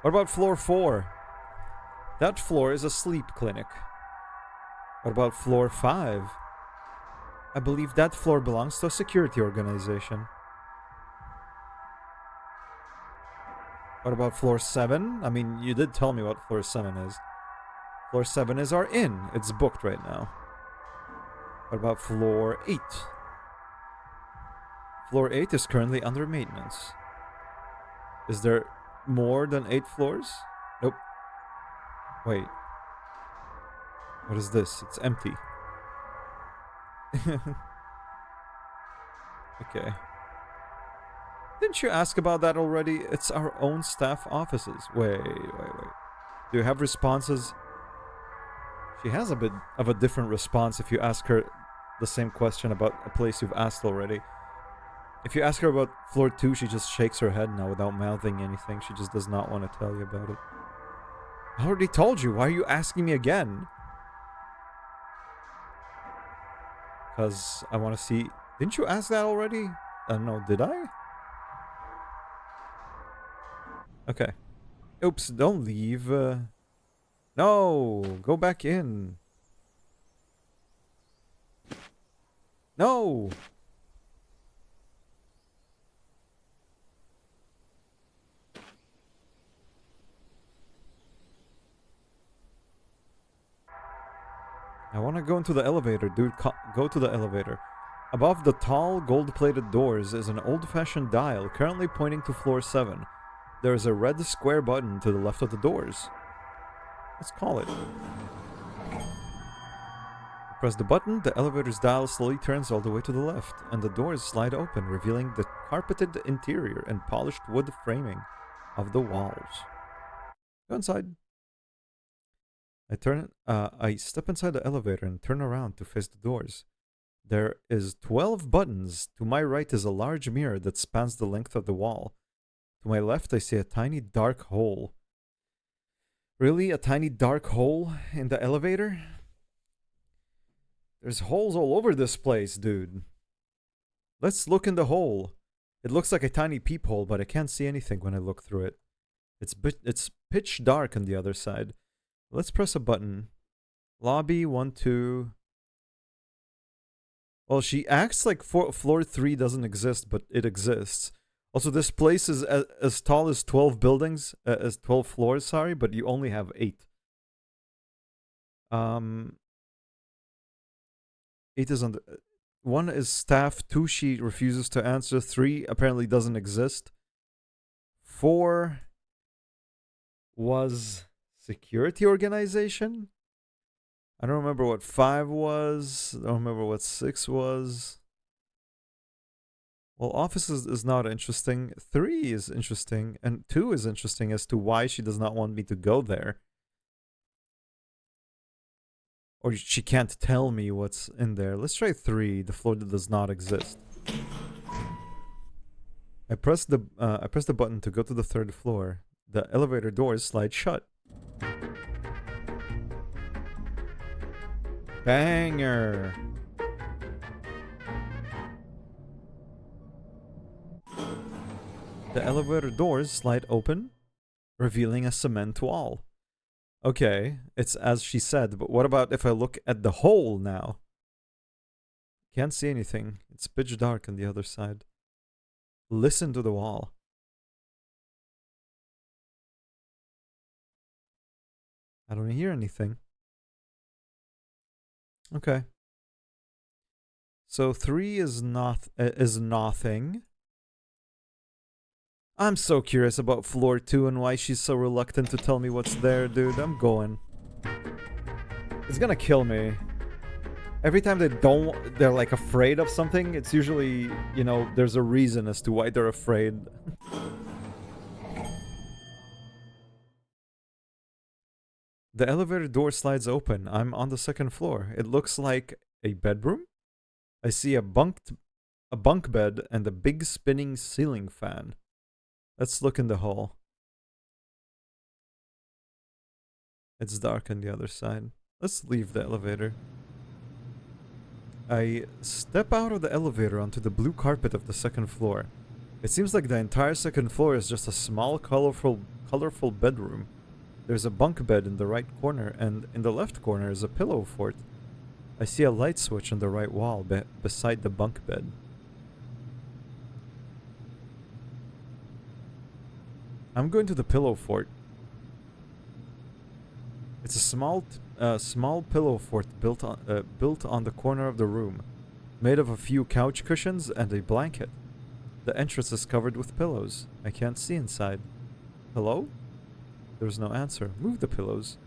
What about floor 4? That floor is a sleep clinic. What about floor 5? I believe that floor belongs to a security organization. What about floor 7? I mean, you did tell me what floor 7 is. Floor 7 is our inn. It's booked right now. What about floor 8? Floor 8 is currently under maintenance. Is there more than 8 floors? Nope. Wait. What is this? It's empty. Okay. Didn't you ask about that already? It's our own staff offices. Wait. Do you have responses? She has a bit of a different response if you ask her the same question about a place you've asked already. If you ask her about floor 2, she just shakes her head now without mouthing anything. She just does not want to tell you about it. I already told you. Why are you asking me again? Because I want to see... Didn't you ask that already? No, did I? Okay. Oops, don't leave. No! Go back in. No! I want to go into the elevator, dude. Go to the elevator. Above the tall, gold-plated doors is an old-fashioned dial currently pointing to floor 7. There is a red square button to the left of the doors. Let's call it. Press the button, the elevator's dial slowly turns all the way to the left, and the doors slide open, revealing the carpeted interior and polished wood framing of the walls. Go inside. I step inside the elevator and turn around to face the doors. There is 12 buttons. To my right is a large mirror that spans the length of the wall. To my left, I see a tiny dark hole. Really? A tiny dark hole in the elevator? There's holes all over this place, dude. Let's look in the hole. It looks like a tiny peephole, but I can't see anything when I look through it. It's pitch dark on the other side. Let's press a button. Lobby 1, 2... Well, she acts like floor 3 doesn't exist, but it exists. Also, this place is as tall as 12 buildings, as 12 floors, sorry, but you only have 8. 8 is on the... 1 is staff, 2 she refuses to answer, 3 apparently doesn't exist. 4 was security organization? I don't remember what 5 was. I don't remember what 6 was. Well, office is not interesting. 3 is interesting. And 2 is interesting as to why she does not want me to go there. Or she can't tell me what's in there. Let's try 3, the floor that does not exist. I press the button to go to the 3rd floor. The elevator doors slide shut. Banger! The elevator doors slide open, revealing a cement wall. Okay, it's as she said, but what about if I look at the hole now? Can't see anything. It's pitch dark on the other side. Listen to the wall. I don't hear anything. Okay. So 3 is nothing. I'm so curious about floor 2 and why she's so reluctant to tell me what's there, dude. I'm going. It's gonna kill me. Every time they're like afraid of something, it's usually, you know, there's a reason as to why they're afraid. The elevator door slides open. I'm on the 2nd floor. It looks like a bedroom. I see a bunk bed and a big spinning ceiling fan. Let's look in the hall. It's dark on the other side. Let's leave the elevator. I step out of the elevator onto the blue carpet of the second floor. It seems like the entire second floor is just a small, colorful bedroom. There's a bunk bed in the right corner, and in the left corner is a pillow fort. I see a light switch on the right wall beside the bunk bed. I'm going to the pillow fort. It's a small pillow fort built on the corner of the room, made of a few couch cushions and a blanket. The entrance is covered with pillows. I can't see inside. Hello? There's no answer. Move the pillows.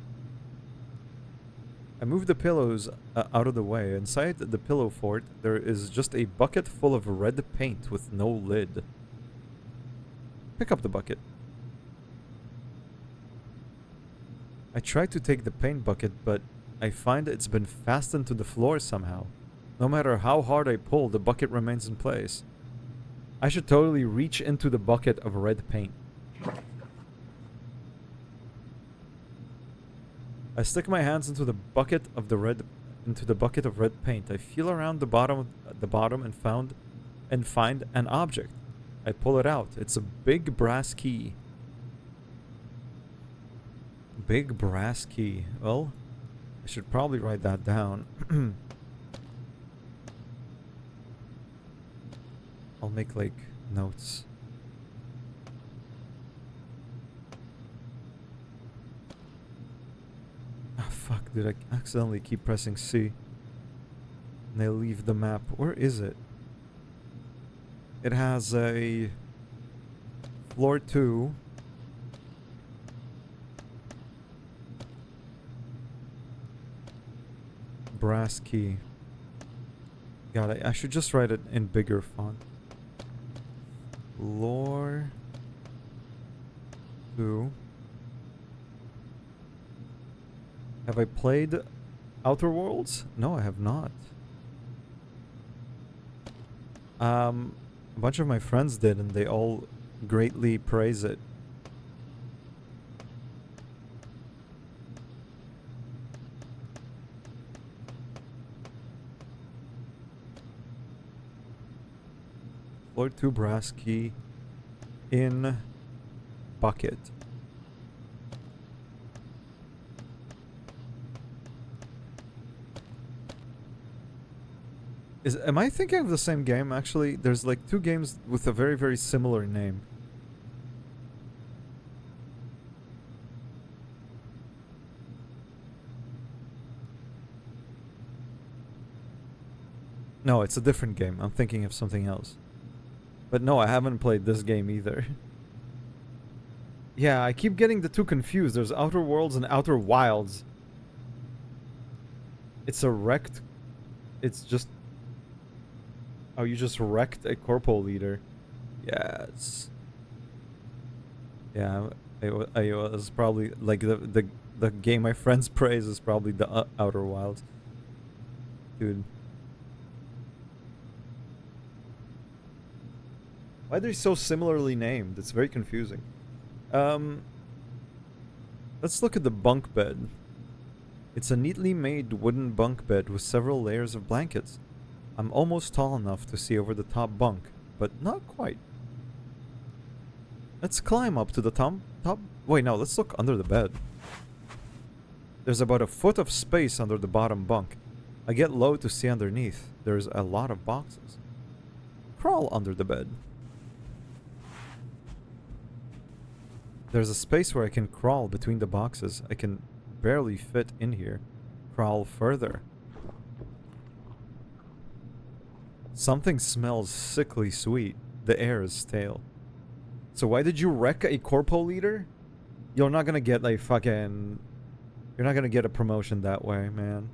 I move the pillows out of the way. Inside the pillow fort, there is just a bucket full of red paint with no lid. Pick up the bucket. I try to take the paint bucket, but I find it's been fastened to the floor somehow. No matter how hard I pull, the bucket remains in place. I should totally reach into the bucket of red paint. I stick my hands into the bucket of red paint. I feel around the bottom and find an object. I pull it out. It's a big brass key. Big brass key. Well, I should probably write that down. I'll make like notes. Ah, fuck, did I accidentally keep pressing C? And I leave the map. Where is it? It has a floor 2. Brass key. God, I should just write it in bigger font. Floor 2. Have I played Outer Worlds? No, I have not. A bunch of my friends did, and they all greatly praise it. Floor 2 brass key in bucket. Am I thinking of the same game, actually? There's like 2 games with a very, very similar name. No, it's a different game. I'm thinking of something else. But no, I haven't played this game either. Yeah, I keep getting the 2 confused. There's Outer Worlds and Outer Wilds. It's a wrecked... It's just... Oh, you just wrecked a corpo leader. Yes. Yeah, I was probably... Like, the game my friends praise is probably the Outer Wilds. Dude. Why are they so similarly named? It's very confusing. Let's look at the bunk bed. It's a neatly made wooden bunk bed with several layers of blankets. I'm almost tall enough to see over the top bunk, but not quite. Let's climb up to the top. Wait, no, let's look under the bed. There's about a foot of space under the bottom bunk. I get low to see underneath. There's a lot of boxes. Crawl under the bed. There's a space where I can crawl between the boxes. I can barely fit in here. Crawl further. Something smells sickly sweet. The air is stale. So why did you wreck a corpo leader? You're not gonna get like fucking... You're not gonna get a promotion that way, man.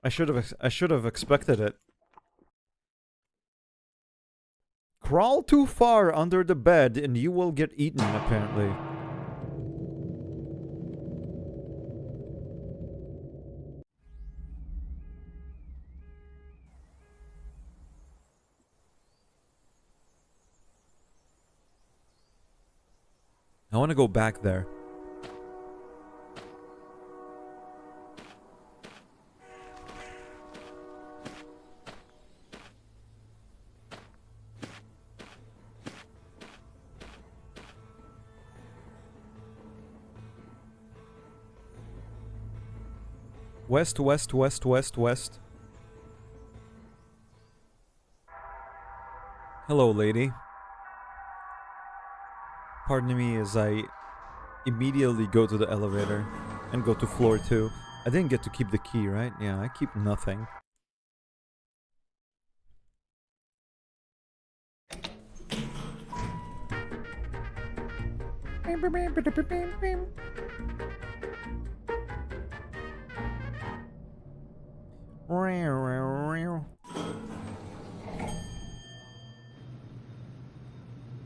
I should have expected it. Crawl too far under the bed and you will get eaten, apparently. I want to go back there. West, west, west, west, west. Hello, lady. Pardon me as I immediately go to the elevator and go to floor 2. I didn't get to keep the key, right? Yeah, I keep nothing.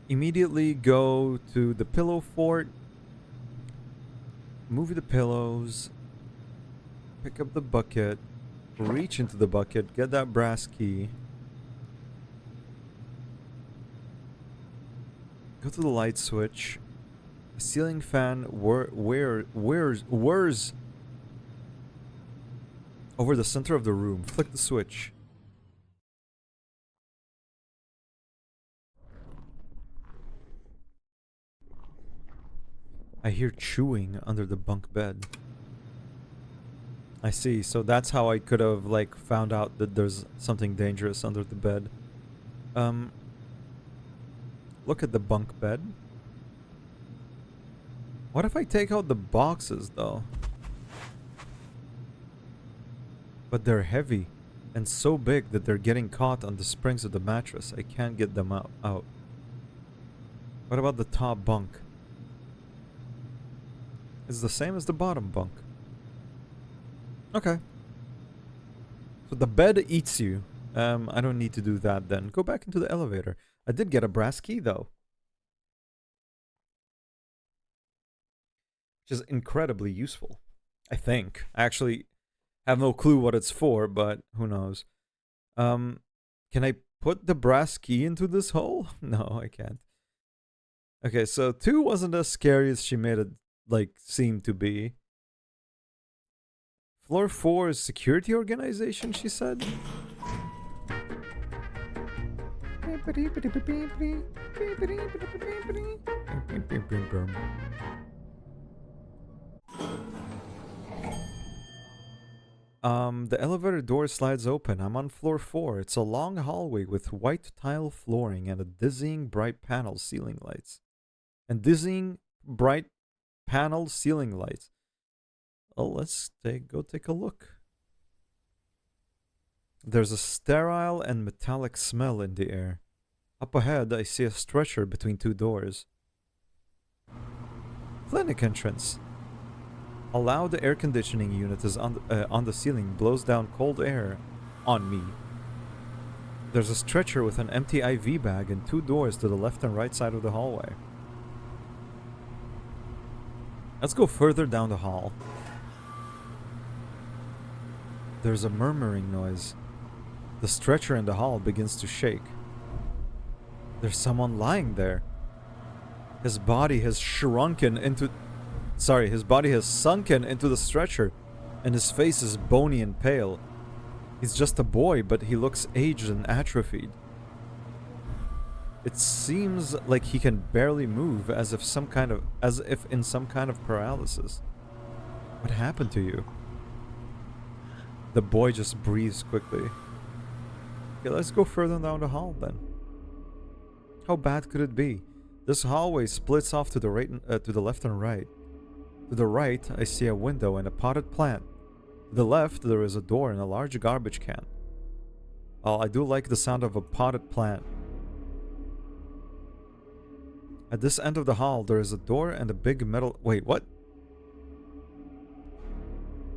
Immediately go to the pillow fort. Move the pillows. Pick up the bucket. Reach into the bucket. Get that brass key. Go to the light switch. A ceiling fan whirs over the center of the room. Flick the switch. I hear chewing under the bunk bed. I see, so that's how I could have, like, found out that there's something dangerous under the bed. Look at the bunk bed. What if I take out the boxes, though? But they're heavy and so big that they're getting caught on the springs of the mattress. I can't get them out. What about the top bunk? It's the same as the bottom bunk. Okay. So the bed eats you. I don't need to do that then. Go back into the elevator. I did get a brass key though. Which is incredibly useful. I think. I actually have no clue what it's for, but who knows. Can I put the brass key into this hole? No, I can't. Okay, so 2 wasn't as scary as she made it, like, seem to be. Floor 4 is security organization, she said. The elevator door slides open. I'm on floor 4. It's a long hallway with white tile flooring and a dizzying bright panel ceiling lights. And dizzying bright panel ceiling lights. Oh, let's go take a look. There's a sterile and metallic smell in the air. Up ahead, I see a stretcher between 2 doors. Clinic entrance. A loud air conditioning unit is on the ceiling, blows down cold air on me. There's a stretcher with an empty IV bag and 2 doors to the left and right side of the hallway. Let's go further down the hall. There's a murmuring noise. The stretcher in the hall begins to shake. There's someone lying there. His body has sunken into the stretcher, and his face is bony and pale. He's just a boy, but he looks aged and atrophied. It seems like he can barely move, as if in some kind of paralysis. What happened to you? The boy just breathes quickly. Okay, let's go further down the hall then. How bad could it be? This hallway splits off to the left and right. To the right, I see a window and a potted plant. To the left, there is a door and a large garbage can. Oh, I do like the sound of a potted plant. At this end of the hall, there is a door and a big metal... Wait, what?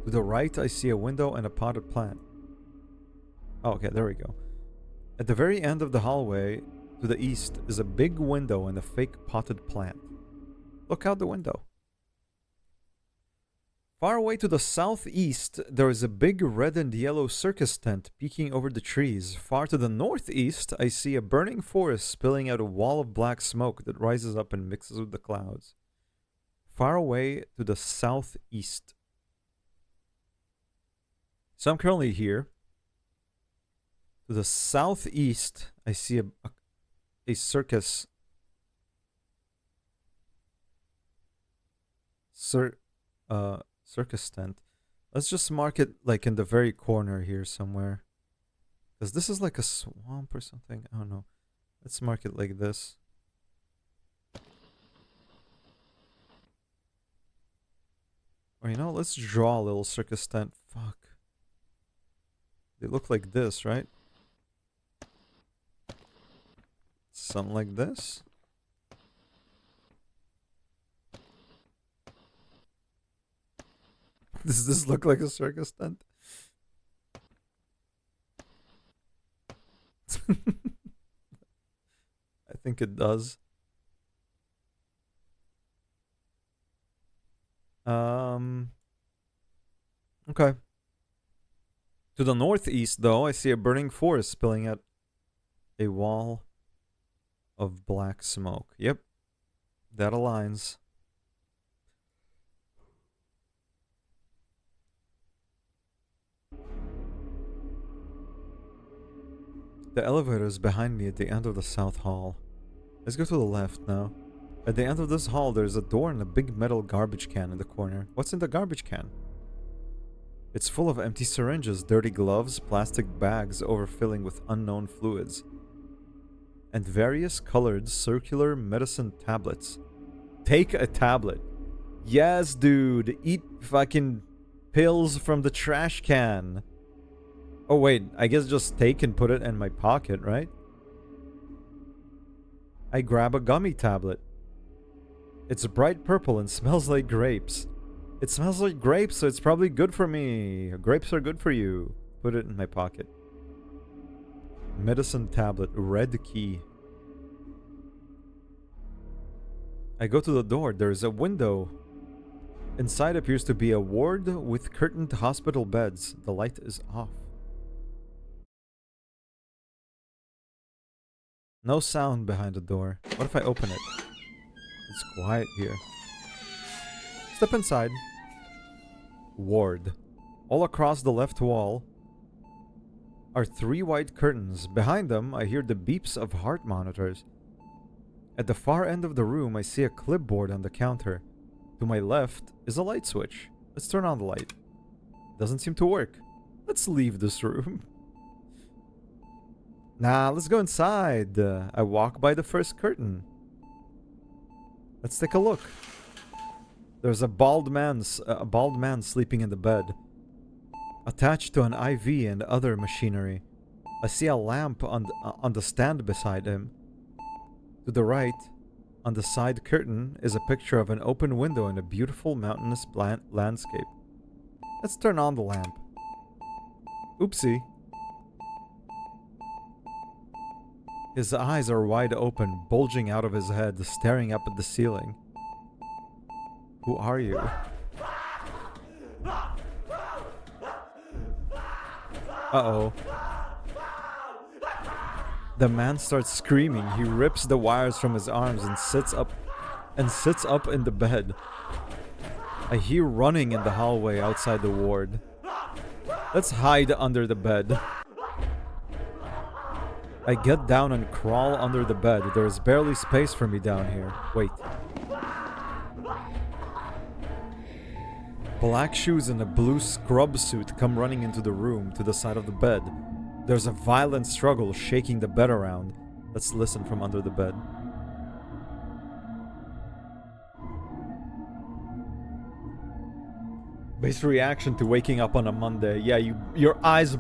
To the right, I see a window and a potted plant. Oh, okay, there we go. At the very end of the hallway, to the east, is a big window and a fake potted plant. Look out the window. Far away to the southeast, there is a big red and yellow circus tent peeking over the trees. Far to the northeast, I see a burning forest spilling out a wall of black smoke that rises up and mixes with the clouds. Far away to the southeast. So I'm currently here. To the southeast, I see a circus. Circus tent. Let's just mark it like in the very corner here somewhere. Because this is like a swamp or something. I don't know. Let's mark it like this. Or you know, let's draw a little circus tent. Fuck. They look like this, right? Something like this. Does this look like a circus tent? I think it does. Okay. To the northeast, though, I see a burning forest spilling out a wall of black smoke. Yep. That aligns. The elevator is behind me at the end of the south hall. Let's go to the left now. At the end of this hall, there's a door and a big metal garbage can in the corner. What's in the garbage can? It's full of empty syringes, dirty gloves, plastic bags overfilling with unknown fluids, and various colored circular medicine tablets. Take a tablet. Yes, dude. Eat fucking pills from the trash can. Oh, wait. I guess just take and put it in my pocket, right? I grab a gummy tablet. It's bright purple and smells like grapes. It smells like grapes, so it's probably good for me. Grapes are good for you. Put it in my pocket. Medicine tablet, red key. I go to the door. There's a window. Inside appears to be a ward with curtained hospital beds. The light is off. No sound behind the door. What if I open it? It's quiet here. Step inside. Ward. All across the left wall are 3 white curtains. Behind them, I hear the beeps of heart monitors. At the far end of the room, I see a clipboard on the counter. To my left is a light switch. Let's turn on the light. Doesn't seem to work. Let's leave this room. Nah, let's go inside. I walk by the first curtain. Let's take a look. There's a bald man sleeping in the bed, attached to an IV and other machinery. I see a lamp on the stand beside him. To the right, on the side curtain, is a picture of an open window in a beautiful mountainous landscape. Let's turn on the lamp. Oopsie. His eyes are wide open, bulging out of his head, staring up at the ceiling. Who are you? Uh-oh. The man starts screaming. He rips the wires from his arms and sits up in the bed. I hear running in the hallway outside the ward. Let's hide under the bed. I get down and crawl under the bed. There is barely space for me down here. Wait. Black shoes and a blue scrub suit come running into the room to the side of the bed. There's a violent struggle shaking the bed around. Let's listen from under the bed. Base reaction to waking up on a Monday. Yeah, your eyes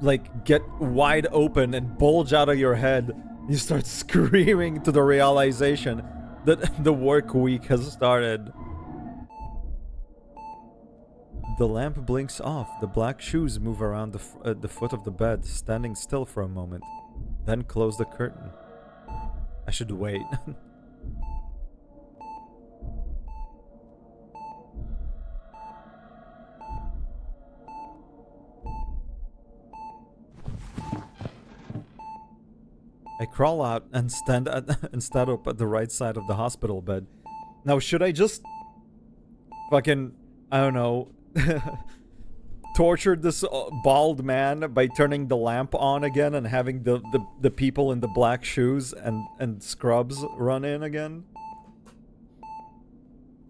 like get wide open and bulge out of your head. You start screaming to the realization that the work week has started. The lamp blinks off. The black shoes move around the foot of the bed, standing still for a moment, then close the curtain. I should wait. I crawl out and stand up at the right side of the hospital bed. Now, should I just fucking, I don't know, tortured this bald man by turning the lamp on again and having the people in the black shoes and scrubs run in again.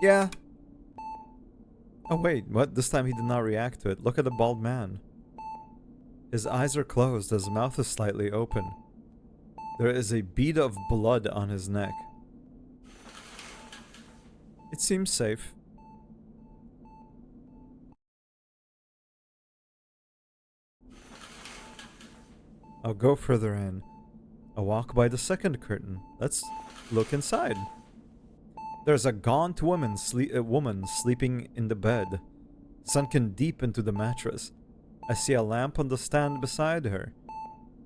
Yeah. Oh wait, what? This time he did not react to it. Look at the bald man. His eyes are closed, his mouth is slightly open. There is a bead of blood on his neck. It seems safe. I'll go further in. I'll walk by the second curtain. Let's look inside. There's a gaunt woman sleeping in the bed, sunken deep into the mattress. I see a lamp on the stand beside her.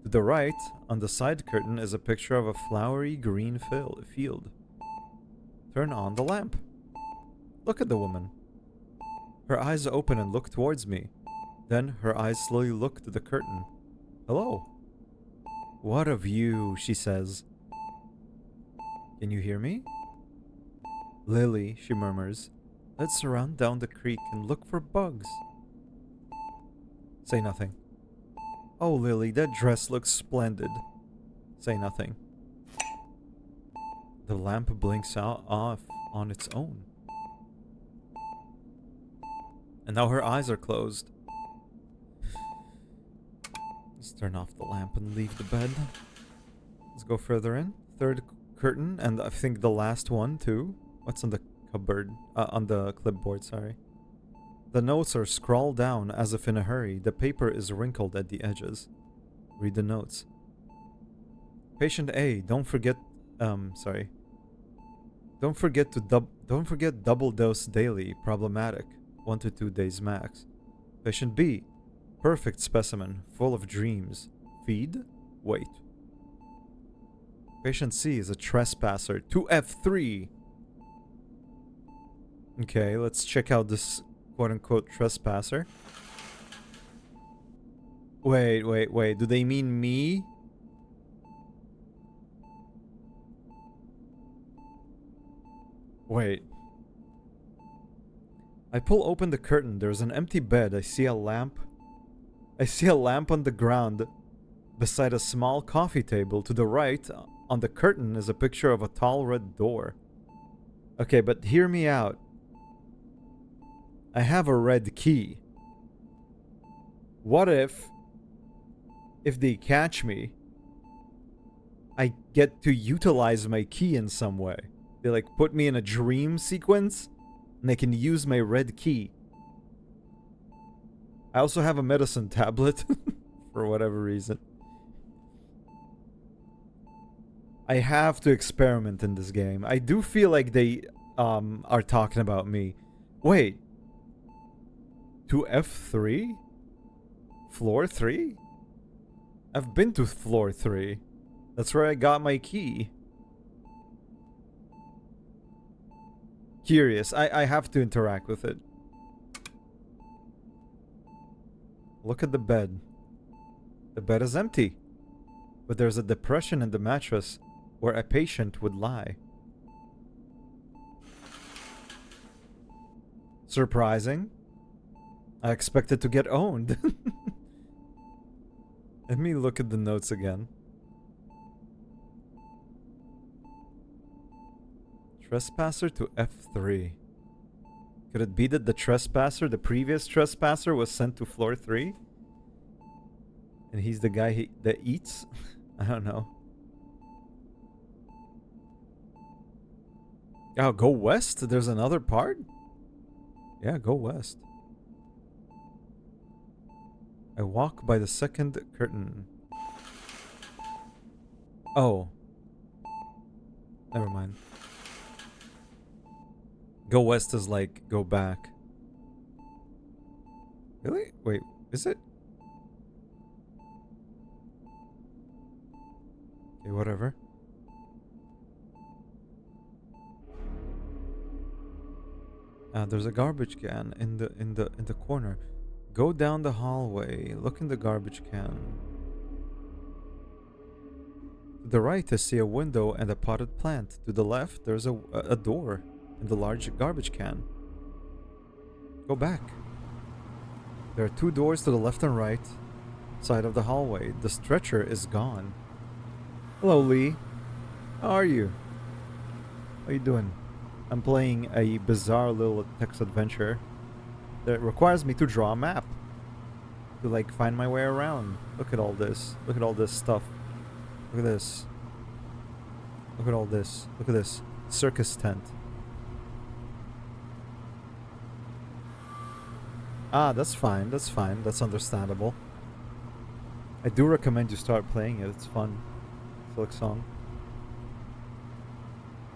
To the right, on the side curtain, is a picture of a flowery green field. Turn on the lamp. Look at the woman. Her eyes open and look towards me. Then her eyes slowly look to the curtain. Hello. What of you, she says. Can you hear me? Lily, she murmurs. Let's run down the creek and look for bugs. Say nothing. Oh, Lily, that dress looks splendid. Say nothing. The lamp blinks off on its own. And now her eyes are closed. Let's turn off the lamp and leave the bed. Let's go further in. Third curtain, and I think the last one too. What's on the cupboard? On the clipboard, sorry. The notes are scrawled down as if in a hurry. The paper is wrinkled at the edges. Read the notes. Patient A, don't forget double dose daily, problematic, 1 to 2 days max. Patient B, perfect specimen, full of dreams. Feed? Wait. Patient C is a trespasser, 2F3. Okay, let's check out this quote-unquote trespasser. Wait. Do they mean me? Wait. I pull open the curtain. There's an empty bed. I see a lamp. On the ground beside a small coffee table. To the right, on the curtain, is a picture of a tall red door. Okay, but hear me out. I have a red key. What if they catch me, I get to utilize my key in some way? They like put me in a dream sequence and they can use my red key. I also have a medicine tablet for whatever reason. I have to experiment in this game. I do feel like they are talking about me. Wait. To F3? Floor 3? I've been to floor 3. That's where I got my key. Curious. I have to interact with it. Look at the bed. The bed is empty. But there's a depression in the mattress where a patient would lie. Surprising. I expected to get owned. Let me look at the notes again. Trespasser to F3. Could it be that the previous trespasser, was sent to floor 3? And he's the guy that eats? I don't know. Oh, go west? There's another part? Yeah, go west. I walk by the second curtain. Oh. Never mind. Go west is like, go back. Really? Wait, is it? Okay, whatever. There's a garbage can in the corner. Go down the hallway. Look in the garbage can. To the right, I see a window and a potted plant. To the left, there's a door and the large garbage can. Go back. There are 2 doors to the left and right side of the hallway. The stretcher is gone. Hello, Lee. How are you? What are you doing? I'm playing a bizarre little text adventure that requires me to draw a map to like find my way around. Look at all this. Look at all this stuff. Look at this. Look at all this. Look at this. Circus tent. Ah, that's fine. That's fine. That's understandable. I do recommend you start playing it. It's fun. Silk Song.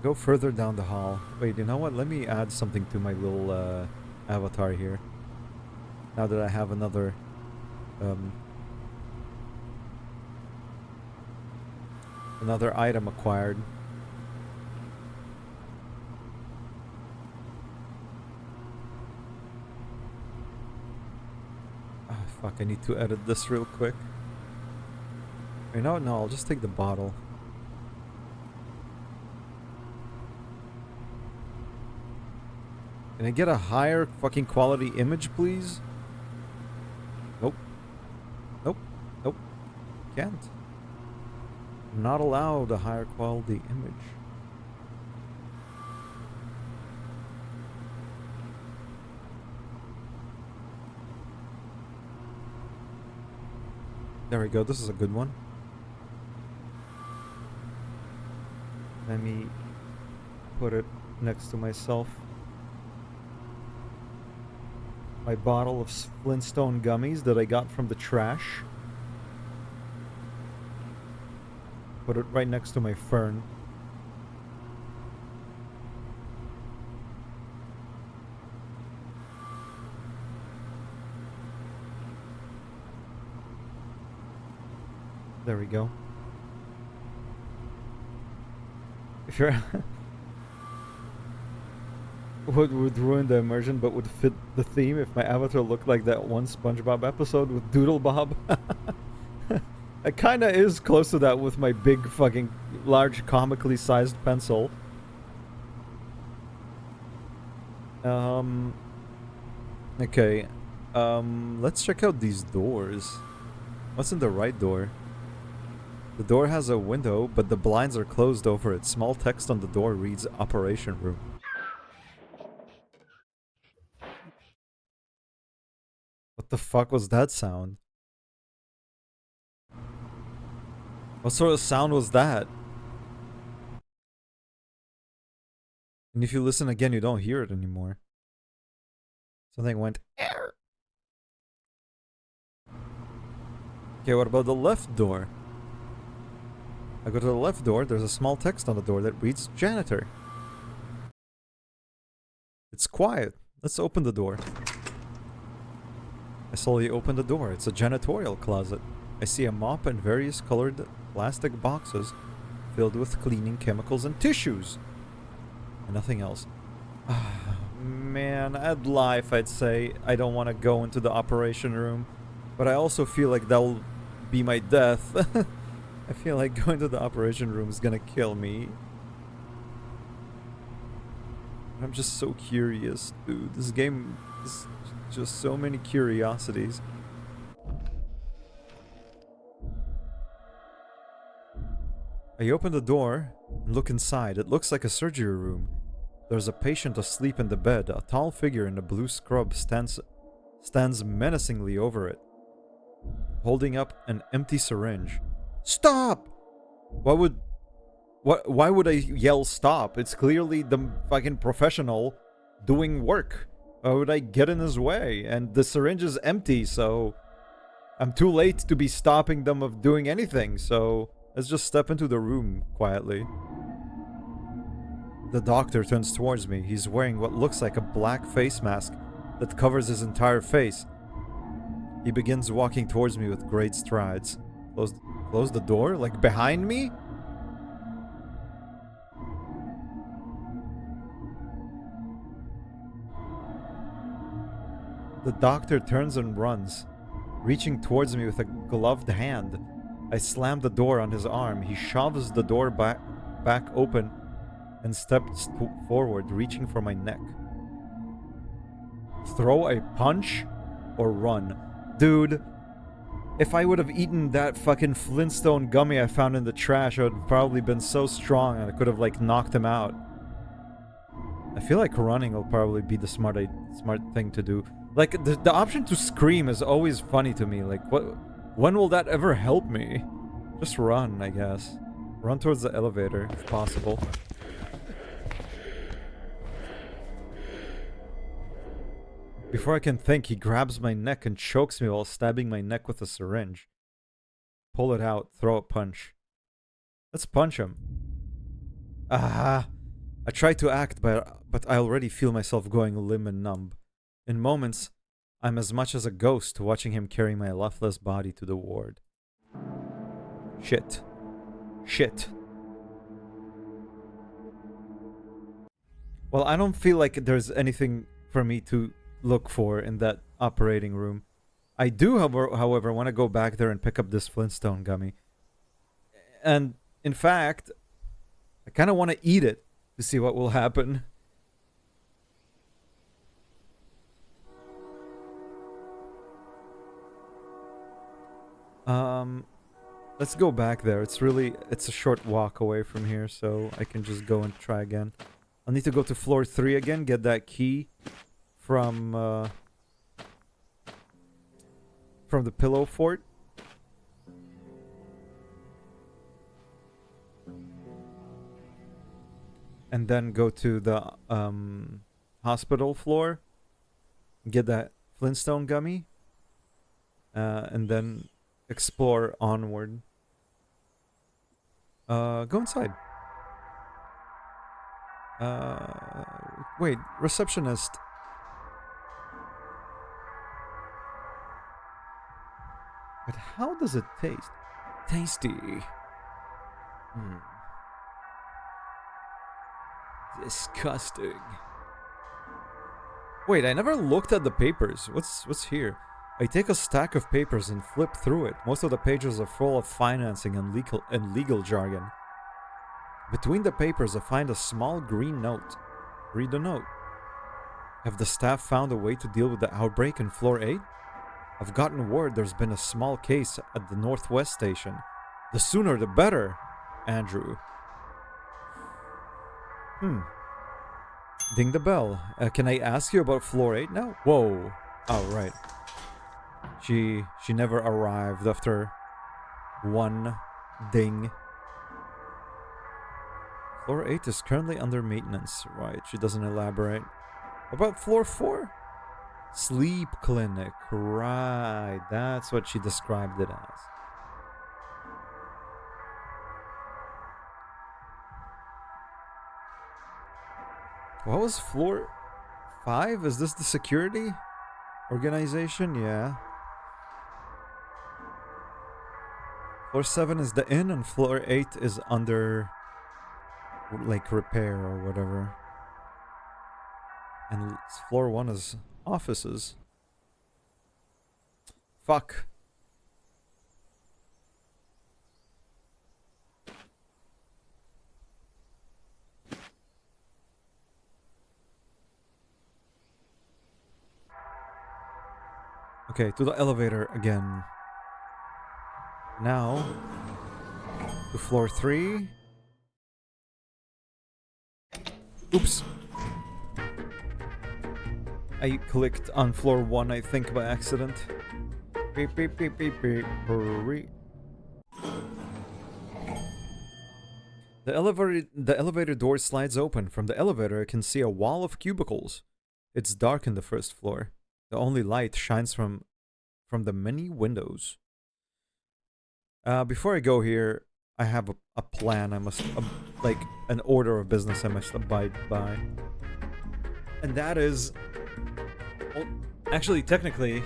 Go further down the hall. Wait, you know what? Let me add something to my little avatar here. Now that I have another another item acquired. Ah, fuck, I need to edit this real quick. You know what? No, I'll just take the bottle. Can I get a higher fucking quality image, please? Nope. Nope. Nope. Can't. I'm not allowed a higher quality image. There we go. This is a good one. Let me put it next to myself. My bottle of Flintstone gummies that I got from the trash. Put it right next to my fern. There we go. If you're would ruin the immersion but would fit the theme if my avatar looked like that one SpongeBob episode with Doodle Bob. It kinda is close to that with my big fucking large comically sized pencil. Okay. Let's check out these doors. What's in the right door? The door has a window, but the blinds are closed over it. Small text on the door reads Operation Room. What the fuck was that sound? What sort of sound was that? And if you listen again, you don't hear it anymore. Something went err. Okay, what about the left door? I go to the left door, there's a small text on the door that reads Janitor. It's quiet. Let's open the door. I slowly open the door. It's a janitorial closet. I see a mop and various colored plastic boxes filled with cleaning chemicals and tissues. And nothing else. Man, I'd lie if I'd say I don't want to go into the operation room. But I also feel like that'll be my death. I feel like going to the operation room is gonna kill me. I'm just so curious, dude. This game is just so many curiosities. I open the door and look inside. It looks like a surgery room. There's a patient asleep in the bed. A tall figure in a blue scrub stands menacingly over it, holding up an empty syringe. Stop! Why would I yell stop? It's clearly the fucking professional doing work. Why would I get in his way? And the syringe is empty, so I'm too late to be stopping them of doing anything, so let's just step into the room quietly. The doctor turns towards me. He's wearing what looks like a black face mask that covers his entire face. He begins walking towards me with great strides. Close the door? Like behind me? The doctor turns and runs, reaching towards me with a gloved hand. I slam the door on his arm. He shoves the door back open and steps forward, reaching for my neck. Throw a punch or run. Dude, if I would have eaten that fucking Flintstone gummy I found in the trash, I would have probably been so strong and I could have, like, knocked him out. I feel like running will probably be the smart thing to do. Like, the option to scream is always funny to me. Like, when will that ever help me? Just run, I guess. Run towards the elevator, if possible. Before I can think, he grabs my neck and chokes me while stabbing my neck with a syringe. Pull it out, throw a punch. Let's punch him. Ah! I try to act, but I already feel myself going limp and numb. In moments, I'm as much as a ghost watching him carry my lifeless body to the ward. Shit. Shit. Well, I don't feel like there's anything for me to look for in that operating room. I do, however, want to go back there and pick up this Flintstone gummy. And, in fact, I kind of want to eat it to see what will happen. Let's go back there. It's a short walk away from here, so I can just go and try again. I'll need to go to floor 3 again, get that key from the pillow fort. And then go to the hospital floor, get that Flintstone gummy, and then explore onward. Go inside. Wait, receptionist. But how does it taste? Tasty. Disgusting. Wait, I never looked at the papers. What's here? I take a stack of papers and flip through it. Most of the pages are full of financing and legal jargon. Between the papers, I find a small green note. Read the note. Have the staff found a way to deal with the outbreak in floor 8? I've gotten word there's been a small case at the Northwest Station. The sooner the better, Andrew. Ding the bell. Can I ask you about floor 8 now? Whoa. Oh, right. She never arrived after one ding. Floor 8 is currently under maintenance. Right, she doesn't elaborate. About floor 4? Sleep clinic. Right, that's what she described it as. What was floor 5? Is this the security organization? Yeah. Floor 7 is the inn, and floor 8 is under, like, repair or whatever. And floor 1 is offices. Fuck. Okay, to the elevator again. Now, to floor 3. Oops. I clicked on floor 1, I think, by accident. Beep, beep, beep, beep, beep. The elevator door slides open. From the elevator, I can see a wall of cubicles. It's dark in the first floor. The only light shines from the many windows. Before I go here, I have a plan. I must, like, an order of business I must abide by. And that is... Well, actually, technically,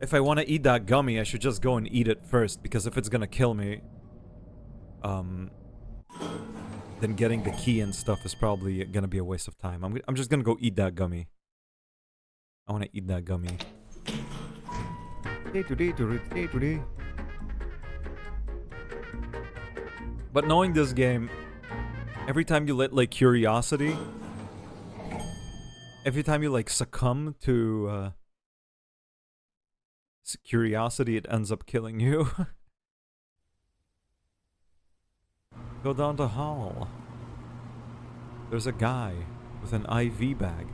if I want to eat that gummy, I should just go and eat it first, because if it's gonna kill me, then getting the key and stuff is probably gonna be a waste of time. I'm just gonna go eat that gummy. I want to eat that gummy. But knowing this game, every time you let, like, curiosity every time you like succumb to curiosity, it ends up killing you. Go down the hall. There's a guy with an IV bag.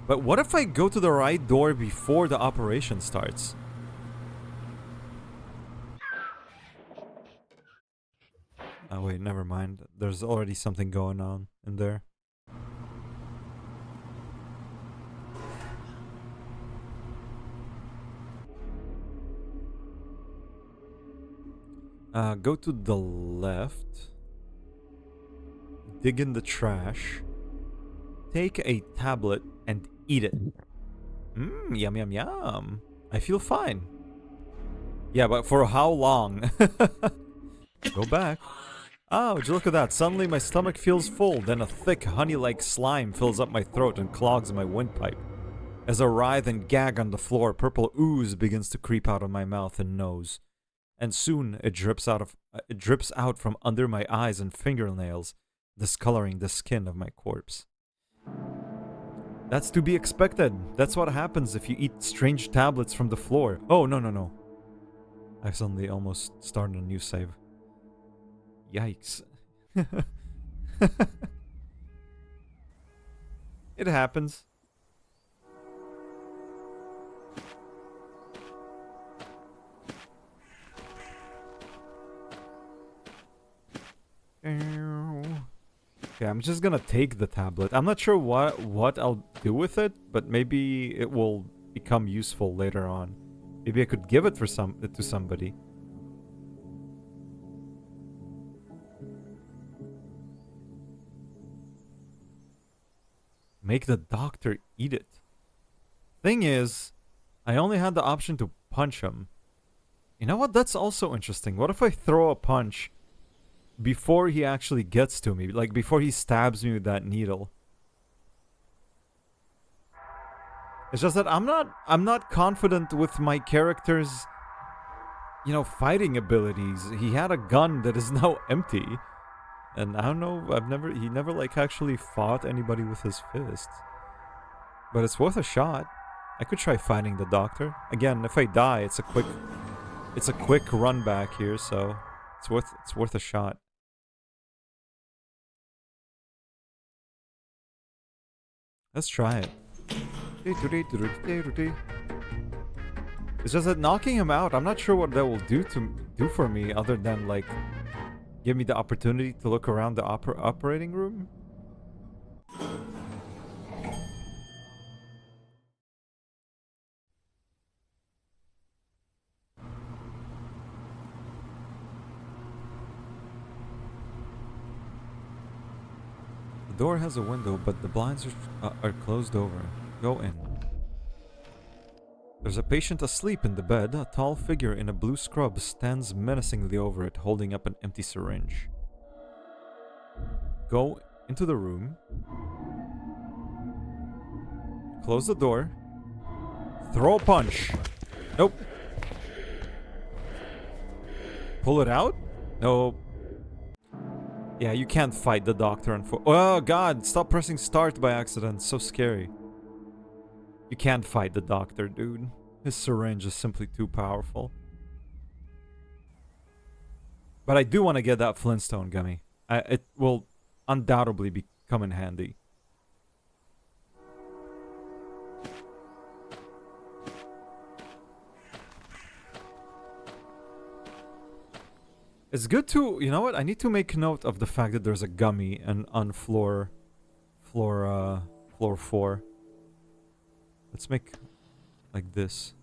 But what if I go to the right door before the operation starts? Oh wait, never mind. There's already something going on in there. Go to the left. Dig in the trash. Take a tablet and eat it. Mmm, yum yum yum. I feel fine. Yeah, but for how long? Go back. Oh, would you look at that. Suddenly my stomach feels full, then a thick, honey-like slime fills up my throat and clogs my windpipe. As I writhe and gag on the floor, purple ooze begins to creep out of my mouth and nose. And soon it drips out from under my eyes and fingernails, discoloring the skin of my corpse. That's to be expected. That's what happens if you eat strange tablets from the floor. Oh, no, no, no. I suddenly almost started a new save. Yikes. It happens. Okay, I'm just gonna take the tablet. I'm not sure what I'll do with it, but maybe it will become useful later on. Maybe I could give it to somebody. Make the doctor eat it. Thing is, I only had the option to punch him. You know what? That's also interesting. What if I throw a punch before he actually gets to me? Like, before he stabs me with that needle. It's just that I'm not confident with my character's, you know, fighting abilities. He had a gun that is now empty. And I don't know, he never like actually fought anybody with his fists. But it's worth a shot. I could try fighting the doctor. Again, if I die, it's a quick run back here, so it's worth a shot. Let's try it. It's just that knocking him out, I'm not sure what that will do for me other than like give me the opportunity to look around the operating room. The door has a window, but the blinds are closed over. Go in. There's a patient asleep in the bed. A tall figure in a blue scrub stands menacingly over it, holding up an empty syringe. Go into the room. Close the door. Throw a punch. Nope. Pull it out? Nope. Yeah, you can't fight the doctor. Oh god, stop pressing start by accident. So scary. You can't fight the doctor, dude. His syringe is simply too powerful. But I do want to get that Flintstone gummy. It will undoubtedly come in handy. It's good to, you know what? I need to make note of the fact that there's a gummy on floor 4. Let's make like this.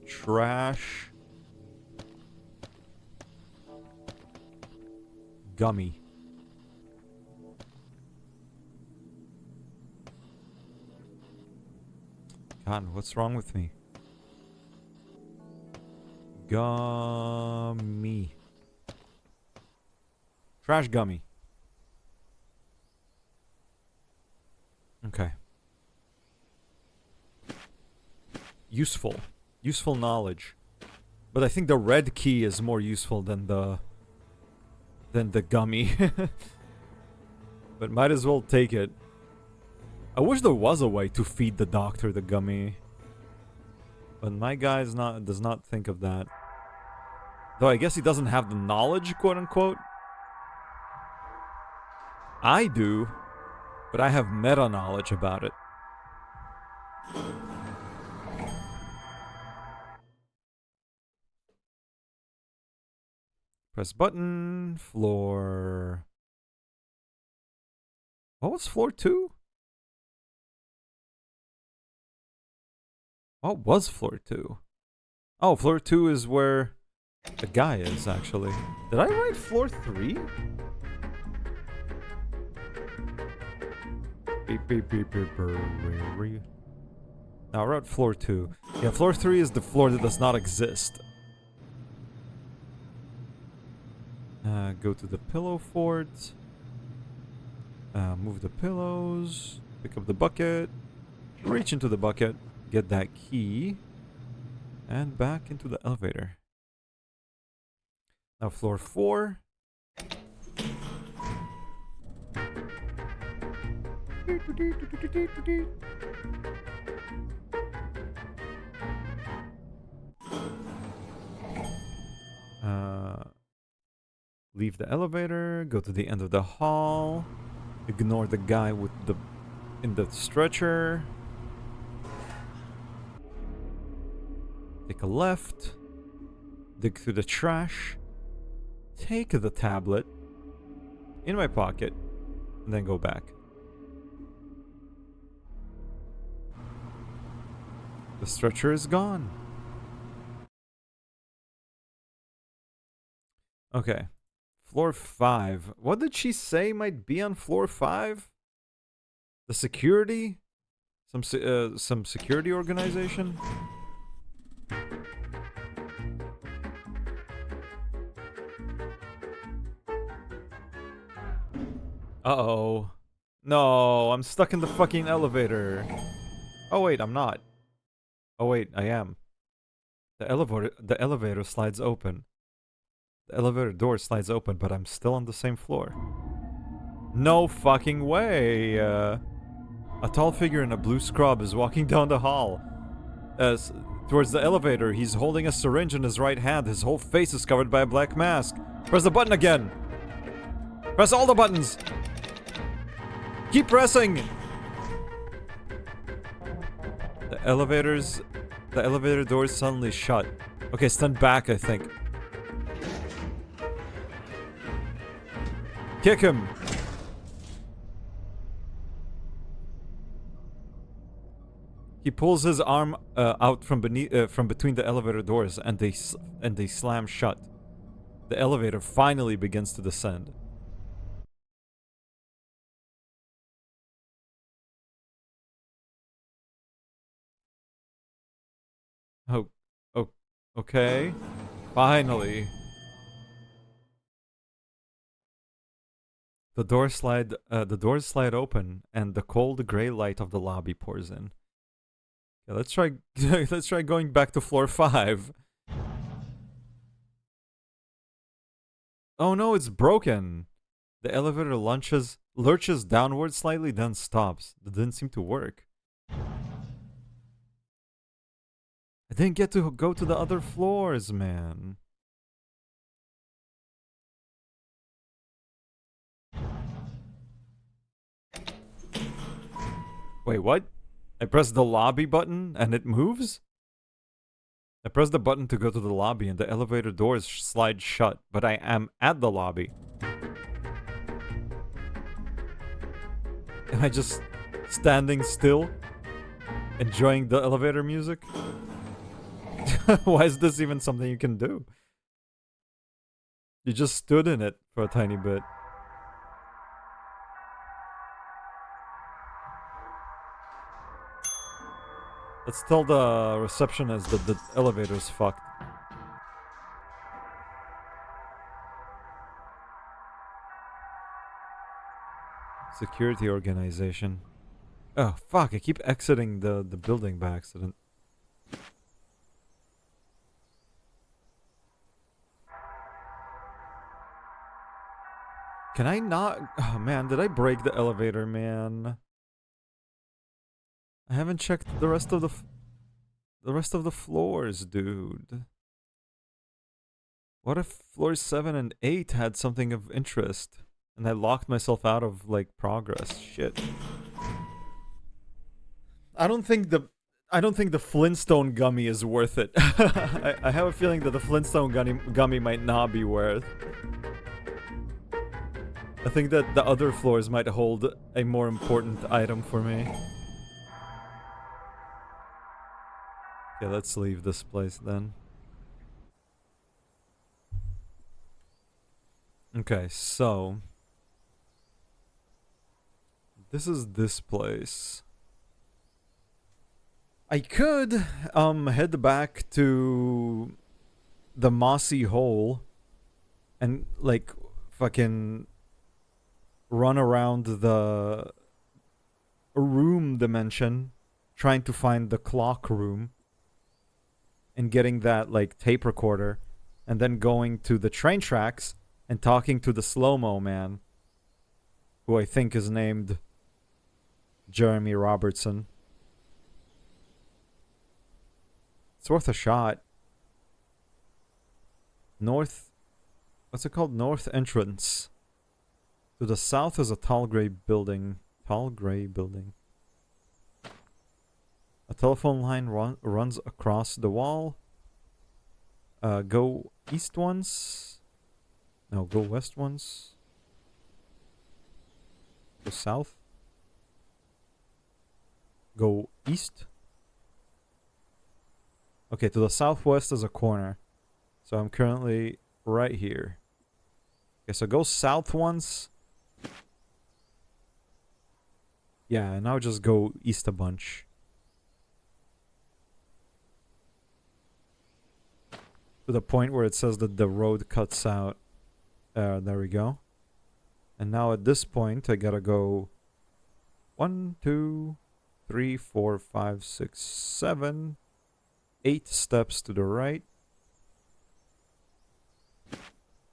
Trash. Gummy. God, what's wrong with me? Gummy. Trash gummy. Okay. Useful. Useful knowledge. But I think the red key is more useful than the gummy. But might as well take it. I wish there was a way to feed the doctor the gummy. But my guy does not think of that. Though I guess he doesn't have the knowledge, quote unquote. I do, but I have meta knowledge about it. Press button, floor... What was floor 2? What was floor 2? Oh, floor 2 is where the guy is, actually. Did I write floor 3? Beep, beep, beep, beep, beep. No, I wrote floor 2. Yeah, floor 3 is the floor that does not exist. Go to the pillow fort. Move the pillows. Pick up the bucket. Reach into the bucket. Get that key. And back into the elevator. Now floor 4. Leave the elevator, go to the end of the hall, ignore the guy with in the stretcher. Take a left, dig through the trash, take the tablet in my pocket, and then go back. The stretcher is gone. Okay. Floor 5. What did she say might be on floor 5? The security? Some security organization? Uh-oh. No, I'm stuck in the fucking elevator. Oh wait, I'm not. Oh wait, I am. The elevator slides open. The elevator door slides open, but I'm still on the same floor. No fucking way! A tall figure in a blue scrub is walking down the hall. Towards the elevator, he's holding a syringe in his right hand. His whole face is covered by a black mask. Press the button again! Press all the buttons! Keep pressing! The elevator doors suddenly shut. Okay, stand back, I think. Kick him! He pulls his arm out from between the elevator doors, and they slam shut. The elevator finally begins to descend. Oh, okay. Finally. The doors slide open, and the cold gray light of the lobby pours in. Yeah, let's try let's try going back to floor 5. Oh no, it's broken. The elevator lurches downward slightly, then stops. That didn't seem to work. I didn't get to go to the other floors, man. Wait, what? I pressed the lobby button and it moves? I pressed the button to go to the lobby and the elevator doors slide shut, but I am at the lobby. Am I just standing still? Enjoying the elevator music? Why is this even something you can do? You just stood in it for a tiny bit. Let's tell the receptionist that the elevator's fucked. Security organization. Oh, fuck, I keep exiting the building by accident. Can I not? Oh man, did I break the elevator, man? I haven't checked the rest of the floors, dude. What if floors 7 and 8 had something of interest? And I locked myself out of, like, progress. Shit. I don't think the Flintstone gummy is worth it. I have a feeling that the Flintstone gummy might not be worth. I think that the other floors might hold a more important item for me. Okay, let's leave this place then. Okay, so this is this place. I could head back to the mossy hole and like fucking run around the room dimension trying to find the clock room and getting that like tape recorder and then going to the train tracks and talking to the slow-mo man who I think is named Jeremy Robertson. It's worth a shot. North... What's it called? North entrance. To the south is a tall gray building. Tall gray building. A telephone line runs across the wall. Go east once. No, go west once. Go south. Go east. Okay, to the southwest is a corner. So I'm currently right here. Okay, so go south once. Yeah, and now just go east a bunch. To the point where it says that the road cuts out. There we go. And now at this point, I gotta go 1, 2, 3, 4, 5, 6, 7, 8 steps to the right.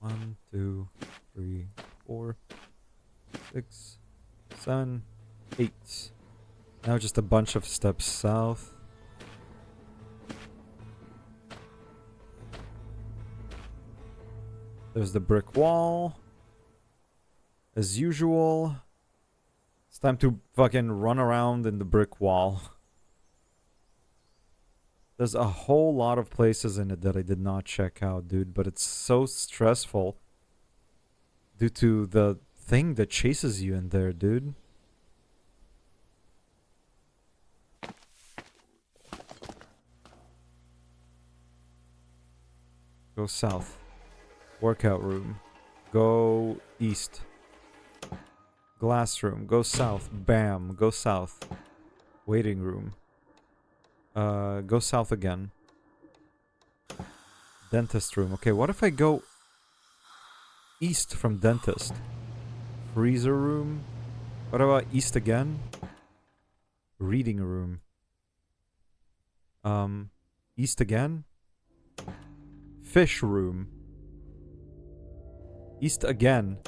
1, 2, 3, 4, 6, 7, 8. Now just a bunch of steps south. There's the brick wall. As usual. It's time to fucking run around in the brick wall. There's a whole lot of places in it that I did not check out, dude. But it's so stressful. Due to the thing that chases you in there, dude. Go south. Workout room. Go east. Glass room. Go south. Bam. Go south. Waiting room. Go south again. Dentist room. Okay, what if I go east from dentist? Freezer room. What about east again? Reading room. East again? Fish room. East again.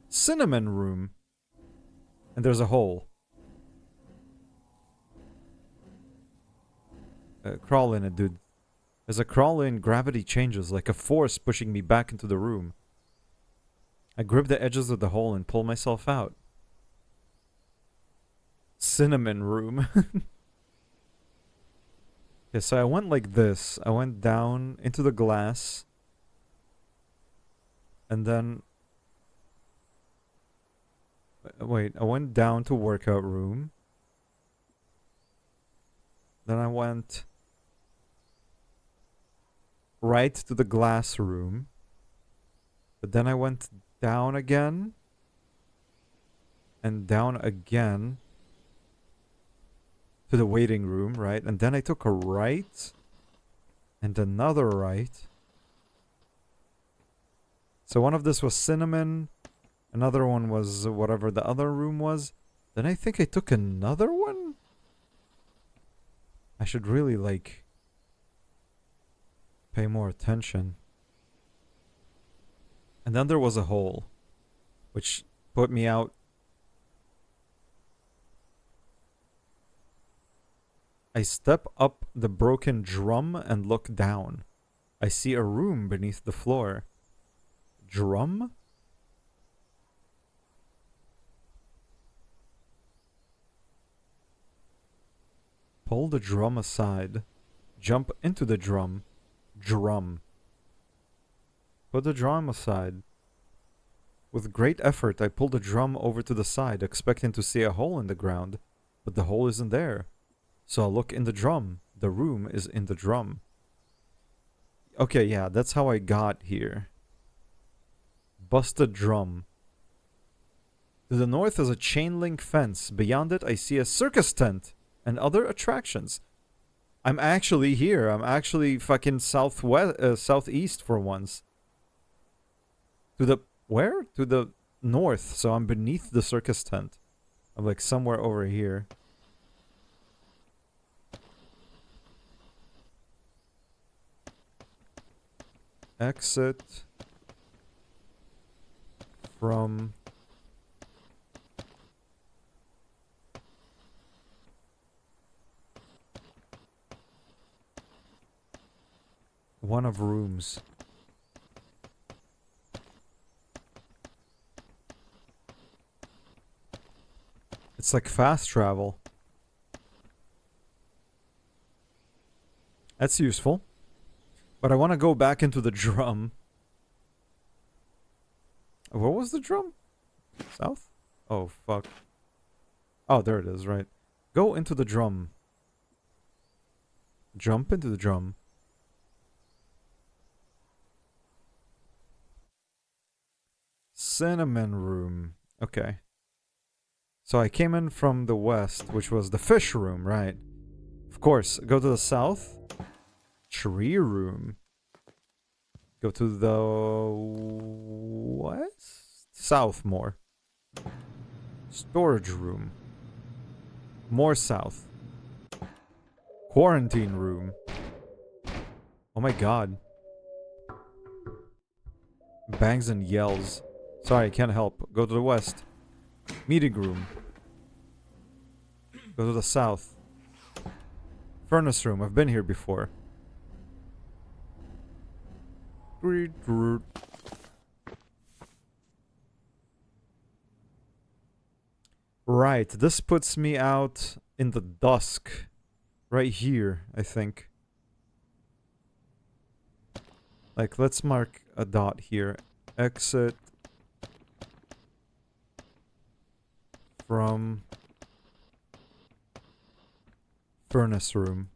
Cinnamon room. And there's a hole. Crawl in it, dude. As I crawl in, gravity changes like a force pushing me back into the room. I grip the edges of the hole and pull myself out. Cinnamon room. Okay, so I went like this. I went down into the glass. And then... Wait, I went down to workout room. Then I went... right to the glass room. But then I went down again. And down again. To the waiting room, right? And then I took a right. And another right. So one of this was cinnamon. Another one was whatever the other room was. Then I think I took another one? I should really, like... pay more attention. And then there was a hole. which put me out. I step up the broken drum and look down. I see a room beneath the floor. Drum? Pull the drum aside. Jump into the drum. Drum. Put the drum aside. With great effort, I pull the drum over to the side, expecting to see a hole in the ground, but the hole isn't there. So I look in the drum. The room is in the drum. Okay, yeah, that's how I got here. Busted drum. To the north is a chain link fence. Beyond it, I see a circus tent and other attractions. I'm actually here. I'm actually fucking southeast for once. To the... where? To the north. So I'm beneath the circus tent. I'm like somewhere over here. Exit from one of rooms. It's like fast travel. That's useful. But I want to go back into the drum. Where was the drum? South? Oh, fuck. Oh, there it is, right. Go into the drum. Jump into the drum. Cinnamon room. Okay. So I came in from the west, which was the fish room, right? Of course. Go to the south. Tree room. Go to the west? South more. Storage room. More south. Quarantine room. Oh my god. Bangs and yells. Sorry, can't help. Go to the west. Meeting room. Go to the south. Furnace room. I've been here before. Right, this puts me out in the dusk. Right here, I think. Like, let's mark a dot here. Exit from furnace room.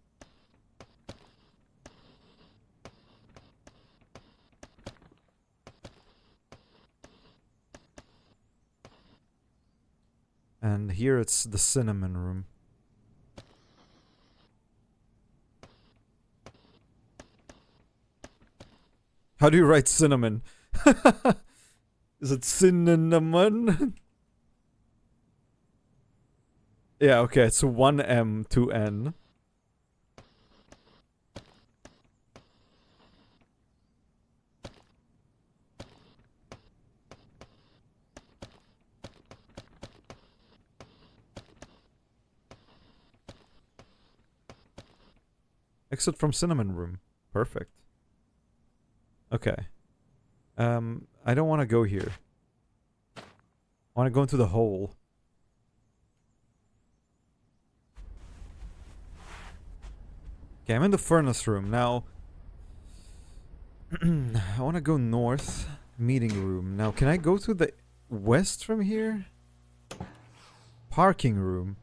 And here it's the cinnamon room. How do you write cinnamon? Is it cinnamon? Yeah, okay, it's 1 M, 2 N. Exit from cinnamon room. Perfect. Okay. I don't want to go here. I want to go into the hole. Okay, I'm in the furnace room. Now, I want to go north. Meeting room. Now, can I go to the west from here? Parking room.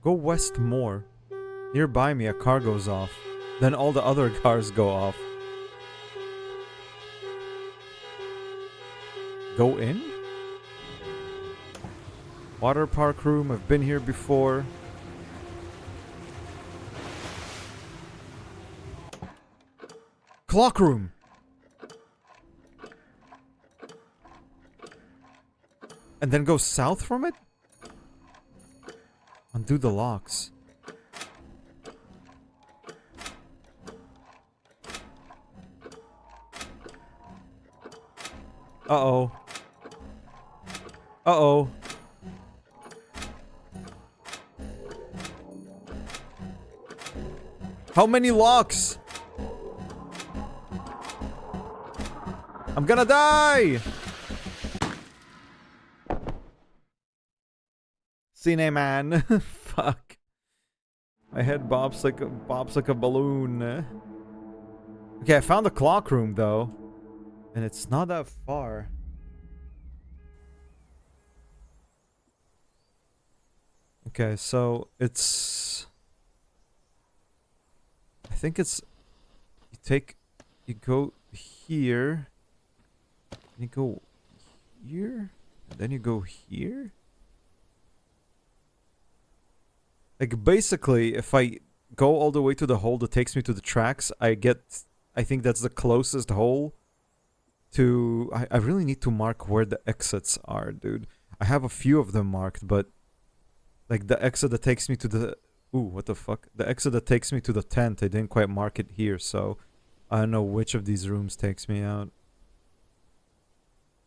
Go west more. Nearby me, a car goes off. Then all the other cars go off. Go in? Water park room. I've been here before. Clock room. And then go south from it? Undo the locks. Uh-oh. Uh-oh. How many locks? I'm gonna die! Cine man. Fuck. My head bobs like a balloon. Okay, I found the clock room though. And it's not that far. Okay, so it's... I think it's... You go here. And you go here. And then you go here. Like, basically, if I go all the way to the hole that takes me to the tracks, I think that's the closest hole to... I really need to mark where the exits are, dude. I have a few of them marked, but... Like, the exit that takes me to the... Ooh, what the fuck? The exit that takes me to the tent, I didn't quite mark it here, so... I don't know which of these rooms takes me out.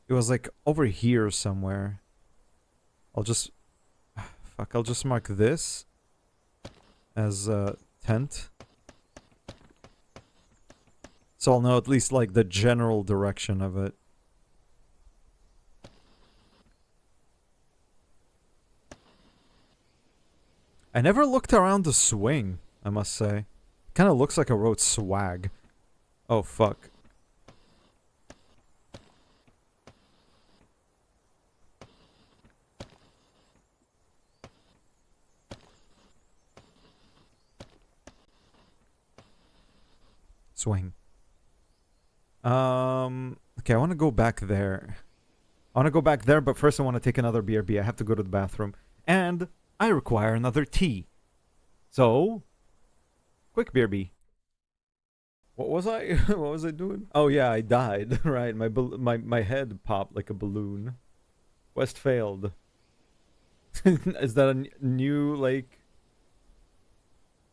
It was, like, over here somewhere. I'll just... Fuck, I'll just mark this as a tent. So I'll know at least, like, the general direction of it. I never looked around the swing, I must say. Kinda looks like I wrote swag. Oh, fuck. Swing. Okay, I want to go back there. I want to go back there, but first I want to take another BRB. I have to go to the bathroom. And I require another tea. So, quick BRB. What was I? What was I doing? Oh yeah, I died. Right, my head popped like a balloon. Quest failed. Is that a new, like,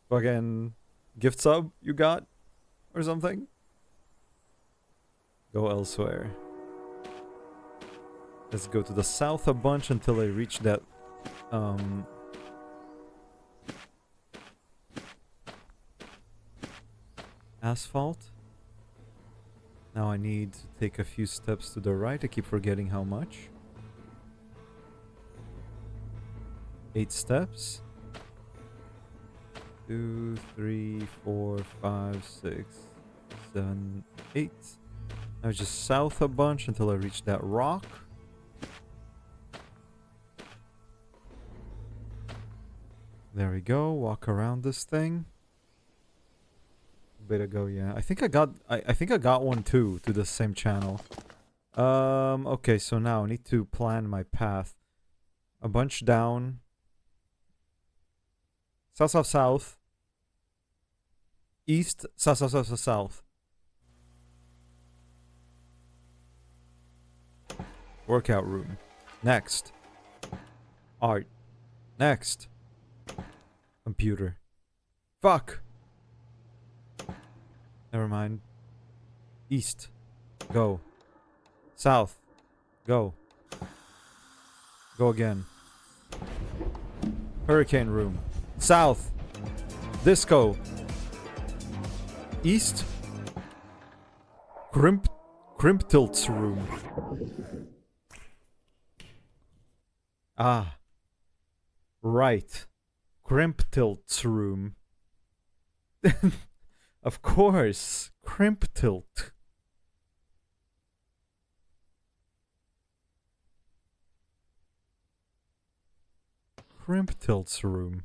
fucking gift sub you got? Or something? Go elsewhere. Let's go to the south a bunch until I reach that, asphalt. Now I need to take a few steps to the right. I keep forgetting how much. 8 steps. 2, 3, 4, 5, 6, 7, 8. Now just south a bunch until I reach that rock. There we go. Walk around this thing. Bit ago, yeah. I think I got one too to the same channel. Okay, so now I need to plan my path. A bunch down. South, south, south. East, south, south, south, south, south. Workout room. Next. Art. Next. Computer. Fuck! Never mind. East. Go. South. Go. Go again. Hurricane room. South. Disco. East. Crimp tilts room. Ah. Right. Crimp tilts room. Of course. Crimp tilt. Crimp tilts room.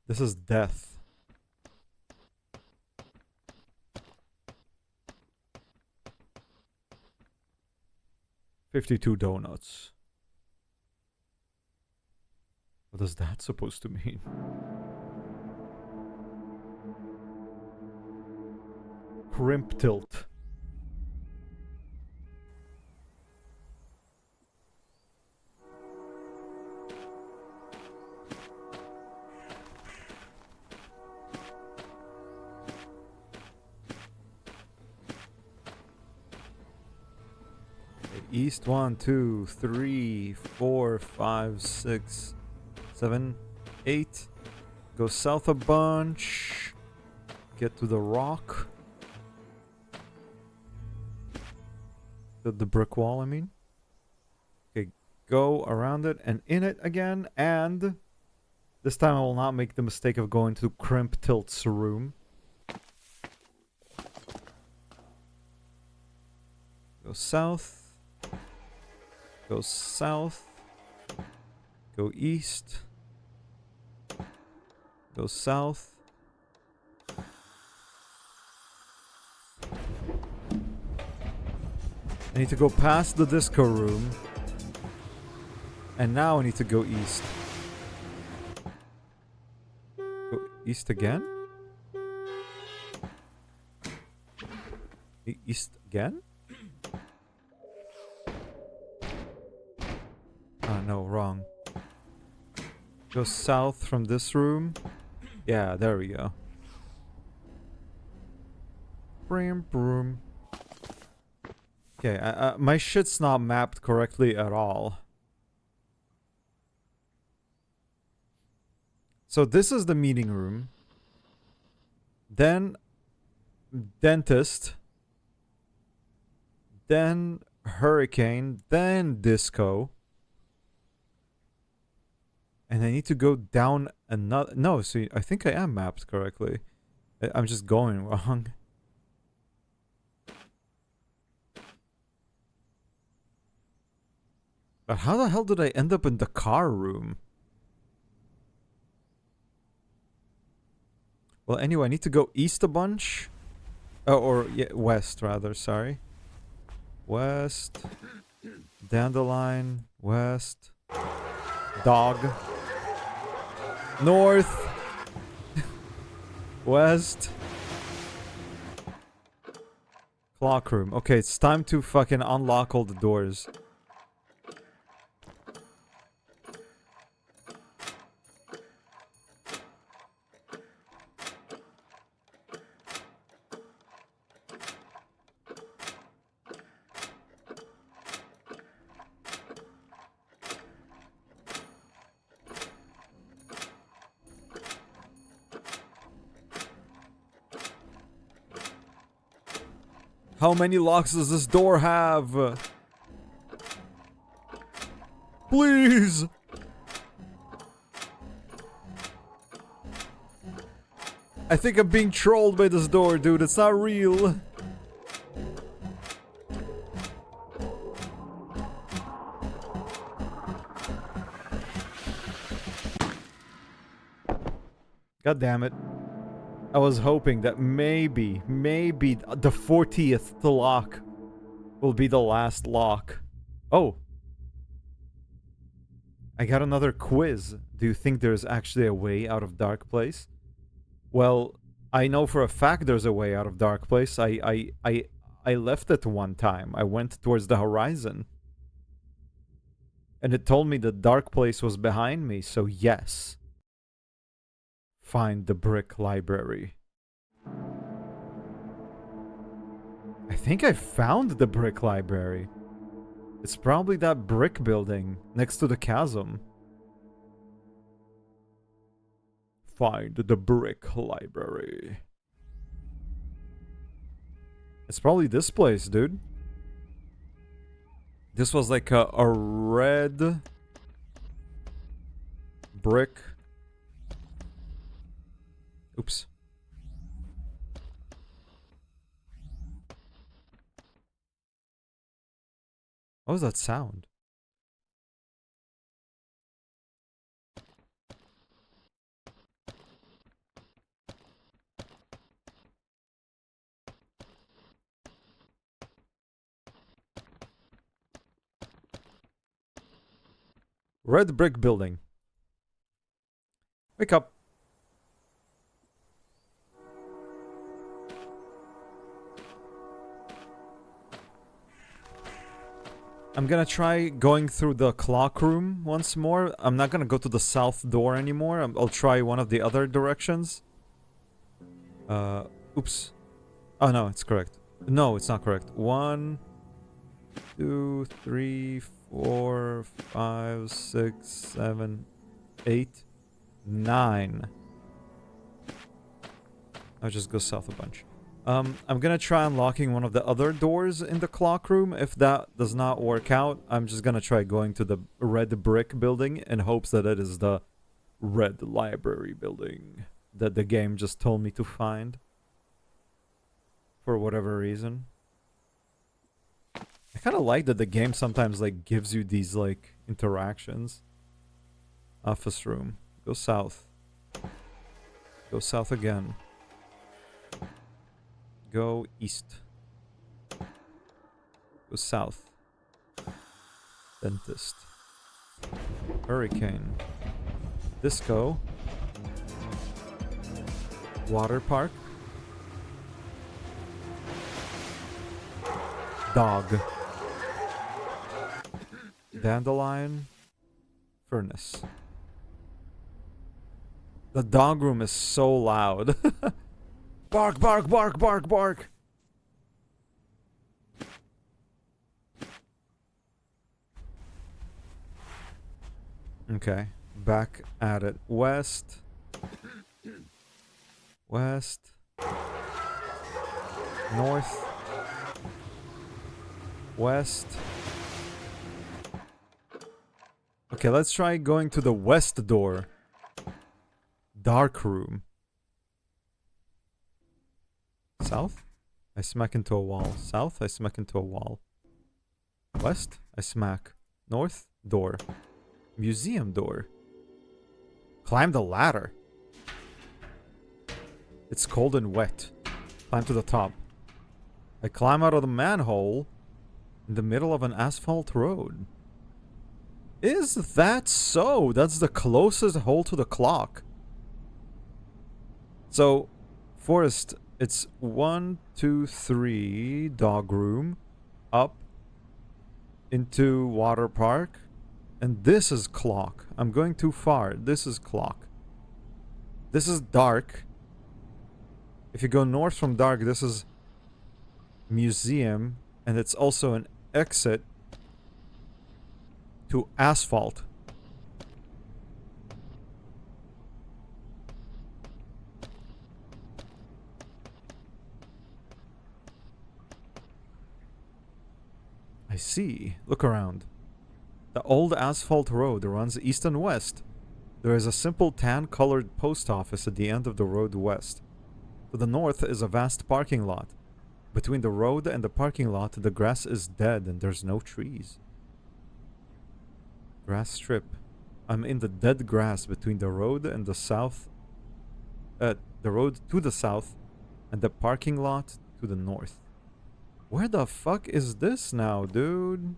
This is death. $52 donuts. What is that supposed to mean? Crimp tilt. east. 1, 2, 3, 4, 5, 6, 7, 8. Go south a bunch. Get to the rock. The brick wall, I mean. Okay, go around it and in it again. And this time I will not make the mistake of going to Crimp Tilt's room. Go south. Go south. Go east. Go south. I need to go past the disco room. And now I need to go east. Go east again? East again? Oh no, wrong. Go south from this room. Yeah, there we go. Broom, broom. Okay, my shit's not mapped correctly at all. So this is the meeting room. Then dentist. Then hurricane. Then disco. And I need to go down another... No, see, I think I am mapped correctly. I'm just going wrong. But how the hell did I end up in the car room? Well, anyway, I need to go east a bunch. Oh, or yeah, west, rather, sorry. West. Dandelion. West. Dog. North. West. Clock room. Okay, it's time to fucking unlock all the doors. How many locks does this door have? Please! I think I'm being trolled by this door, dude. It's not real. God damn it. I was hoping that maybe the 40th lock will be the last lock. Oh. I got another quiz. Do you think there's actually a way out of Dark Place? Well, I know for a fact there's a way out of Dark Place. I left it one time. I went towards the horizon. And it told me the Dark Place was behind me, so yes. Find the brick library. I think I found the brick library. It's probably that brick building next to the chasm. Find the brick library. It's probably this place, dude. This was like a red brick. Oops. What was that sound? Red brick building. Wake up. I'm gonna try going through the clock room once more. I'm not gonna go to the south door anymore. I'll try one of the other directions. Oops. Oh no, it's correct. No, it's not correct. 1, 2, 3, 4, 5, 6, 7, 8, 9. I'll just go south a bunch. I'm gonna try unlocking one of the other doors in the clock room. If that does not work out, I'm just gonna try going to the red brick building in hopes that it is the red library building that the game just told me to find. For whatever reason. I kind of like that the game sometimes like gives you these like interactions. Office room. Go south. Go south again. Go east. Go south. Dentist. Hurricane. Disco. Water park. Dog. Dandelion. Furnace. The dog room is so loud. Bark, bark, bark, bark, bark. Okay, back at it. West. West. North. West. Okay, let's try going to the west door. Dark room. South? I smack into a wall. South? I smack into a wall. West? I smack. North? Door. Museum door. Climb the ladder. It's cold and wet. Climb to the top. I climb out of the manhole in the middle of an asphalt road. Is that so? That's the closest hole to the clock. So, Forest, it's 1, 2, 3, dog room, up, into water park, and this is clock. I'm going too far. This is clock. This is dark. If you go north from dark, this is museum, and it's also an exit to asphalt. I see. Look around. The old asphalt road runs east and west. There is a simple tan-colored post office at the end of the road west. To the north is a vast parking lot. Between the road and the parking lot, the grass is dead and there's no trees. Grass strip. I'm in the dead grass between the road and the south. The road to the south and the parking lot to the north. Where the fuck is this now, dude?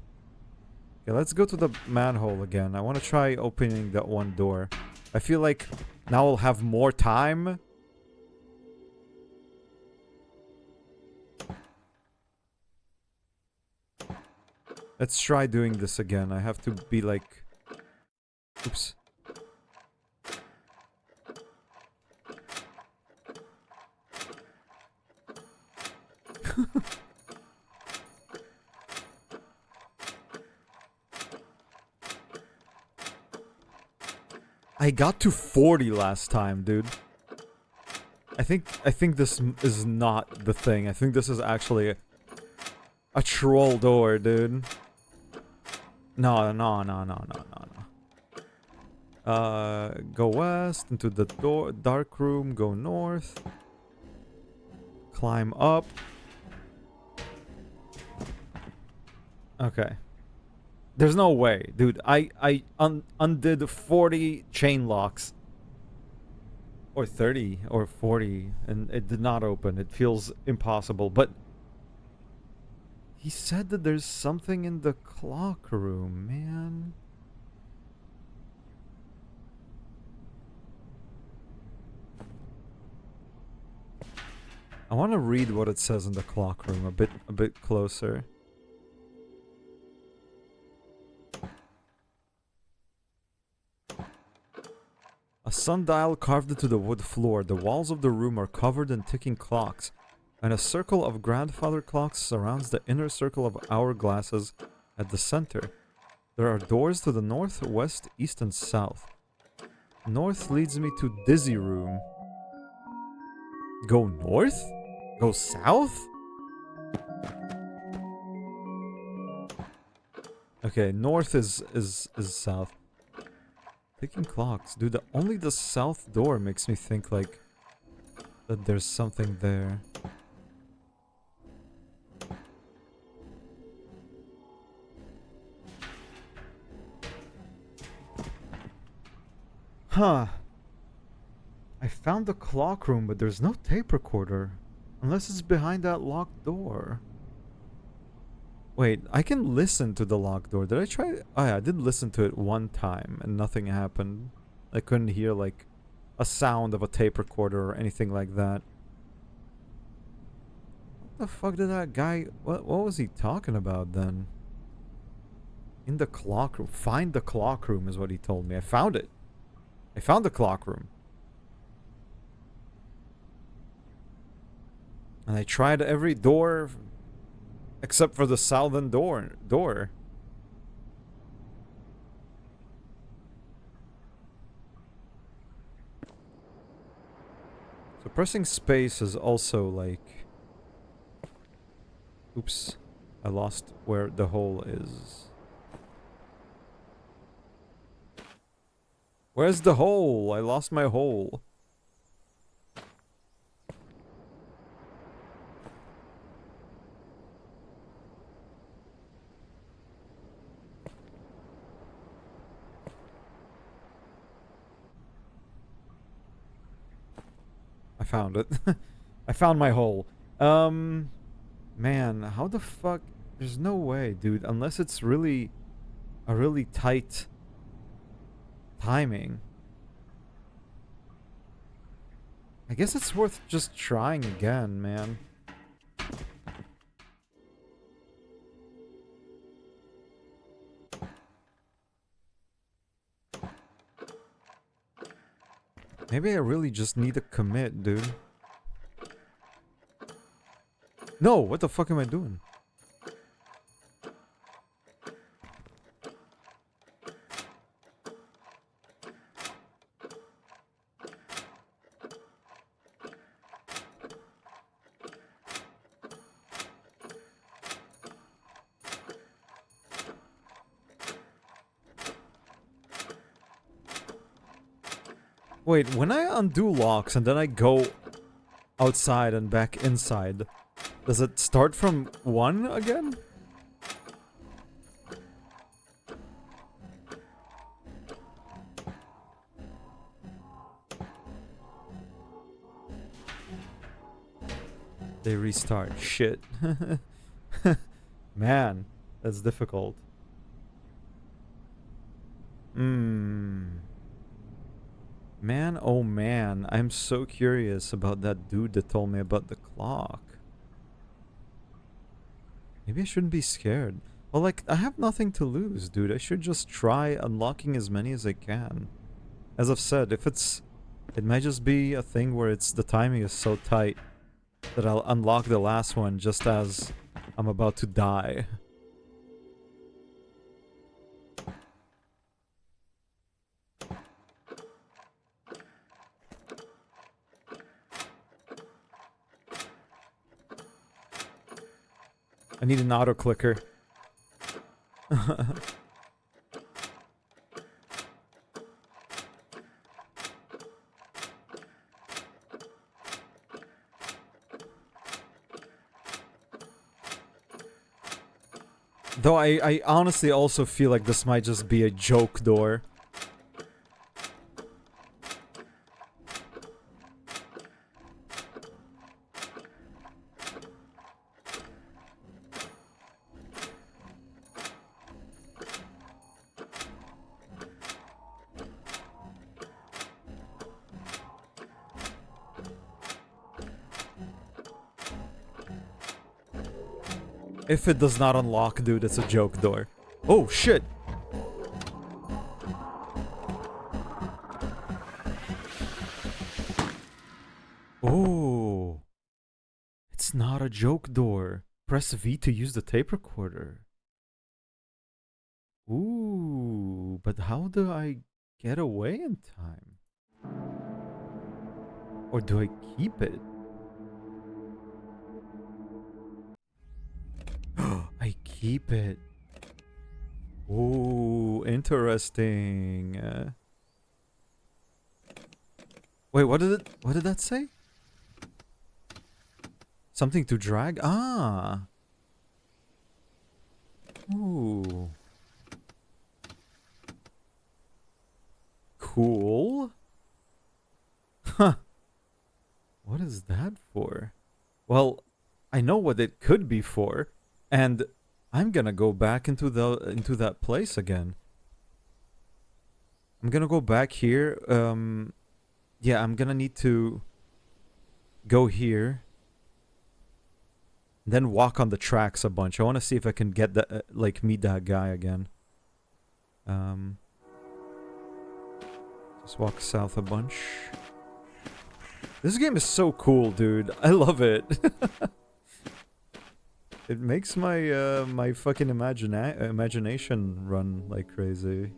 Okay, let's go to the manhole again. I want to try opening that one door. I feel like now I'll have more time. Let's try doing this again. I have to be like... Oops. I got to 40 last time, dude. I think this is not the thing. I think this is actually a troll door, dude. No. Go west into the door, dark room. Go north. Climb up. Okay. There's no way, dude. I undid 40 chain locks. Or 30 or 40 and it did not open. It feels impossible, but he said that there's something in the clock room, man. I want to read what it says in the clock room a bit closer. A sundial carved into the wood floor. The walls of the room are covered in ticking clocks. And a circle of grandfather clocks surrounds the inner circle of hourglasses at the center. There are doors to the north, west, east, and south. North leads me to Dizzy Room. Go north? Go south? Okay, north is south. Ticking clocks. Dude, only the south door makes me think, like, that there's something there. Huh. I found the clock room, but there's no tape recorder. Unless it's behind that locked door. Wait, I can listen to the locked door. Did I try? Oh yeah, I did listen to it one time and nothing happened. I couldn't hear like a sound of a tape recorder or anything like that. What the fuck did that guy... What was he talking about then? In the clock room. Find the clock room is what he told me. I found it. I found the clock room. And I tried every door except for the southern door. So pressing space is also like... Oops. I lost where the hole is. Where's the hole? I lost my hole. I found it. I found my hole. Man, how the fuck? There's no way, dude. Unless it's really a really tight timing. I guess it's worth just trying again, man. Maybe I really just need to commit, dude. No, what the fuck am I doing? Wait, when I undo locks and then I go outside and back inside, does it start from 1 again? They restart. Shit. Man, that's difficult. Man, oh man, I'm so curious about that dude that told me about the clock. Maybe I shouldn't be scared. Well, like, I have nothing to lose, dude. I should just try unlocking as many as I can. As I've said, if it's... It might just be a thing where it's the timing is so tight that I'll unlock the last one just as I'm about to die. I need an auto clicker. Though I honestly also feel like this might just be a joke door. If it does not unlock, dude, it's a joke door. Oh, shit! Oh. It's It's not a joke door. Press V to use the tape recorder. Ooh, but how do I get away in time? Or do I keep it? I keep it. Ooh, interesting. Wait, what did that say? Something to drag? Ah. Ooh. Cool. Huh. What is that for? Well, I know what it could be for, and I'm gonna go back into that place again. I'm gonna go back here. Yeah, I'm gonna need to go here, then walk on the tracks a bunch. I want to see if I can get that, like, meet that guy again. Just walk south a bunch. This game is so cool, dude. I love it. It makes my my fucking imagination run like crazy.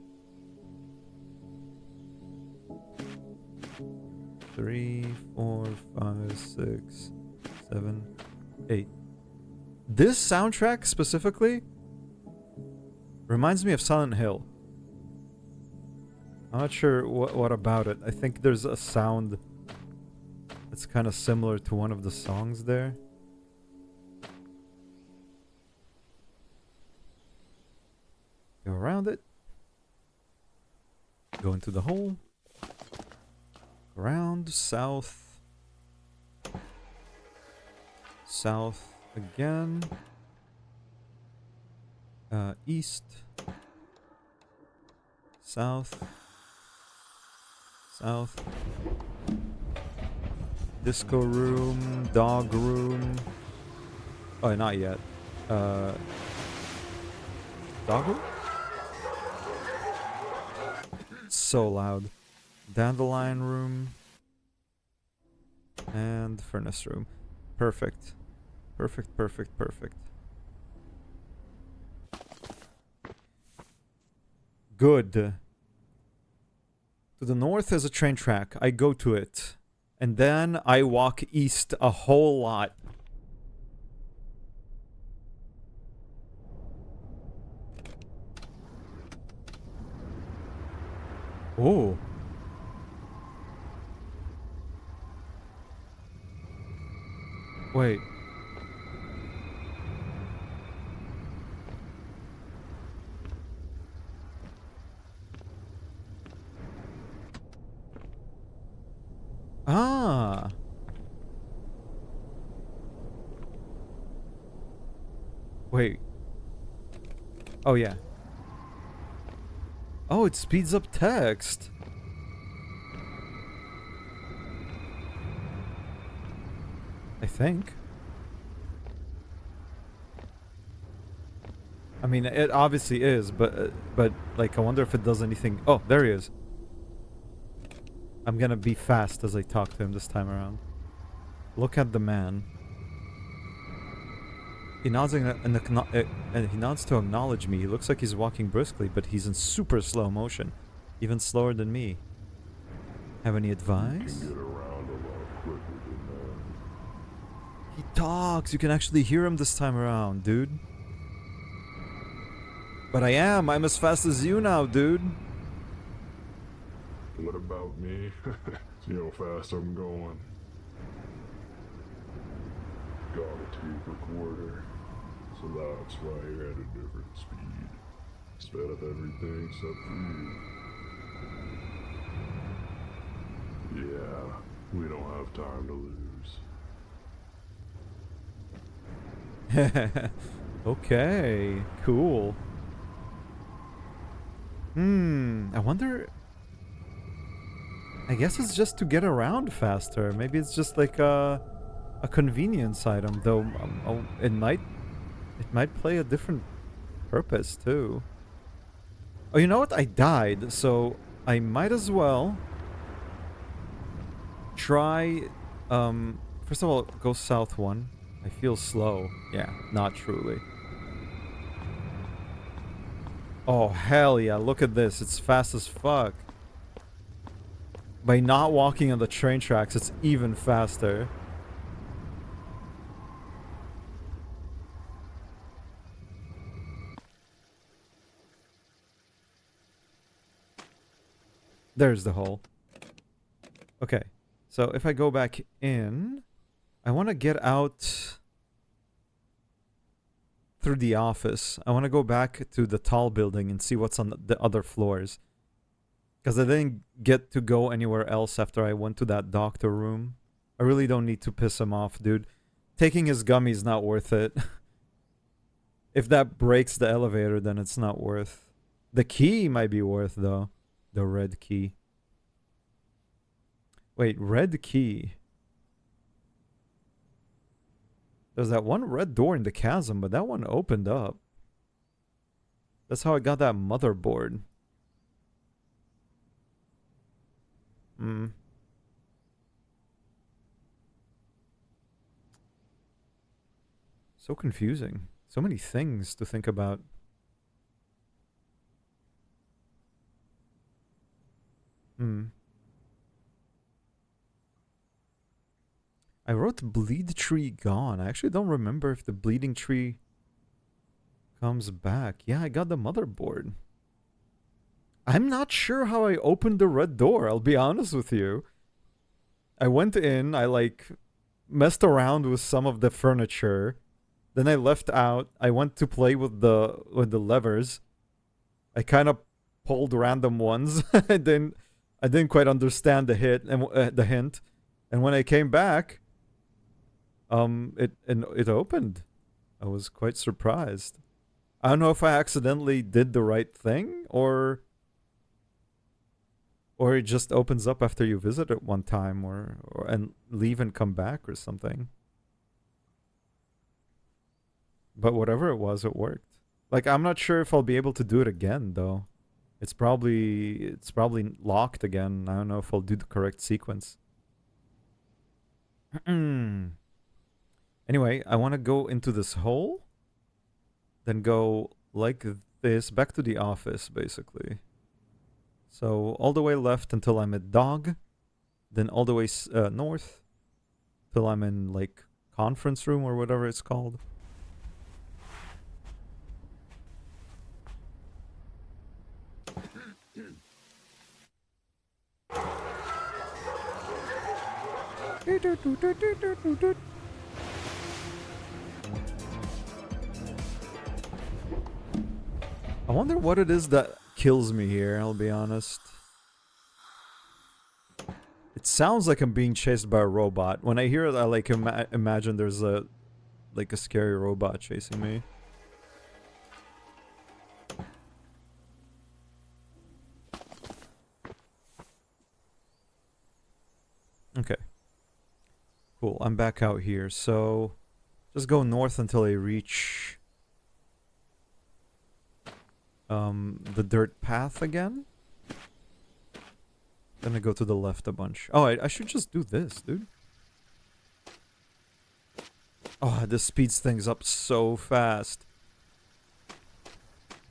3, 4, 5, 6, 7, 8. This soundtrack specifically reminds me of Silent Hill. I'm not sure what about it. I think there's a sound that's kind of similar to one of the songs there. Go around it. Go into the hole. Around, south. South again. East. South. South. Disco room, dog room. Oh, not yet. Dog room? So loud. Dandelion room. And furnace room. Perfect. Perfect, perfect, perfect. Good. To the north is a train track. I go to it. And then I walk east a whole lot. Oh. Wait. Ah. Wait. Oh, yeah. Oh, it speeds up text. I think. I mean, it obviously is, but like, I wonder if it does anything. Oh, there he is. I'm gonna be fast as I talk to him this time around. Look at the man. He nods he nods to acknowledge me. He looks like he's walking briskly, but he's in super slow motion, even slower than me. Have any advice? You can get around a lot quicker than that. He talks. You can actually hear him this time around, dude. But I'm as fast as you now, dude. What about me? See how fast I'm going. Got a tape recorder, so that's why you're at a different speed. Sped up everything except for you. Yeah, we don't have time to lose. Okay, cool. I wonder... I guess it's just to get around faster. Maybe it's just like a convenience item, though. It might play a different purpose too. Oh, you know what? I died, so I might as well try. First of all, go south one. I feel slow. Yeah, not truly. Oh, hell yeah. Look at this. It's fast as fuck. By not walking on the train tracks, it's even faster. There's the hole. Okay. So if I go back in, I want to get out through the office. I want to go back to the tall building and see what's on the other floors. Because I didn't get to go anywhere else after I went to that doctor room. I really don't need to piss him off, dude. Taking his gummy is not worth it. If that breaks the elevator, then it's not worth. The key might be worth, though. The red key. Wait, red key. There's that one red door in the chasm, but that one opened up. That's how I got that motherboard. Hmm. So confusing. So many things to think about. Hmm. I wrote bleed tree gone. I actually don't remember if the bleeding tree comes back. Yeah, I got the motherboard. I'm not sure how I opened the red door, I'll be honest with you. I went in, I like messed around with some of the furniture. Then I left out. I went to play with the levers. I kind of pulled random ones. I didn't quite understand the hint. And when I came back, it opened. I was quite surprised. I don't know if I accidentally did the right thing or it just opens up after you visit it one time or and leave and come back or something. But whatever it was, it worked. Like I'm not sure if I'll be able to do it again though. It's probably locked again. I don't know if I'll do the correct sequence. Anyway, I want to go into this hole, then go like this back to the office basically. So all the way left until I'm at dog, then all the way north till I'm in like conference room or whatever it's called. I wonder what it is that kills me here, I'll be honest. It sounds like I'm being chased by a robot. When I hear it, I like imagine there's a like a scary robot chasing me. Okay. Cool. I'm back out here. So just go north until I reach the dirt path again. Then I go to the left a bunch. Oh, I should just do this, dude. Oh, this speeds things up so fast.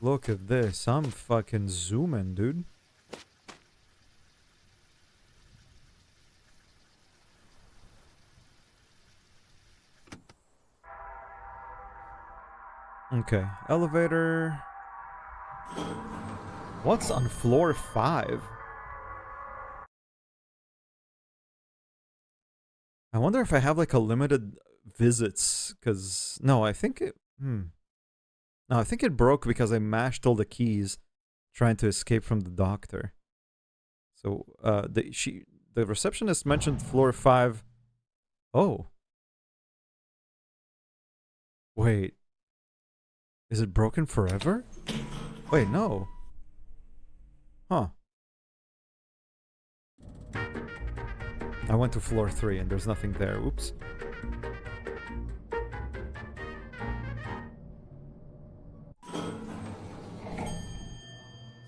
Look at this. I'm fucking zooming, dude. Okay. Elevator. What's on floor 5? I wonder if I have like a limited visits, because no, I think it. No, I think it broke because I mashed all the keys, trying to escape from the doctor. So the receptionist mentioned floor 5. Oh, wait, is it broken forever? Wait, no. Huh. I went to floor 3 and there's nothing there. Oops.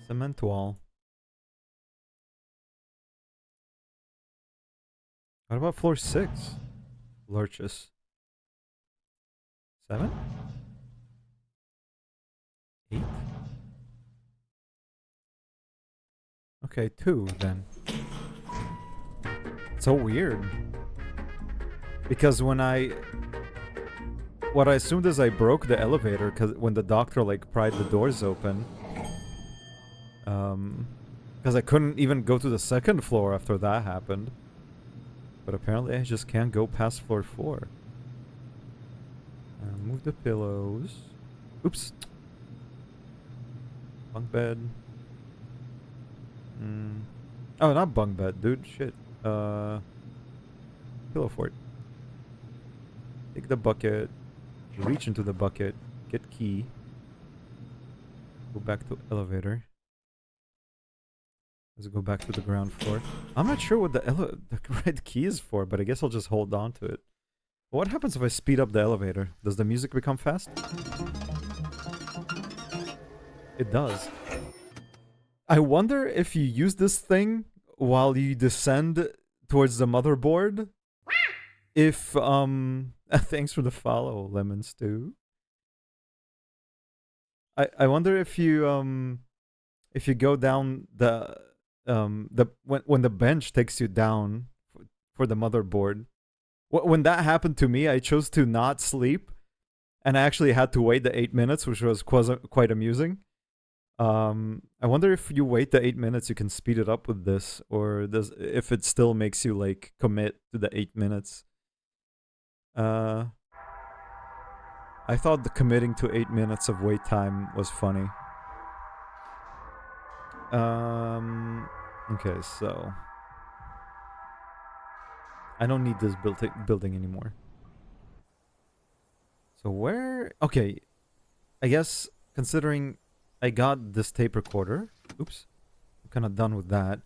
Cement wall. What about floor 6? Lurches. 7? 8? Okay, 2 then. So weird. Because when what I assumed is I broke the elevator because when the doctor like pried the doors open. Because I couldn't even go to the second floor after that happened. But apparently I just can't go past floor 4. Move the pillows. Oops. Bunk bed. Oh, not bunk bed, dude. Shit. Pillow fort. Take the bucket. Reach into the bucket. Get key. Go back to elevator. Let's go back to the ground floor. I'm not sure what the red key is for, but I guess I'll just hold on to it. What happens if I speed up the elevator? Does the music become fast? It does. I wonder if you use this thing while you descend towards the motherboard. If, thanks for the follow, Lemon Stew. I wonder if you go down when the bench takes you down for the motherboard. When that happened to me, I chose to not sleep, and I actually had to wait the 8 minutes, which was quite amusing. I wonder if you wait the 8 minutes, you can speed it up with this, or if it still makes you like commit to the 8 minutes. I thought the committing to 8 minutes of wait time was funny. Okay, so I don't need this building anymore. So where? Okay, I guess considering I got this tape recorder. Oops, I'm kind of done with that.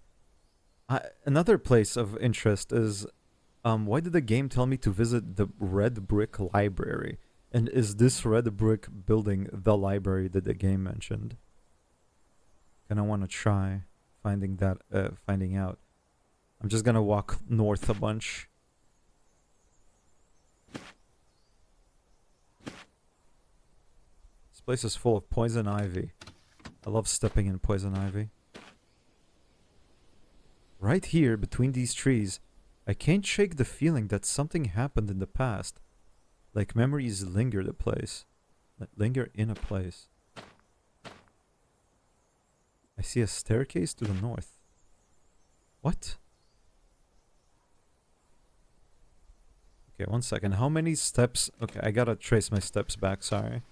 Another place of interest is, why did the game tell me to visit the red brick library? And is this red brick building the library that the game mentioned? And I want to try finding out. I'm just gonna walk north a bunch. This place is full of poison ivy. I love stepping in poison ivy. Right here, between these trees, I can't shake the feeling that something happened in the past. Like memories linger in a place. I see a staircase to the north. What? Okay, 1 second. How many steps? Okay, I gotta trace my steps back, sorry.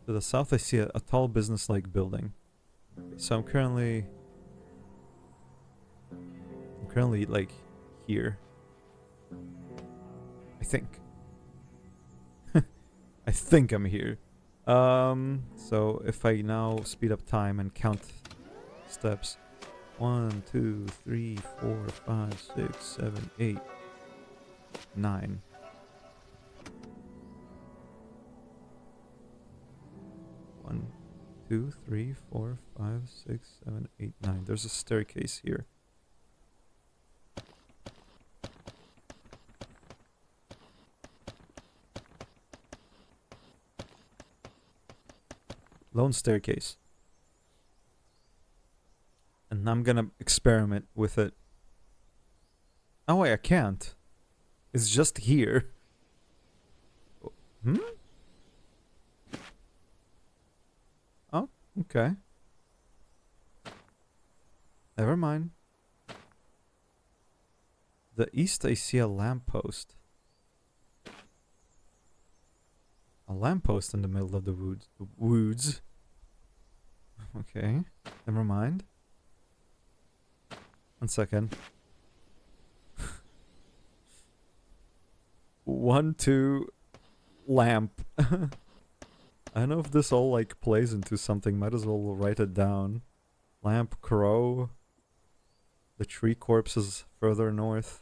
To the south, I see a tall business-like building. So I'm currently like here. I think. I think I'm here. So if I now speed up time and count steps. 1, 2, 3, 4, 5, 6, 7, 8, 9. One, 2, 3, 4, 5, 6, 7, 8, 9. There's a staircase here. Lone staircase. And I'm gonna experiment with it. Oh wait, I can't. It's just here. Hmm? Oh, okay. Never mind. The east, I see a lamppost. A lamppost in the middle of the woods. Okay, never mind. 1 second. 1, 2, lamp. I don't know if this all like plays into something. Might as well write it down. Lamp, crow. The tree corpse is further north.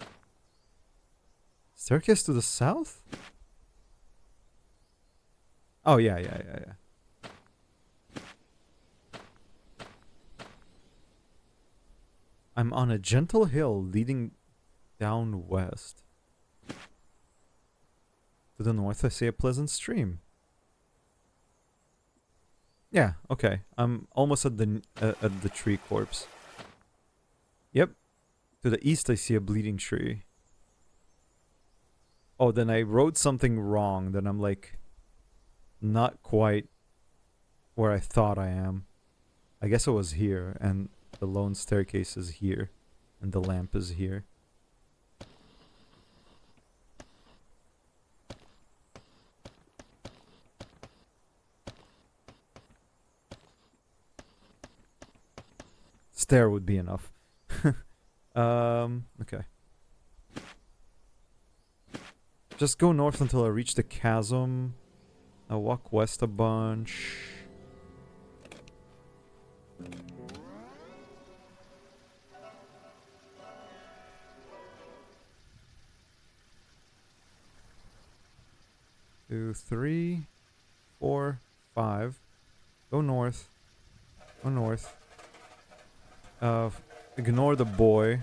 Staircase to the south? Oh, yeah. I'm on a gentle hill leading down west. To the north, I see a pleasant stream. Yeah, okay. I'm almost at the tree corpse. Yep. To the east, I see a bleeding tree. Oh, then I wrote something wrong. Then I'm like, not quite where I thought I am. I guess it was here, and the lone staircase is here, and the lamp is here. Stair would be enough. Okay. Just go north until I reach the chasm. I'll walk west a bunch. Two, three, 4, 5. Go north. Go north. Ignore the boy.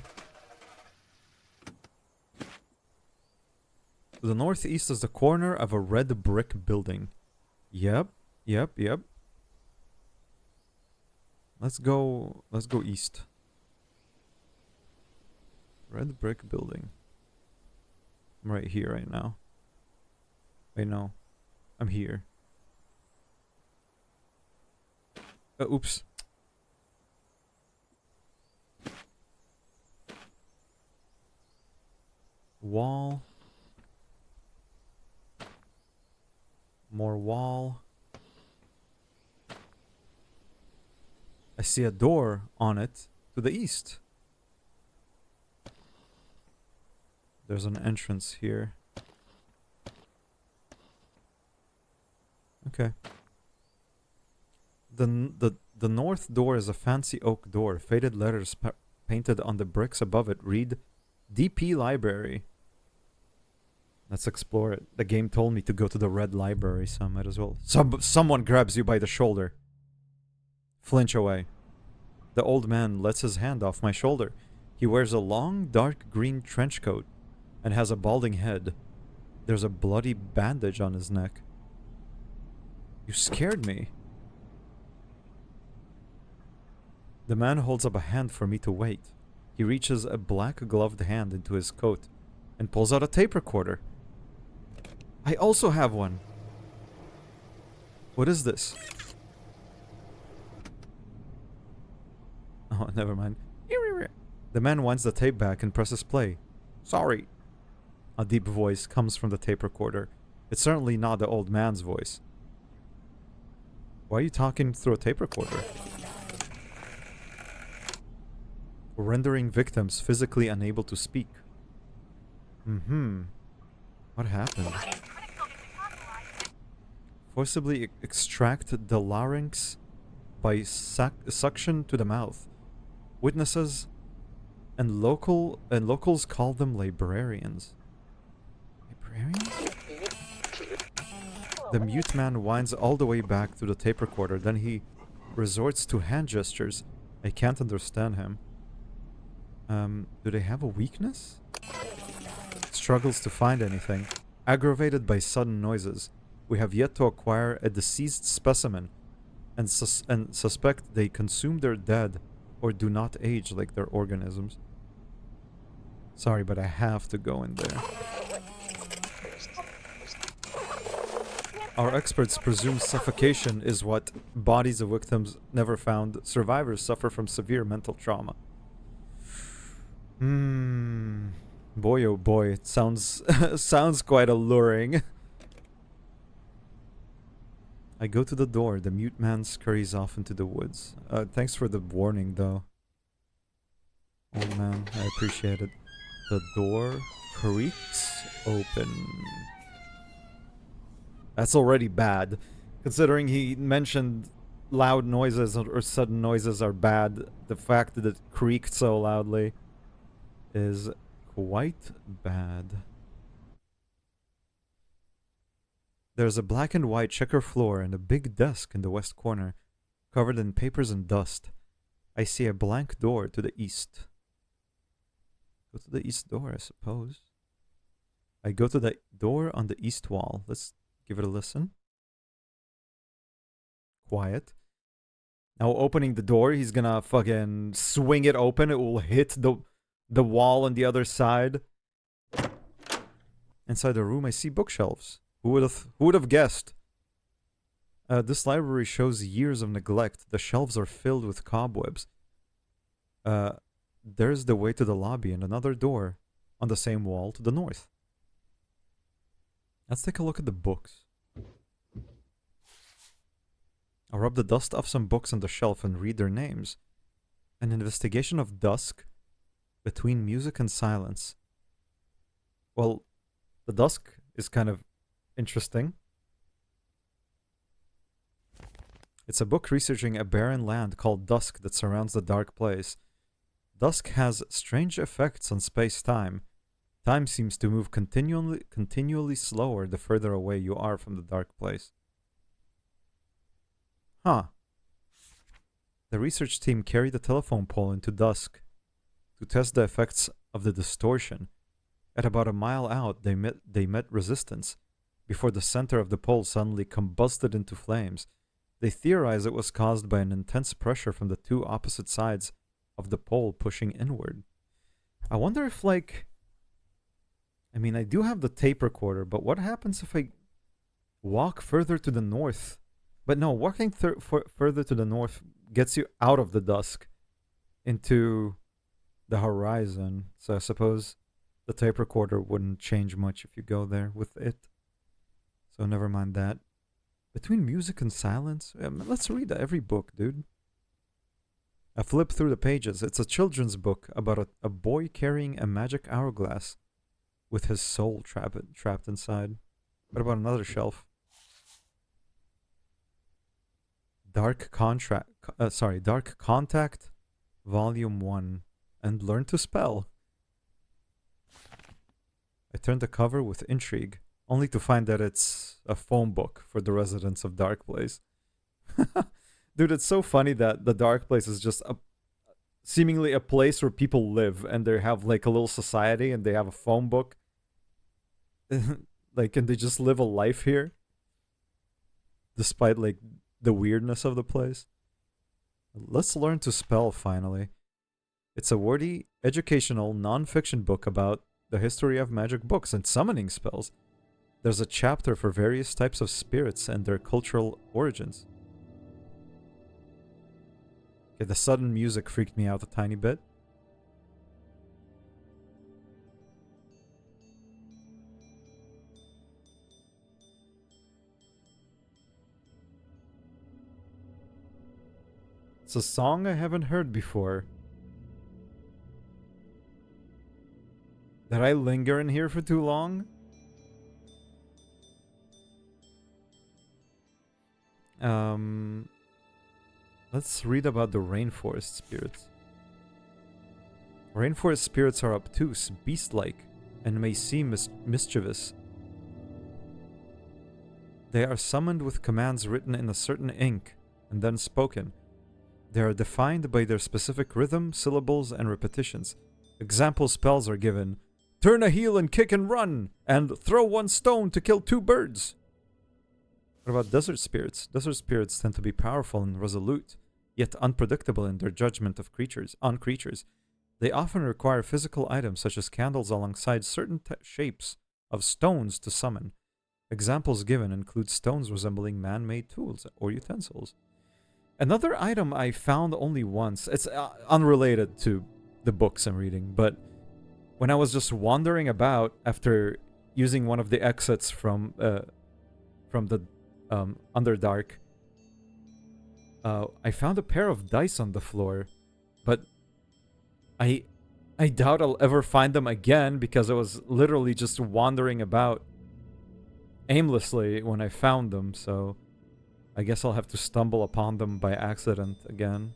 To the northeast is the corner of a red brick building. Yep. Let's go east. Red brick building. I'm right here right now. Wait, no. I'm here. Oops. Wall. More wall. I see a door on it to the east. There's an entrance here. Okay. The north door is a fancy oak door. Faded letters painted on the bricks above it read DP Library. Let's explore it. The game told me to go to the red library, so I might as well. Someone grabs you by the shoulder. Flinch away. The old man lets his hand off my shoulder. He wears a long, dark green trench coat and has a balding head. There's a bloody bandage on his neck. You scared me. The man holds up a hand for me to wait. He reaches a black-gloved hand into his coat and pulls out a tape recorder. I also have one. What is this? Oh, never mind. The man winds the tape back and presses play. Sorry. A deep voice comes from the tape recorder. It's certainly not the old man's voice. Why are you talking through a tape recorder? Rendering victims physically unable to speak. What happened? Forcibly extract the larynx by suction to the mouth. Witnesses and locals call them librarians. Librarians? The mute man winds all the way back to the tape recorder, then he resorts to hand gestures. I can't understand him. Do they have a weakness? Struggles to find anything. Aggravated by sudden noises. We have yet to acquire a deceased specimen and suspect they consume their dead or do not age like their organisms. Sorry, but I have to go in there. Our experts presume suffocation is what bodies of victims never found. Survivors suffer from severe mental trauma. Boy oh boy, it sounds sounds quite alluring. I go to the door. The mute man scurries off into the woods. Thanks for the warning, though. Oh man, I appreciate it. The door creaks open. That's already bad. Considering he mentioned loud noises or sudden noises are bad, the fact that it creaked so loudly is quite bad. There's a black and white checker floor and a big desk in the west corner, covered in papers and dust. I see a blank door to the east. Go to the east door, I suppose. I go to the door on the east wall. Let's give it a listen. Quiet. Now opening the door, he's gonna fucking swing it open. It will hit the wall on the other side. Inside the room, I see bookshelves. Who would have guessed? This library shows years of neglect. The shelves are filled with cobwebs. There's the way to the lobby and another door on the same wall to the north. Let's take a look at the books. I'll rub the dust off some books on the shelf and read their names. An investigation of dusk between music and silence. Well, the dusk is kind of interesting. It's a book researching a barren land called Dusk that surrounds the dark place. Dusk has strange effects on space-time. Time seems to move continually slower the further away you are from the dark place. Huh. The research team carried a telephone pole into Dusk to test the effects of the distortion. At about a mile out, they met resistance before the center of the pole suddenly combusted into flames. They theorized it was caused by an intense pressure from the two opposite sides of the pole pushing inward. I wonder if, like... I mean, I do have the tape recorder, but what happens if I walk further to the north? But no, walking further to the north gets you out of the dusk into the horizon. So I suppose the tape recorder wouldn't change much if you go there with it. So never mind that. Between music and silence? Let's read every book, dude. I flip through the pages. It's a children's book about a boy carrying a magic hourglass with his soul trapped inside. What about another shelf? Dark Contact, Volume 1, and Learn to Spell. I turn the cover with intrigue, only to find that it's a phone book for the residents of Dark Place. Dude, it's so funny that the Dark Place is just seemingly a place where people live, and they have like a little society, and they have a phone book. Like, and they just live a life here, despite like the weirdness of the place. Let's Learn to Spell, finally. It's a wordy, educational, non-fiction book about the history of magic books and summoning spells. There's a chapter for various types of spirits and their cultural origins. Okay, the sudden music freaked me out a tiny bit. It's a song I haven't heard before. Did I linger in here for too long? Let's read about the rainforest spirits. Rainforest spirits are obtuse, beast-like, and may seem mischievous. They are summoned with commands written in a certain ink, and then spoken. They are defined by their specific rhythm, syllables, and repetitions. Example spells are given. Turn a heel and kick and run, and throw one stone to kill two birds. What about desert spirits? Desert spirits tend to be powerful and resolute, yet unpredictable in their judgment of creatures. They often require physical items such as candles alongside certain shapes of stones to summon. Examples given include stones resembling man-made tools or utensils. Another item I found only once, it's unrelated to the books I'm reading, but when I was just wandering about after using one of the exits from the Underdark, I found a pair of dice on the floor, but I doubt I'll ever find them again because I was literally just wandering about aimlessly when I found them, so I guess I'll have to stumble upon them by accident again.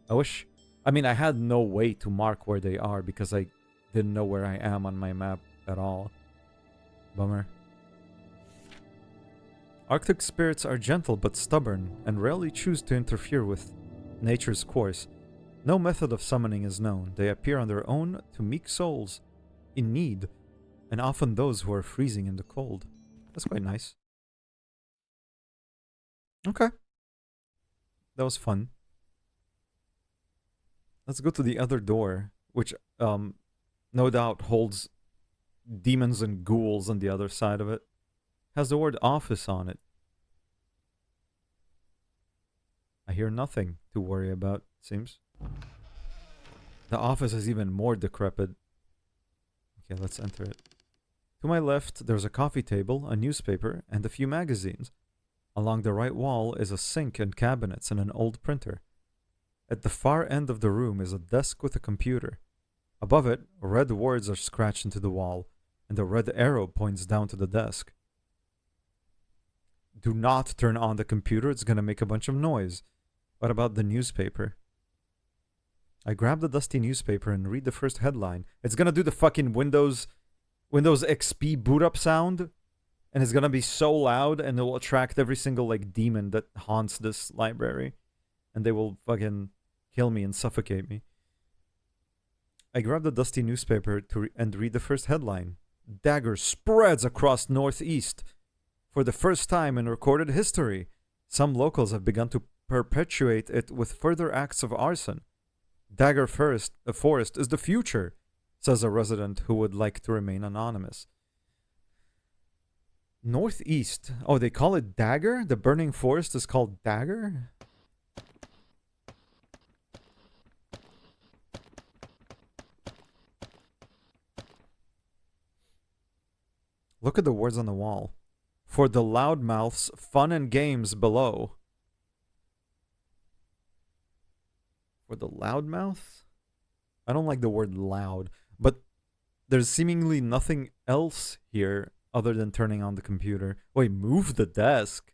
I mean, I had no way to mark where they are because I didn't know where I am on my map at all. Bummer. Arctic spirits are gentle but stubborn and rarely choose to interfere with nature's course. No method of summoning is known. They appear on their own to meek souls in need, and often those who are freezing in the cold. That's quite nice. Okay. That was fun. Let's go to the other door, which no doubt holds demons and ghouls on the other side of it. Has the word office on it. I hear nothing to worry about, seems. The office is even more decrepit. Okay, let's enter it. To my left, there's a coffee table, a newspaper, and a few magazines. Along the right wall is a sink and cabinets and an old printer. At the far end of the room is a desk with a computer. Above it, red words are scratched into the wall, and a red arrow points down to the desk. Do not turn on the computer, it's gonna make a bunch of noise. What about the newspaper? I grab the dusty newspaper and read the first headline. It's gonna do the fucking Windows XP boot up sound, and it's gonna be so loud, and it will attract every single like demon that haunts this library, and they will fucking kill me and suffocate me. I grab the dusty newspaper and read the first headline. Dagger spreads across Northeast. For the first time in recorded history, some locals have begun to perpetuate it with further acts of arson. Dagger Forest is the future, says a resident who would like to remain anonymous. Northeast. Oh, they call it Dagger? The burning forest is called Dagger? Look at the words on the wall. For the loudmouths, fun and games below. For the loudmouth? I don't like the word loud, but there's seemingly nothing else here other than turning on the computer. Wait, move the desk.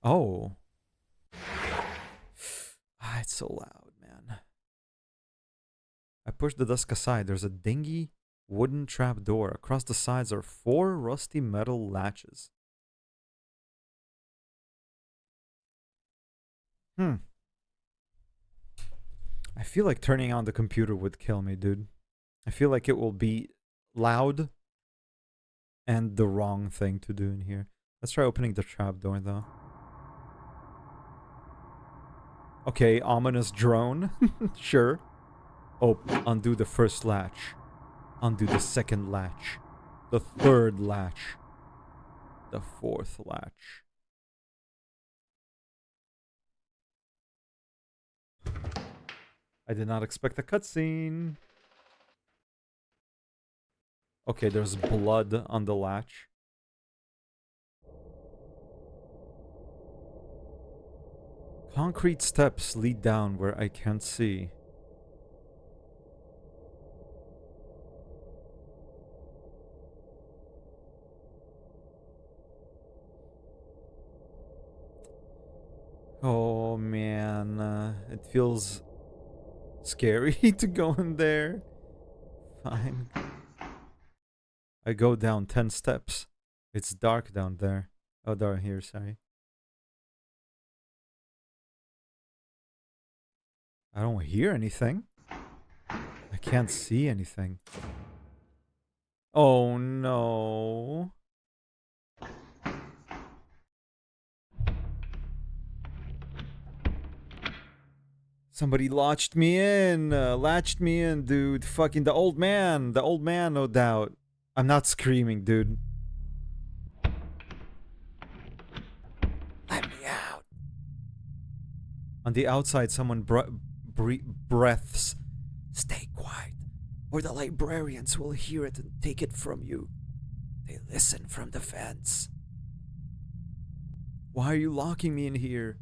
Oh. Ah, it's so loud, man. I push the desk aside. There's a dingy wooden trap door. Across the sides are 4 rusty metal latches. I feel like turning on the computer would kill me, dude. I feel like it will be loud and the wrong thing to do in here. Let's try opening the trap door, though. Okay, ominous drone. Sure. Oh, undo the first latch. Undo the second latch. The third latch. The fourth latch. I did not expect a cutscene. Okay, there's blood on the latch. Concrete steps lead down where I can't see. Oh man, it feels scary to go in there. Fine. I go down 10 steps. It's dark down there. Oh, down here, sorry. I don't hear anything. I can't see anything. Oh no. Somebody latched me in, dude. Fucking the old man, no doubt. I'm not screaming, dude. Let me out. On the outside, someone breaths. Stay quiet, or the librarians will hear it and take it from you. They listen from the fence. Why are you locking me in here?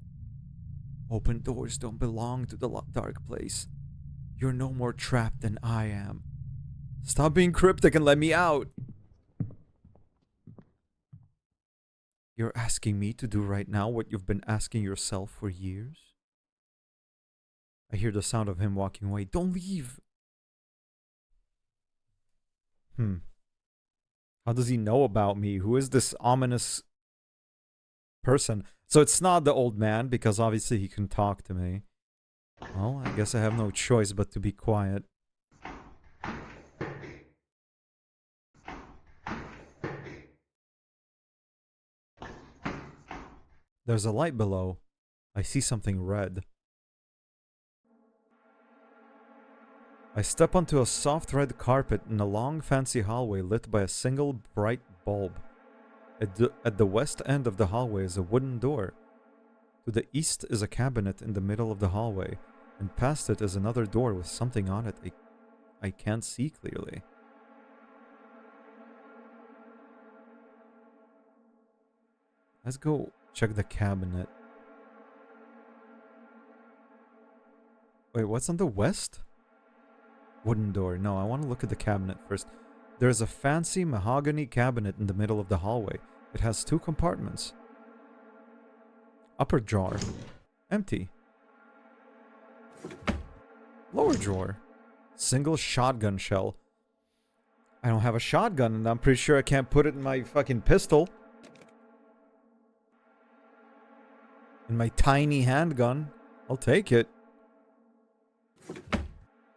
Open doors don't belong to the dark place. You're no more trapped than I am. Stop being cryptic and let me out. You're asking me to do right now what you've been asking yourself for years? I hear the sound of him walking away. Don't leave. How does he know about me? Who is this ominous person? So it's not the old man, because obviously he can talk to me. Well, I guess I have no choice but to be quiet. There's a light below. I see something red. I step onto a soft red carpet in a long fancy hallway lit by a single bright bulb. At the west end of the hallway is a wooden door. To the east is a cabinet in the middle of the hallway, and past it is another door with something on it I can't see clearly. Let's go check the cabinet. Wait, what's on the west? Wooden door. No, I want to look at the cabinet first. There's a fancy mahogany cabinet in the middle of the hallway. It has 2 compartments. Upper drawer. Empty. Lower drawer. Single shotgun shell. I don't have a shotgun, and I'm pretty sure I can't put it in my fucking pistol. In my tiny handgun. I'll take it.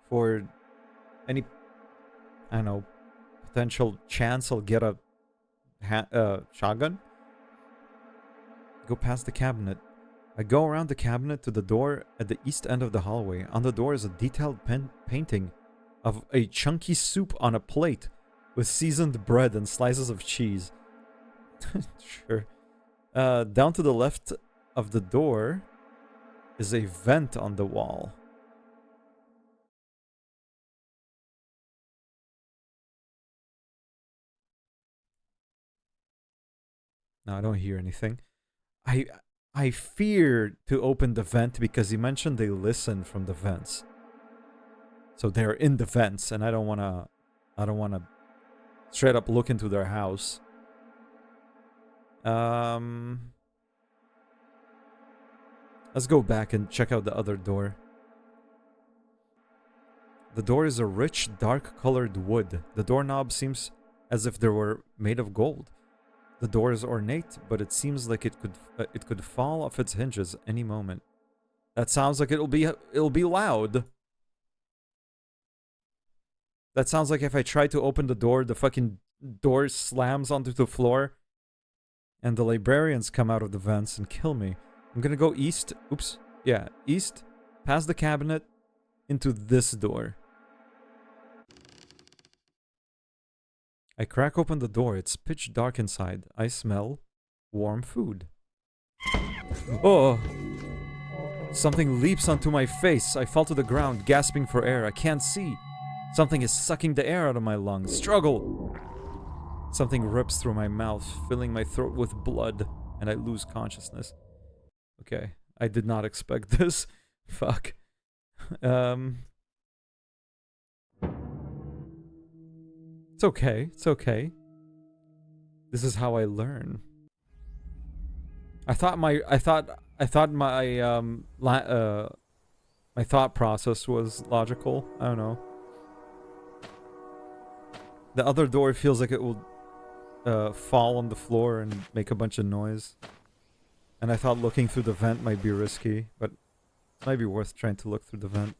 For any, I don't know, potential chance I'll get a shotgun. Go past the cabinet. I go around the cabinet to the door at the east end of the hallway. On the door is a detailed painting of a chunky soup on a plate with seasoned bread and slices of cheese. Sure. Down to the left of the door is a vent on the wall. No, I don't hear anything. I fear to open the vent because he mentioned they listen from the vents. So they're in the vents, and I don't wanna straight up look into their house. Let's go back and check out the other door. The door is a rich, dark colored wood. The doorknob seems as if they were made of gold. The door is ornate, but it seems like it could fall off its hinges any moment. That sounds like it'll be loud. That sounds like if I try to open the door, the fucking door slams onto the floor, and the librarians come out of the vents and kill me. I'm gonna go east. Oops. Yeah, east, past the cabinet, into this door. I crack open the door. It's pitch dark inside. I smell warm food. Oh! Something leaps onto my face. I fall to the ground, gasping for air. I can't see. Something is sucking the air out of my lungs. Struggle! Something rips through my mouth, filling my throat with blood, and I lose consciousness. Okay, I did not expect this. Fuck. It's okay. It's okay. This is how I learn. I thought my my thought process was logical. I don't know. The other door feels like it will fall on the floor and make a bunch of noise. And I thought looking through the vent might be risky, but it might be worth trying to look through the vent.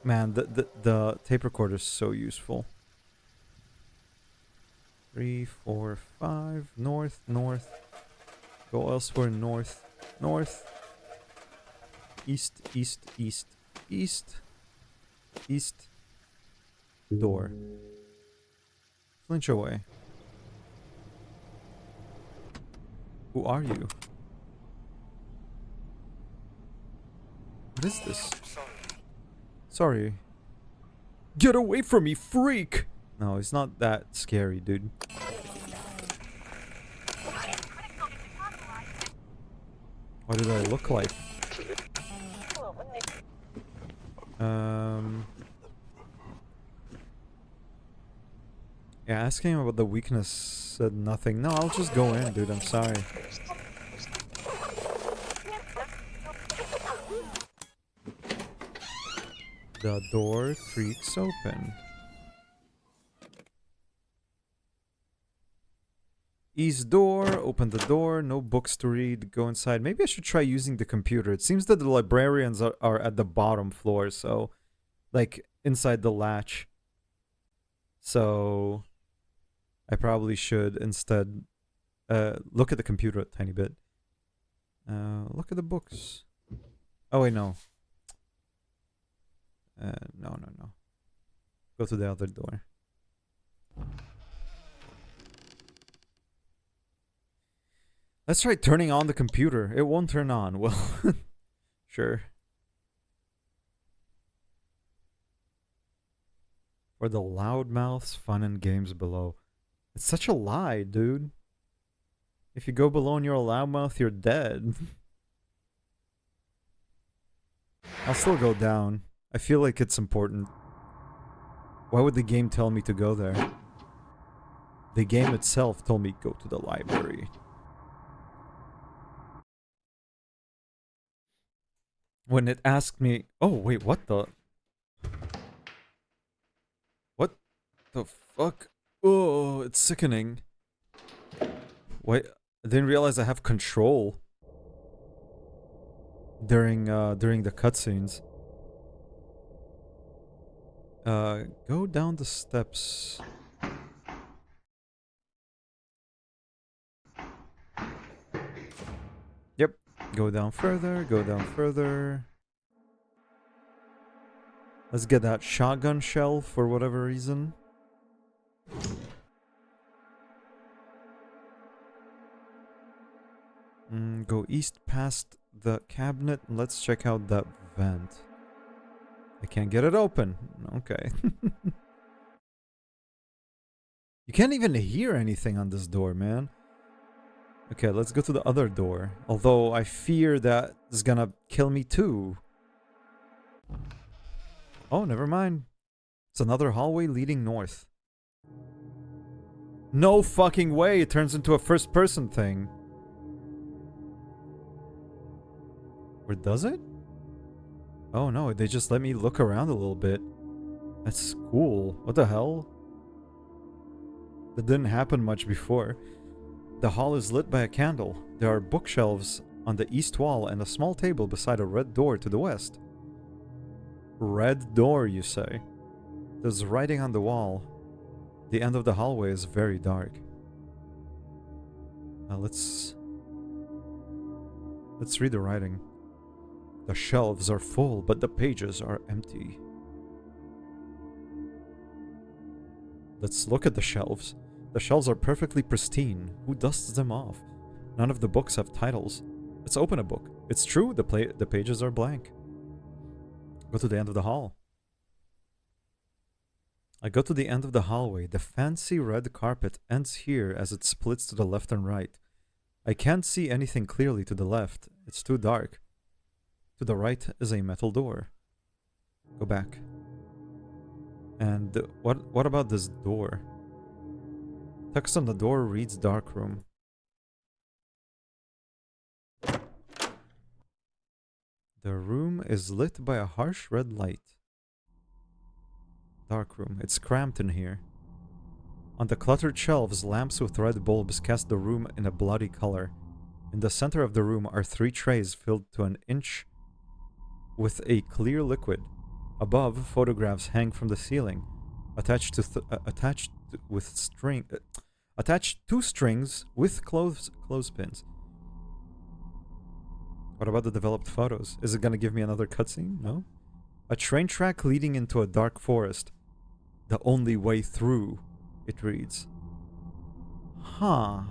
Man, the tape recorder is so useful. 3, 4, 5. North, north. Go elsewhere. North, north. East, east, east, east. East. Door. Flinch away. Who are you? What is this? Sorry. Get away from me, freak! No, it's not that scary, dude. What did I look like? Yeah, asking him about the weakness said nothing. No, I'll just go in, dude. I'm sorry. The door creaks open. East door, open the door, no books to read, go inside. Maybe I should try using the computer. It seems that the librarians are at the bottom floor, so, like, inside the latch. So, I probably should instead look at the computer a tiny bit. Look at the books. Oh, wait, no. No. Go to the other door. Let's try turning on the computer. It won't turn on. Well, sure. For the loudmouths, fun and games below. It's such a lie, dude. If you go below and you're a loudmouth, you're dead. I'll still go down. I feel like it's important. Why would the game tell me to go there? The game itself told me go to the library. When it asked me... Oh, wait, what the... What the fuck? Oh, it's sickening. Wait, I didn't realize I have control during the cutscenes. Go down the steps. Yep. Go down further, go down further. Let's get that shotgun shell for whatever reason. Go east past the cabinet and let's check out that vent. I can't get it open. Okay. You can't even hear anything on this door, man. Okay, let's go to the other door. Although I fear that it's gonna kill me too. Oh, never mind. It's another hallway leading north. No fucking way it turns into a first-person thing. Or does it? Oh no, they just let me look around a little bit. That's cool. What the hell? That didn't happen much before. The hall is lit by a candle. There are bookshelves on the east wall and a small table beside a red door to the west. Red door, you say? There's writing on the wall. The end of the hallway is very dark. Let's read the writing. The shelves are full, but the pages are empty. Let's look at the shelves. The shelves are perfectly pristine. Who dusts them off? None of the books have titles. Let's open a book. It's true, the pages are blank. Go to the end of the hall. I go to the end of the hallway. The fancy red carpet ends here as it splits to the left and right. I can't see anything clearly to the left. It's too dark. To the right is a metal door. Go back. And what about this door? Text on the door reads dark room. The room is lit by a harsh red light. Dark room. It's cramped in here. On the cluttered shelves, lamps with red bulbs cast the room in a bloody color. In the center of the room are 3 trays filled to an inch with a clear liquid. Above, photographs hang from the ceiling, attached 2 strings with clothespins. What about the developed photos? Is it gonna give me another cutscene? No. A train track leading into a dark forest. The only way through, it reads. Huh.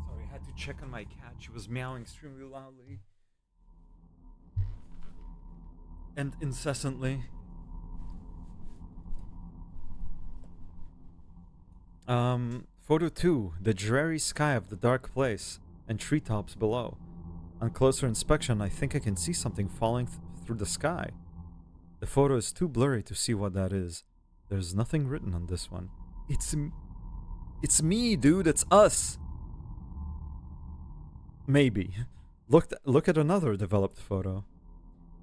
Sorry, I had to check on my cat. She was meowing extremely loudly. and incessantly. Photo 2. The dreary sky of the dark place and treetops below. On closer inspection, I think I can see something falling through the sky. The photo is too blurry to see what that is. There's nothing written on this one. It's me, dude. It's us. Maybe. Look at another developed photo.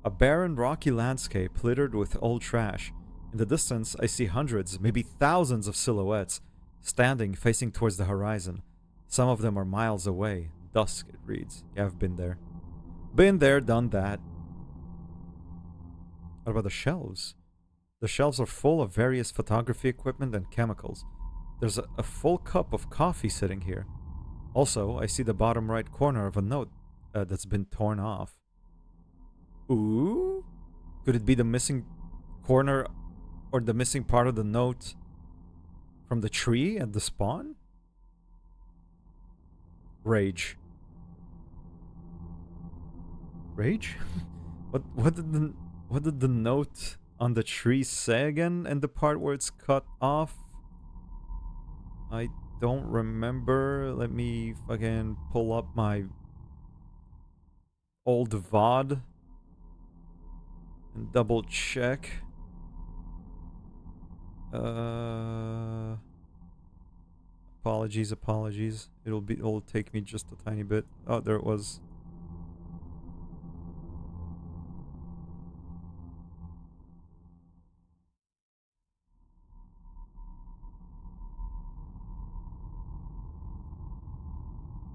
A barren, rocky landscape littered with old trash. In the distance, I see hundreds, maybe thousands of silhouettes, standing facing towards the horizon. Some of them are miles away. Dusk, it reads. Yeah, I've been there. Been there, done that. What about the shelves? The shelves are full of various photography equipment and chemicals. There's a full cup of coffee sitting here. Also, I see the bottom right corner of a note that's been torn off. Ooh? Could it be the missing corner or the missing part of the note from the tree at the spawn? Rage. Rage? What did the note on the tree say again? And the part where it's cut off? I don't remember. Let me fucking pull up my old VOD and double check. Apologies. It'll take me just a tiny bit. Oh, there it was.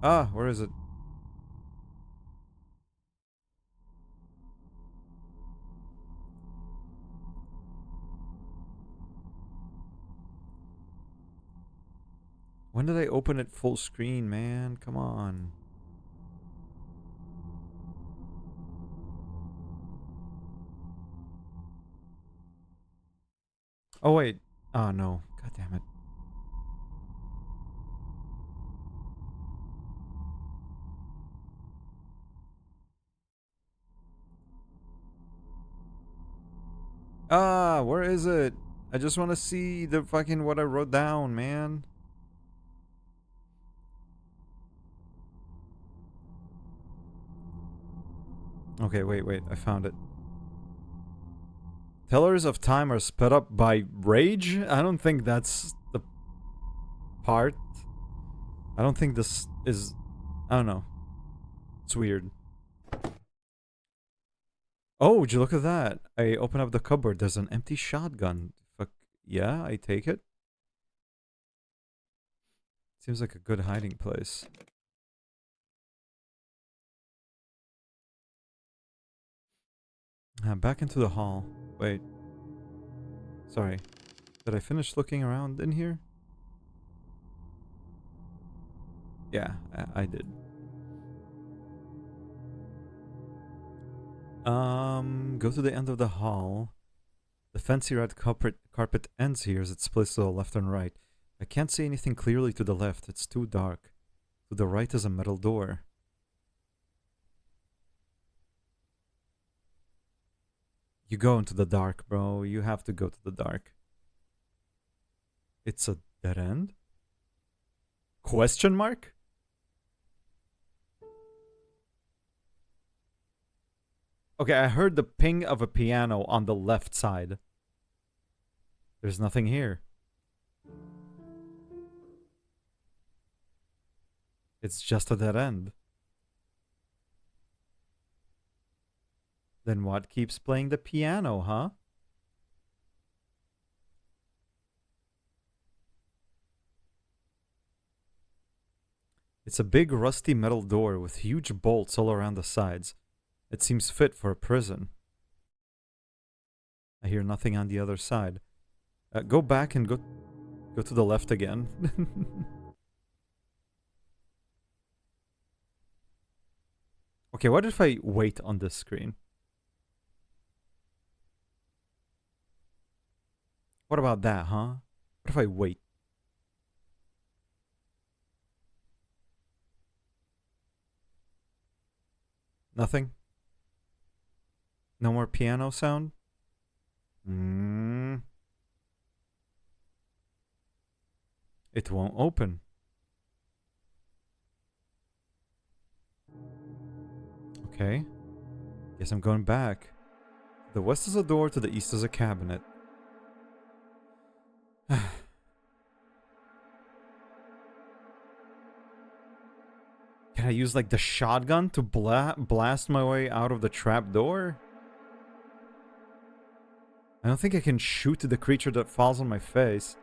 Ah, where is it? When did I open it full screen, man? Come on. Oh, wait. Oh, no. God damn it. Ah, where is it? I just want to see the fucking what I wrote down, man. Okay, wait. I found it. Tellers of time are sped up by rage? I don't think that's the part. I don't think this is... I don't know. It's weird. Oh, would you look at that? I open up the cupboard. There's an empty shotgun. Fuck. Yeah, I take it. Seems like a good hiding place. Back into the hall. Wait. Sorry. Did I finish looking around in here? Yeah, I did. Go to the end of the hall. The fancy red carpet ends here as it splits to the left and right. I can't see anything clearly to the left. It's too dark. To the right is a metal door. You go into the dark, bro. You have to go to the dark. It's a dead end? Question mark? Okay, I heard the ping of a piano on the left side. There's nothing here. It's just a dead end. Then what keeps playing the piano, huh? It's a big rusty metal door with huge bolts all around the sides. It seems fit for a prison. I hear nothing on the other side. Go back and go to the left again. Okay, what if I wait on this screen? What about that, huh? What if I wait? Nothing? No more piano sound? Mm. It won't open. Okay. Guess I'm going back. To the west is a door, to the east is a cabinet. Can I use like the shotgun to blast my way out of the trap door? I don't think I can shoot the creature that falls on my face.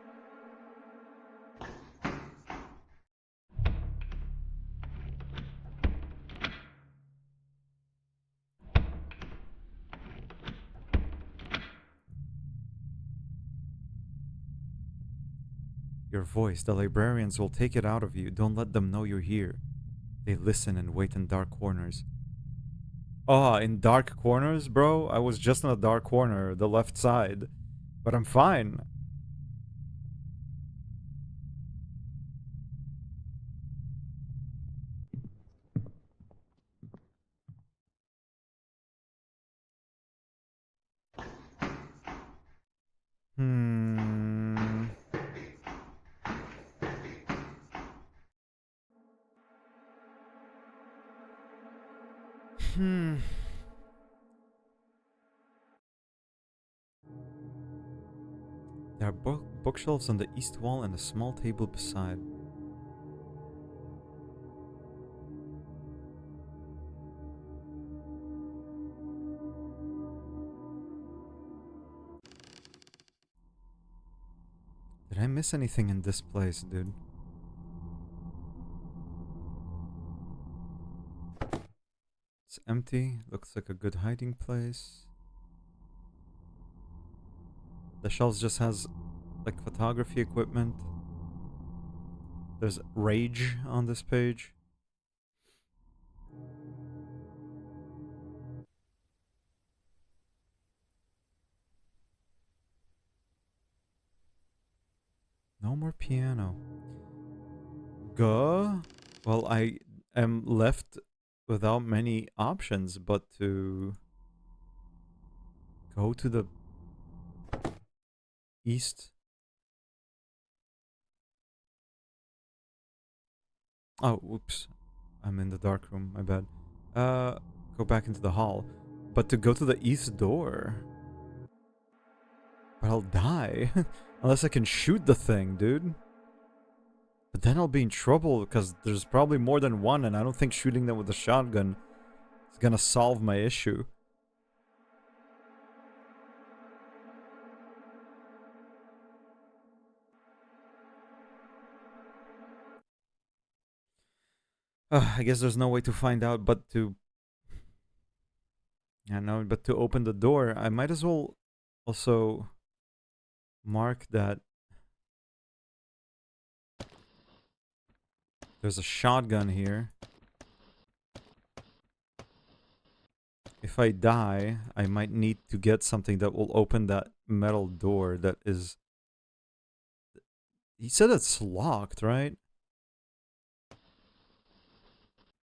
Your voice, the librarians will take it out of you. Don't let them know you're here. They listen and wait in dark corners. Oh, in dark corners, bro? I was just in a dark corner, the left side. But I'm fine. Hmm. Hmm. There are bookshelves on the east wall and a small table beside. Did I miss anything in this place, dude? It's empty. Looks like a good hiding place. The shelves just has like photography equipment. There's rage on this page. No more piano. Go. Well, I am left without many options but to go to the east. Oh, whoops. I'm in the dark room, my bad. Go back into the hall. But to go to the east door. But I'll die. Unless I can shoot the thing, dude. But then I'll be in trouble because there's probably more than one and I don't think shooting them with a shotgun is gonna solve my issue. I guess there's no way to find out but to... Yeah, no, but to open the door, I might as well also mark that there's a shotgun here. If I die, I might need to get something that will open that metal door that is... He said it's locked, right?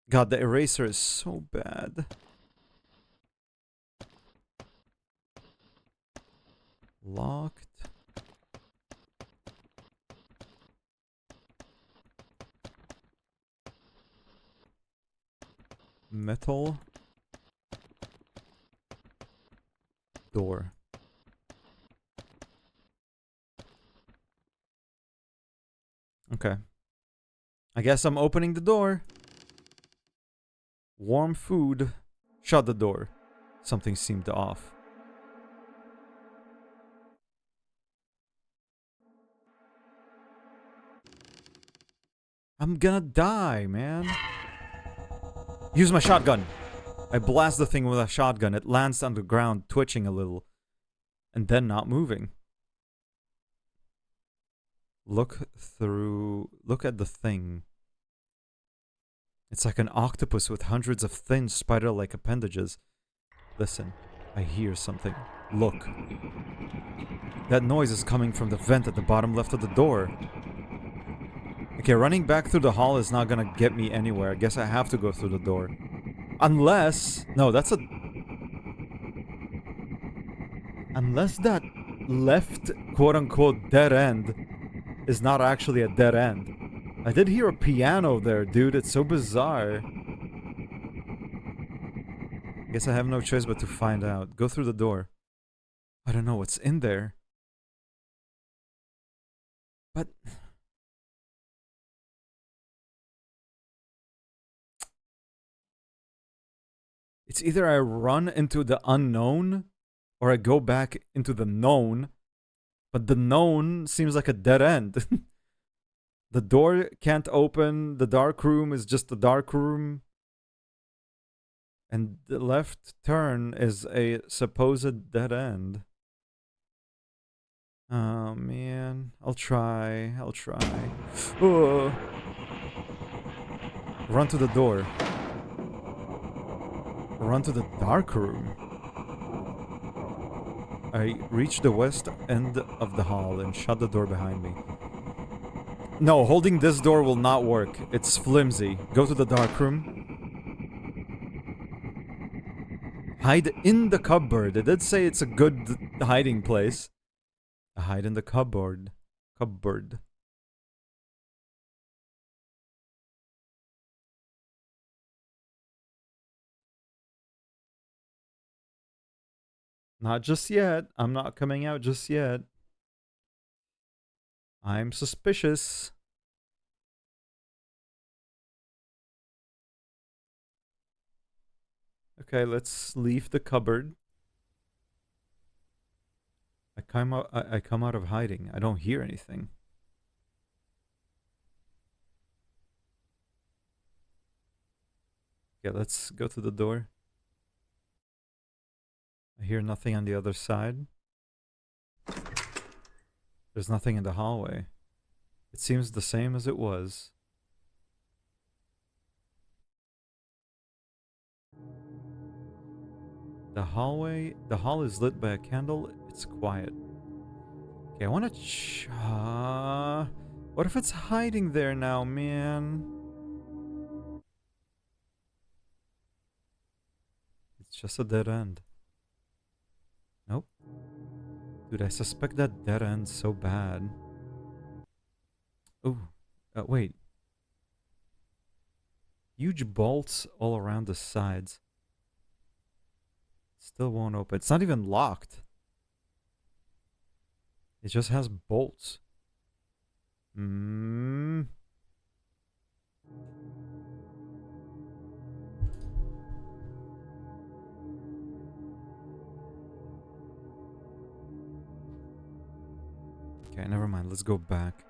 God, the eraser is so bad. Locked. Metal. Door. Okay. I guess I'm opening the door. Warm food. Shut the door. Something seemed off. I'm gonna die, man. Use my shotgun. I blast the thing with a shotgun. It lands on the ground, twitching a little. And then not moving. Look at the thing. It's like an octopus with hundreds of thin spider-like appendages. Listen, I hear something. Look. That noise is coming from the vent at the bottom left of the door. Okay, running back through the hall is not gonna get me anywhere. I guess I have to go through the door. Unless... No, that's a... Unless that left quote-unquote dead end is not actually a dead end. I did hear a piano there, dude. It's so bizarre. Guess I have no choice but to find out. Go through the door. I don't know what's in there. But... it's either I run into the unknown or I go back into the known. But the known seems like a dead end. The door can't open. The dark room is just a dark room. And the left turn is a supposed dead end. Oh, man. I'll try. Oh. Run to the door. Run to the dark room. I reach the west end of the hall and shut the door behind me. No, holding this door will not work. It's flimsy. Go to the dark room. Hide in the cupboard. It did say it's a good hiding place. Hide in the cupboard. Cupboard. Not just yet. I'm not coming out just yet. I'm suspicious. Okay, let's leave the cupboard. I come out of hiding. I don't hear anything. Okay, let's go to the door. I hear nothing on the other side. There's nothing in the hallway. It seems the same as it was. The hall is lit by a candle. It's quiet. Okay, I want to what if it's hiding there now, man? It's just a dead end. Nope. Dude, I suspect that dead end's so bad. Oh, wait. Huge bolts all around the sides. Still won't open. It's not even locked. It just has bolts. Okay, never mind. Let's go back.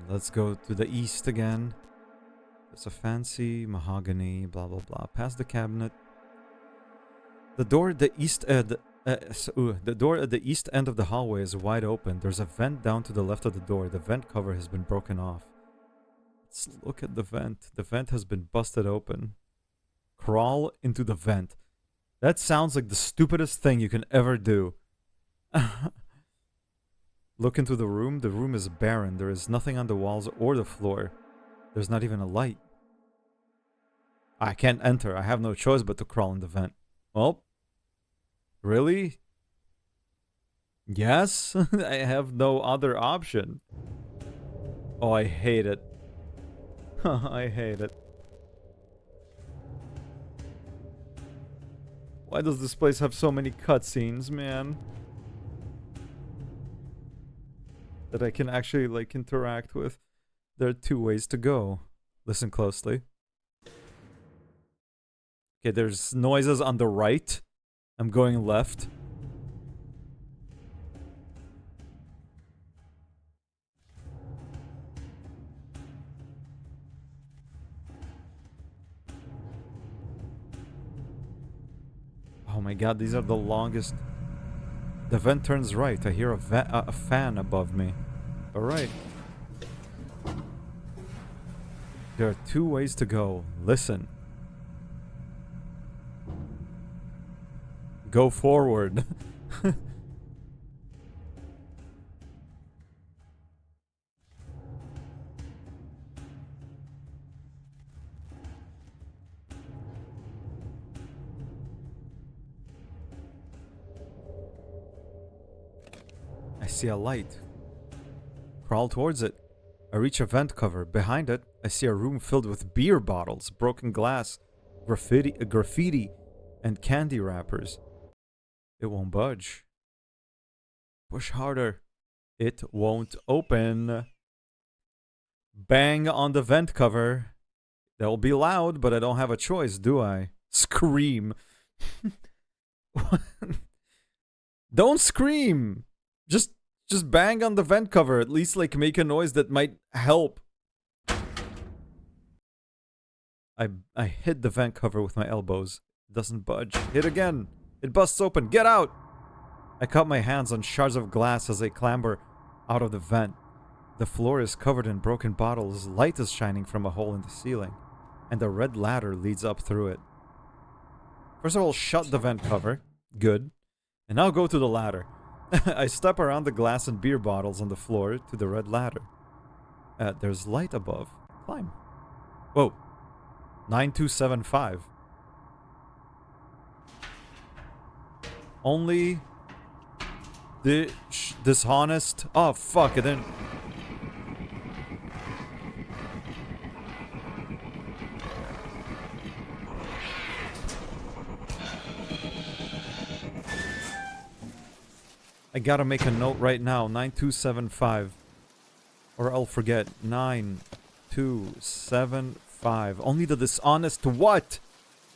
Let's go to the east again. There's a fancy mahogany, blah blah blah. Past the cabinet. The door at the east end. The door at the east end of the hallway is wide open. There's a vent down to the left of the door. The vent cover has been broken off. Let's look at the vent. The vent has been busted open. Crawl into the vent. That sounds like the stupidest thing you can ever do. Look into the room. The room is barren. There is nothing on the walls or the floor. There's not even a light. I can't enter. I have no choice but to crawl in the vent. Well, really? Yes? I have no other option. Oh, I hate it. I hate it. Why does this place have so many cutscenes, man? That I can actually, like, interact with. There are two ways to go. Listen closely. Okay, there's noises on the right. I'm going left. Oh my god, these are the longest. The vent turns right. I hear a fan above me. Alright. There are two ways to go. Listen. Go forward. see a light. Crawl towards it. I reach a vent cover. Behind it, I see a room filled with beer bottles, broken glass, graffiti, and candy wrappers. It won't budge. Push harder. It won't open. Bang on the vent cover. That'll be loud, but I don't have a choice, do I? Scream. Don't scream. Just bang on the vent cover. At least like make a noise that might help. I hit the vent cover with my elbows. It doesn't budge. Hit again. It busts open. Get out! I cut my hands on shards of glass as I clamber out of the vent. The floor is covered in broken bottles. Light is shining from a hole in the ceiling, and a red ladder leads up through it. First of all, shut the vent cover. Good. And now go to the ladder. I step around the glass and beer bottles on the floor to the red ladder. There's light above. Climb. Whoa. 9275. Only dishonest. Oh fuck! It didn't. I gotta make a note right now. 9275, or I'll forget. 9275. Only the dishonest. What?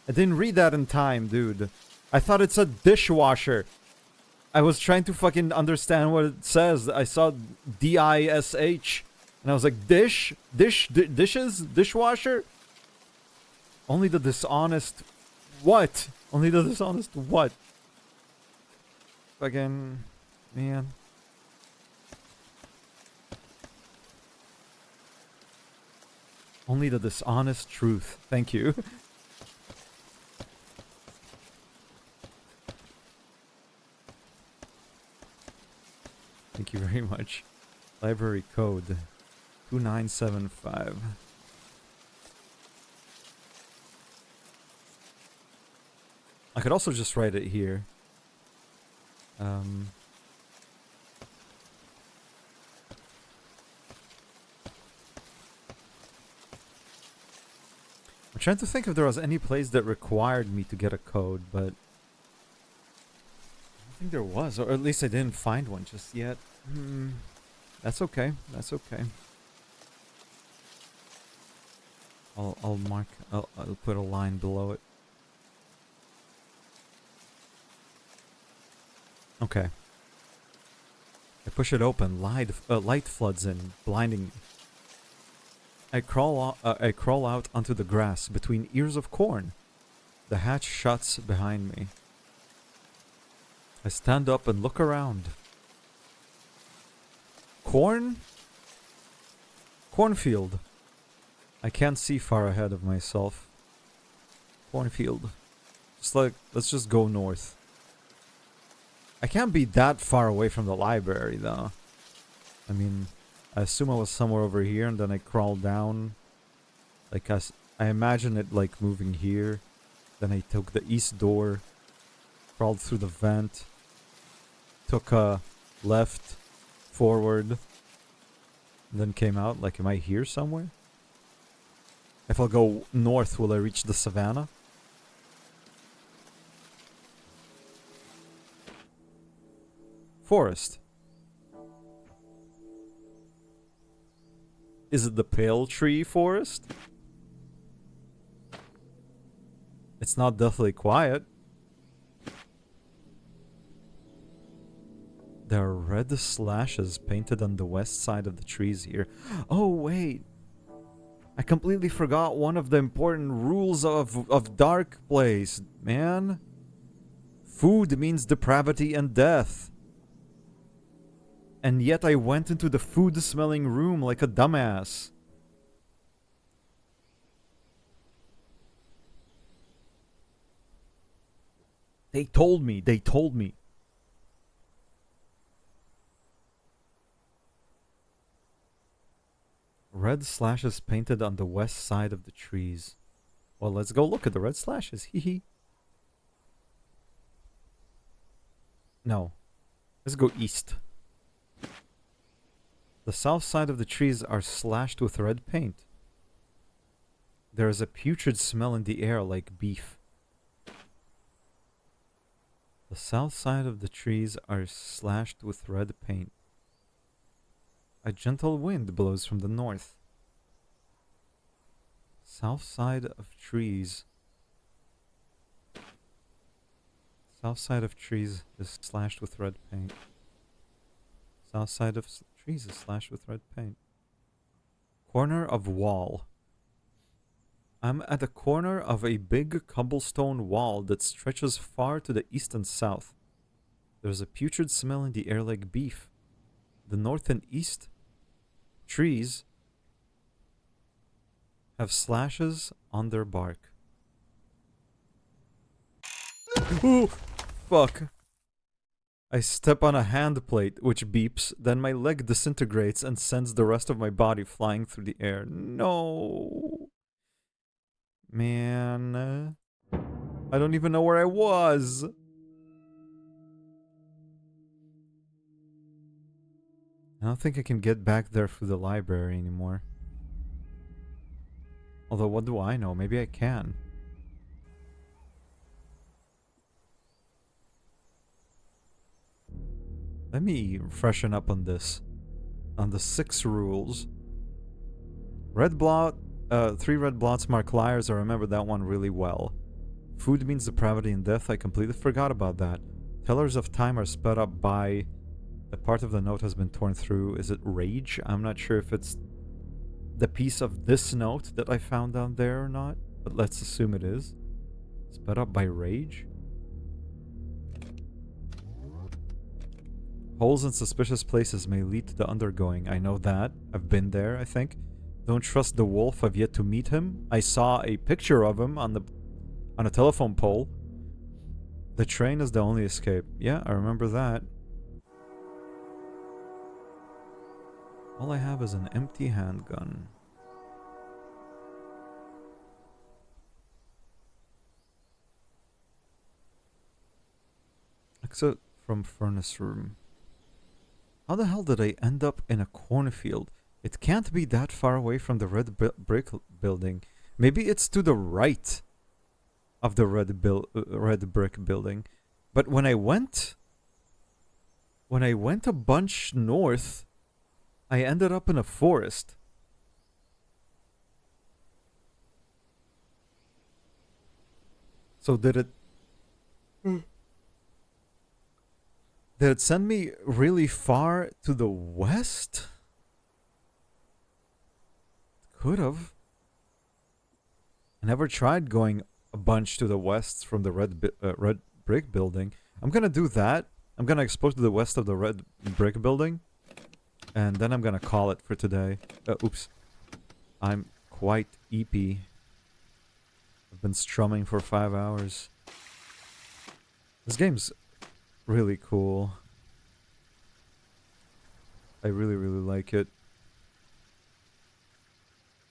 I didn't read that in time, dude. I thought it said dishwasher. I was trying to fucking understand what it says. I saw D-I-S-H. And I was like, dishes? Dishwasher? Only the dishonest. What? Only the dishonest what? Fucking, man. Only the dishonest truth. Thank you. Thank you very much. Library code 2975. I could also just write it here. I'm trying to think if there was any place that required me to get a code, but I don't think there was, or at least I didn't find one just yet. That's okay. That's okay. I'll mark. I'll put a line below it. Okay. I push it open. Light floods in, blinding me. I crawl out onto the grass between ears of corn. The hatch shuts behind me. I stand up and look around. Cornfield. I can't see far ahead of myself. Cornfield. Let's just go north. I can't be that far away from the library, though. I mean, I assume I was somewhere over here, and then I crawled down. Like, I imagine it, like, moving here. Then I took the east door. Crawled through the vent. Took a left, forward. And then came out. Like, am I here somewhere? If I'll go north, will I reach the savannah? Forest. Is it the pale tree forest? It's not deathly quiet. There are red slashes painted on the west side of the trees here. Oh, wait. I completely forgot one of the important rules of Dark Place, man. Food means depravity and death. And yet I went into the food-smelling room like a dumbass. They told me. Red slashes painted on the west side of the trees. Well, let's go look at the red slashes. Hee. No. Let's go east. The south side of the trees are slashed with red paint. There is a putrid smell in the air like beef. The south side of the trees are slashed with red paint. A gentle wind blows from the north. South side of trees. South side of trees is slashed with red paint. South side of trees is slashed with red paint. Corner of wall. I'm at the corner of a big cobblestone wall that stretches far to the east and south. There's a putrid smell in the air like beef. The north and east trees have slashes on their bark. Ooh, fuck. I step on a hand plate, which beeps, then my leg disintegrates and sends the rest of my body flying through the air. No. Man. I don't even know where I was. I don't think I can get back there through the library anymore. Although, what do I know? Maybe I can. Let me freshen up on this. On the 6 rules. Red blot. 3 red blots mark liars. I remember that one really well. Food means depravity and death. I completely forgot about that. Tellers of time are sped up by... A part of the note has been torn through. Is it rage? I'm not sure if it's the piece of this note that I found down there or not. But let's assume it is. Sped up by rage? Holes in suspicious places may lead to the undergoing. I know that. I've been there, I think. Don't trust the wolf. I've yet to meet him. I saw a picture of him on a telephone pole. The train is the only escape. Yeah, I remember that. All I have is an empty handgun. Exit from furnace room. How the hell did I end up in a cornfield? It can't be that far away from the red brick building. Maybe it's to the right of the red brick building. But when I went a bunch north, I ended up in a forest. So did it send me really far to the west? Could have. I never tried going a bunch to the west from the red brick building. I'm gonna do that. I'm gonna explore to the west of the red brick building. And then I'm gonna call it for today. Oops. I'm quite eepy. I've been strumming for 5 hours. This game's really cool. I really, really like it.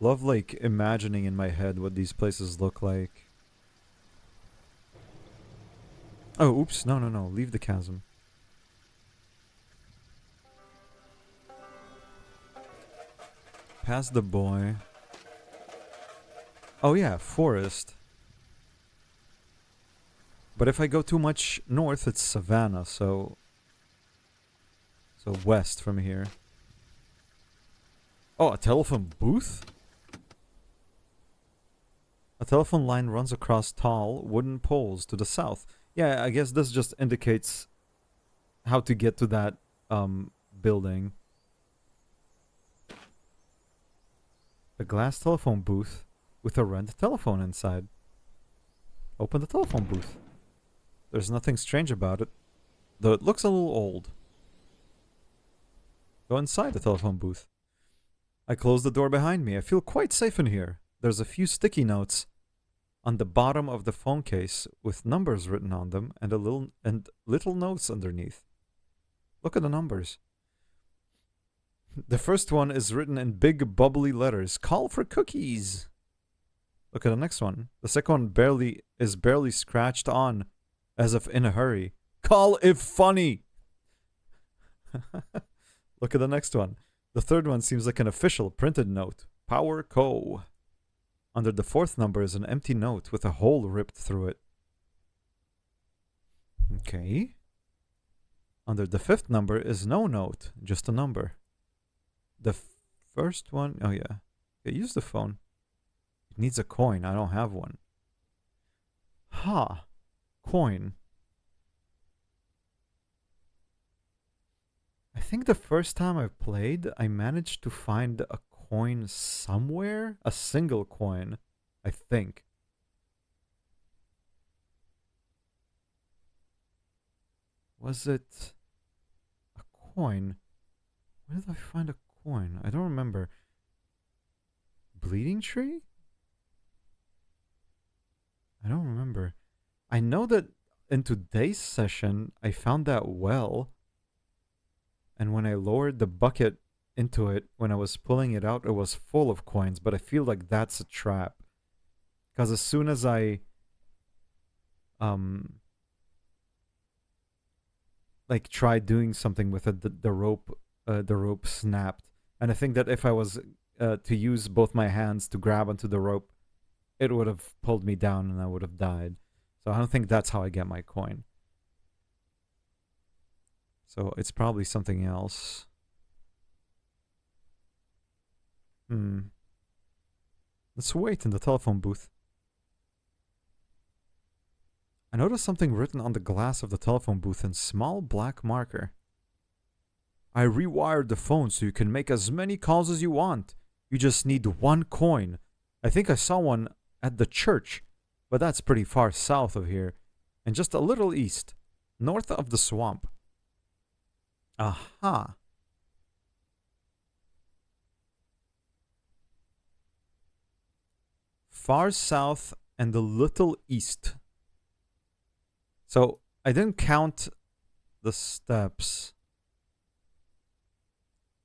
Love, like, imagining in my head what these places look like. Oh, oops. No, no, no. Leave the chasm. Past the boy. Oh yeah, forest. But if I go too much north, it's savannah, so west from here. Oh, a telephone booth? A telephone line runs across tall wooden poles to the south. Yeah, I guess this just indicates how to get to that building. A glass telephone booth with a red telephone inside. Open the telephone booth. There's nothing strange about it, though it looks a little old. Go inside the telephone booth. I close the door behind me. I feel quite safe in here. There's a few sticky notes on the bottom of the phone case with numbers written on them and little notes underneath. Look at the numbers. The first one is written in big bubbly letters. Call for cookies. Look at the next one. The second one is barely scratched on, as if in a hurry. Call if funny. Look at the next one. The third one seems like an official printed note. Power Co. Under the fourth number is an empty note with a hole ripped through it. Okay. Under the fifth number is no note, just a number. The first one, oh yeah. Okay, use the phone. It needs a coin, I don't have one. Ha. Coin. I think the first time I played, I managed to find a coin somewhere. A single coin, I think. Was it a coin? Where did I find a coin? I don't remember. Bleeding tree? I don't remember. I know that in today's session, I found that well. And when I lowered the bucket into it, when I was pulling it out, it was full of coins. But I feel like that's a trap. Because as soon as I like tried doing something with it, the rope snapped. And I think that if I was to use both my hands to grab onto the rope, it would have pulled me down and I would have died. So I don't think that's how I get my coin. So it's probably something else. Let's wait in the telephone booth. I noticed something written on the glass of the telephone booth in small black marker. I rewired the phone so you can make as many calls as you want. You just need one coin. I think I saw one at the church, but that's pretty far south of here, and just a little east, north of the swamp. Aha. Far south and a little east. So I didn't count the steps,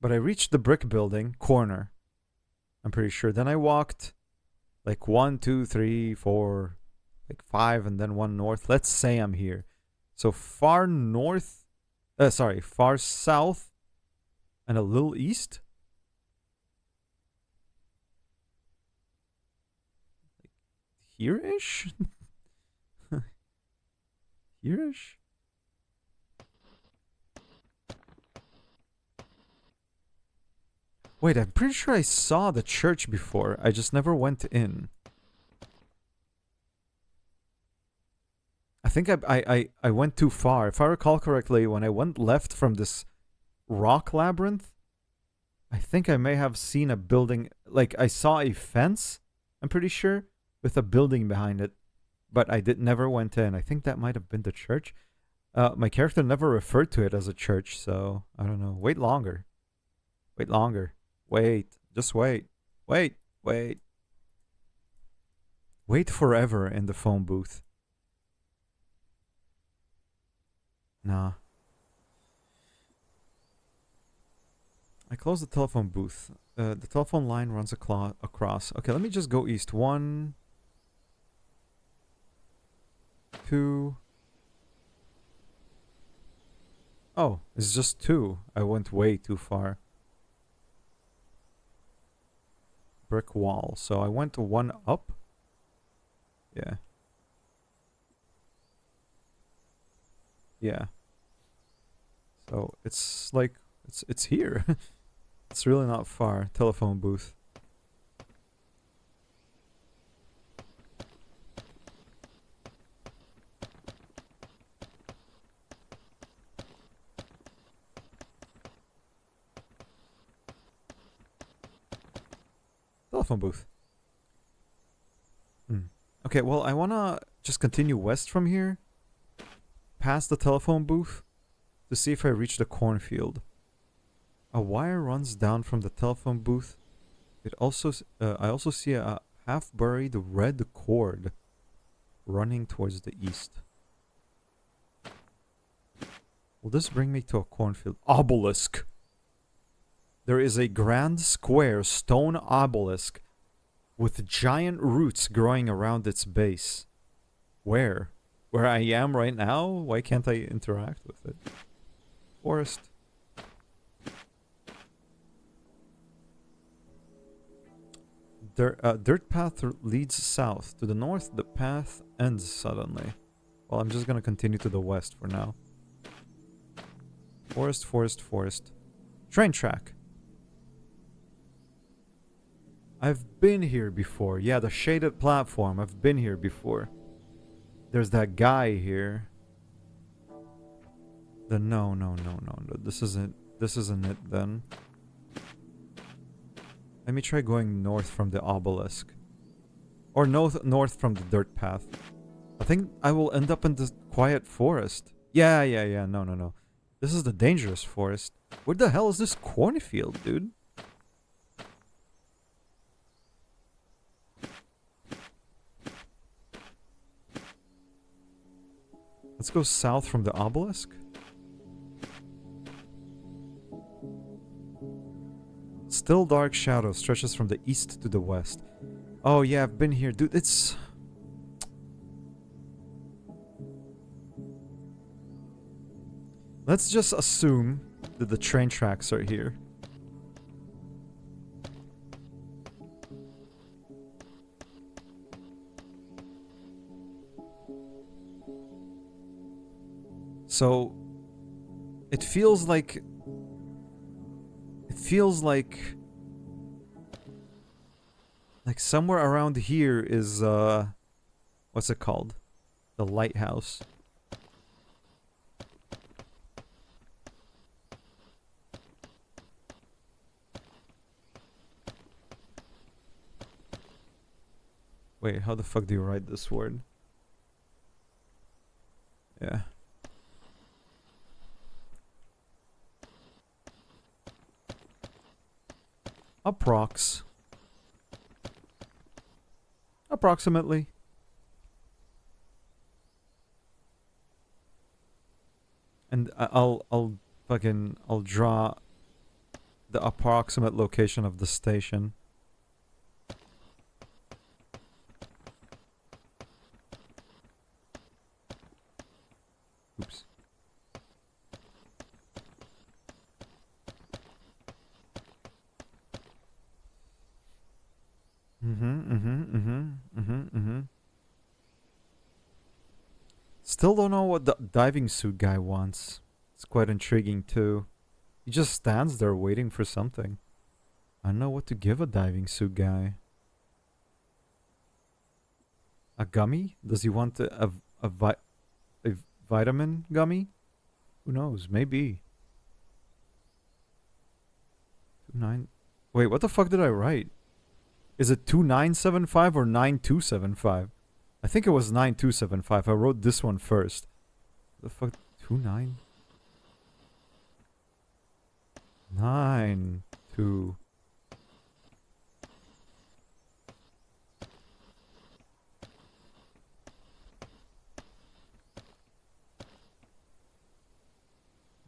but I reached the brick building corner. I'm pretty sure. Then I walked like 1, 2, 3, 4, like 5, and then 1 north. Let's say I'm here. So far north, far south and a little east. Here-ish? Here-ish? Wait, I'm pretty sure I saw the church before. I just never went in. I think I went too far. If I recall correctly, when I went left from this rock labyrinth, I think I may have seen a building. Like, I saw a fence, I'm pretty sure, with a building behind it. But I never went in. I think that might have been the church. My character never referred to it as a church, so I don't know. Wait longer. Wait longer. Wait. Just wait. Wait. Wait. Wait forever in the phone booth. Nah. I closed the telephone booth. The telephone line runs across. Okay, let me just go east. 1, 2. Oh, it's just 2. I went way too far. Brick wall. So I went 1 up. Yeah. Yeah. So it's like it's here. It's really not far. Telephone booth. Telephone booth. Okay, well, I wanna just continue west from here, past the telephone booth, to see if I reach the cornfield. A wire runs down from the telephone booth. I also see a half-buried red cord running towards the east. Will this bring me to a cornfield? Obelisk! There is a grand square stone obelisk with giant roots growing around its base. Where? Where I am right now? Why can't I interact with it? Forest. Dirt path leads south. To the north, the path ends suddenly. Well, I'm just gonna continue to the west for now. Forest, forest, forest. Train track. I've been here before. Yeah, the shaded platform. I've been here before. There's that guy here. No. This isn't it then. Let me try going north from the obelisk. Or north from the dirt path. I think I will end up in the quiet forest. Yeah. No. This is the dangerous forest. Where the hell is this cornfield, dude? Let's go south from the obelisk. Still dark shadow stretches from the east to the west. Oh yeah, I've been here. Dude, it's... Let's just assume that the train tracks are here. So... It feels like... Like somewhere around here is, what's it called? The lighthouse. Wait, how the fuck do you write this word? Yeah. Approximately. And I'll draw the approximate location of the station. Oops. Still don't know what the diving suit guy wants. It's quite intriguing too. He just stands there waiting for something. I don't know what to give a diving suit guy. A gummy? Does he want a vitamin gummy? Who knows? Maybe. 29. Wait, what the fuck did I write? Is it 2975 or 9275? I think it was 9275. I wrote this one first. The fuck? 29? 9 2.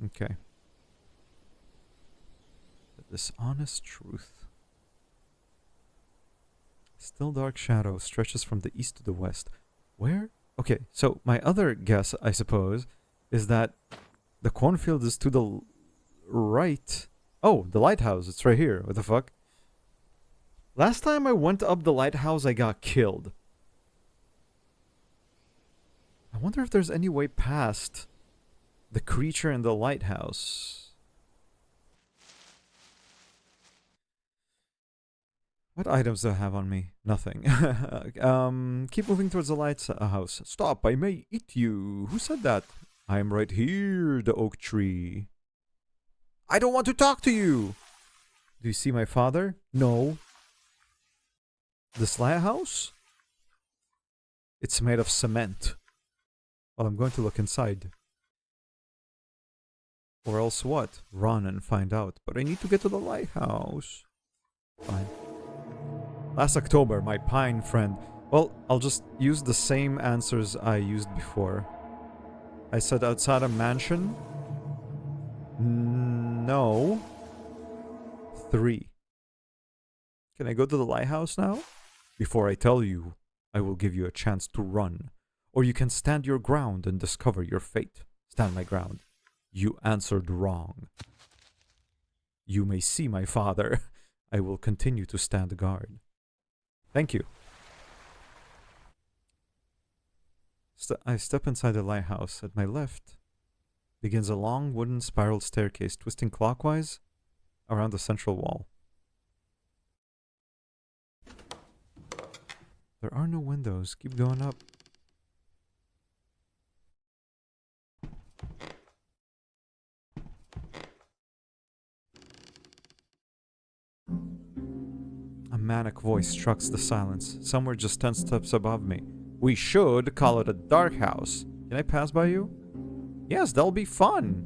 Okay. The dishonest truth. Still dark shadow stretches from the east to the west. Where? Okay, so my other guess, I suppose, is that the cornfield is to the right. Oh, the lighthouse. It's right here. What the fuck? Last time I went up the lighthouse, I got killed. I wonder if there's any way past the creature in the lighthouse. What items do I have on me? Nothing. Keep moving towards the lighthouse. Stop, I may eat you. Who said that? I am right here, the oak tree. I don't want to talk to you. Do you see my father? No. This lighthouse? It's made of cement. Well, I'm going to look inside. Or else what? Run and find out. But I need to get to the lighthouse. Fine. Last October, my pine friend... Well, I'll just use the same answers I used before. I said outside a mansion. No. 3. Can I go to the lighthouse now? Before I tell you, I will give you a chance to run. Or you can stand your ground and discover your fate. Stand my ground. You answered wrong. You may see my father. I will continue to stand guard. Thank you. I step inside the lighthouse. At my left begins a long wooden spiral staircase twisting clockwise around the central wall. There are no windows. Keep going up. A manic voice struts the silence, somewhere just 10 steps above me. We should call it a dark house. Can I pass by you? Yes, that'll be fun.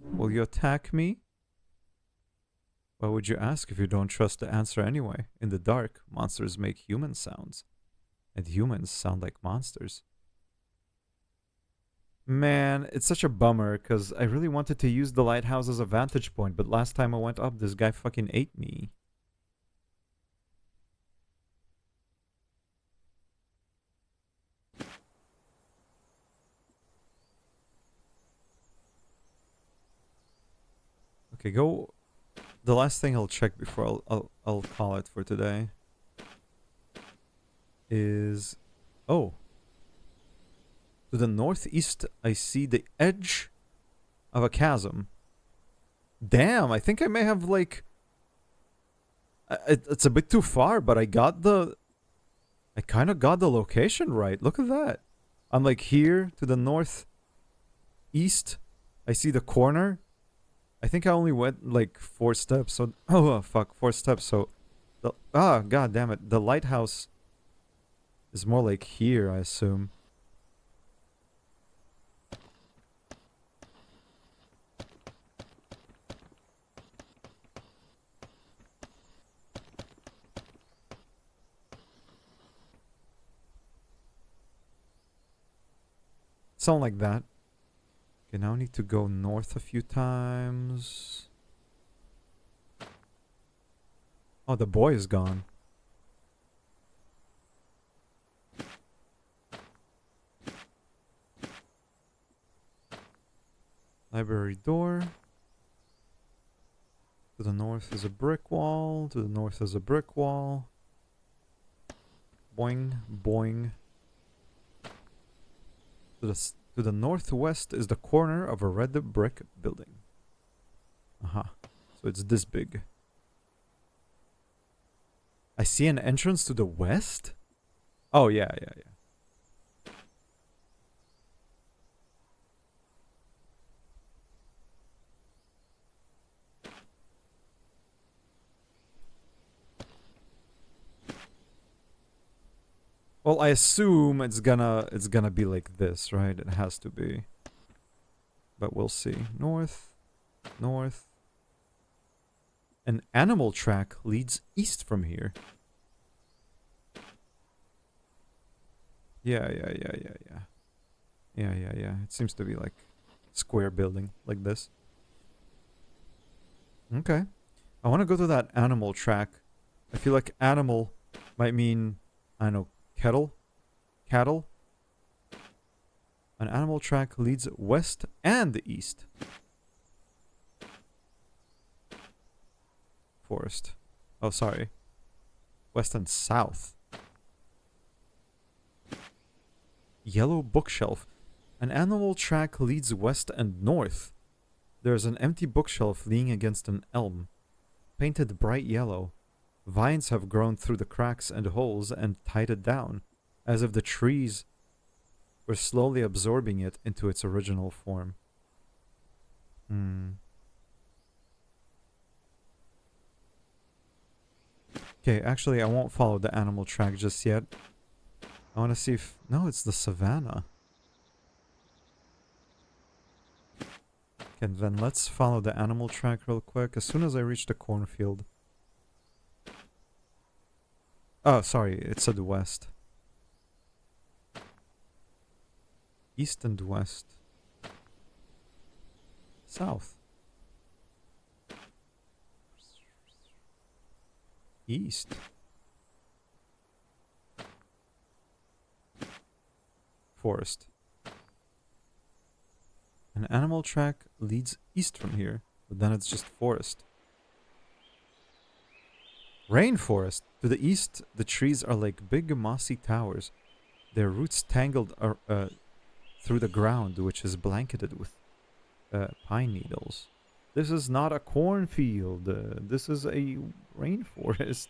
Will you attack me? Why would you ask if you don't trust the answer anyway? In the dark, monsters make human sounds. And humans sound like monsters. Man, it's such a bummer, because I really wanted to use the lighthouse as a vantage point, but last time I went up, this guy fucking ate me. Okay, go. The last thing I'll check before I'll call it for today is, oh, to the northeast I see the edge of a chasm. Damn, I think I may have like it's a bit too far, but I kind of got the location right. Look at that. I'm like here to the northeast. I see the corner. I think I only went like 4 steps. So oh fuck, 4 steps. So god damn it. The lighthouse is more like here, I assume. Something like that. Okay, now I need to go north a few times. Oh, the boy is gone. Library door. To the north is a brick wall. To the north is a brick wall. Boing, boing. To the northwest is the corner of a red brick building. Aha. So it's this big. I see an entrance to the west? Oh, yeah. Well, I assume it's gonna be like this, right? It has to be. But we'll see. North. An animal track leads east from here. Yeah. It seems to be like square building like this. Okay. I want to go to that animal track. I feel like animal might mean, I don't know, cattle. An animal track leads west and east. Forest. Oh, sorry. West and south. Yellow bookshelf. An animal track leads west and north. There's an empty bookshelf leaning against an elm. Painted bright yellow. Vines have grown through the cracks and holes and tied it down, as if the trees were slowly absorbing it into its original form. Okay, actually I won't follow the animal track just yet. I want to see if... No, it's the savannah. Okay, then let's follow the animal track real quick as soon as I reach the cornfield. Oh, sorry, it said west. East and west. South. East. Forest. An animal track leads east from here, but then it's just forest. Rainforest. To the east, the trees are like big mossy towers. Their roots tangled through the ground, which is blanketed with pine needles. This is not a cornfield. This is a rainforest.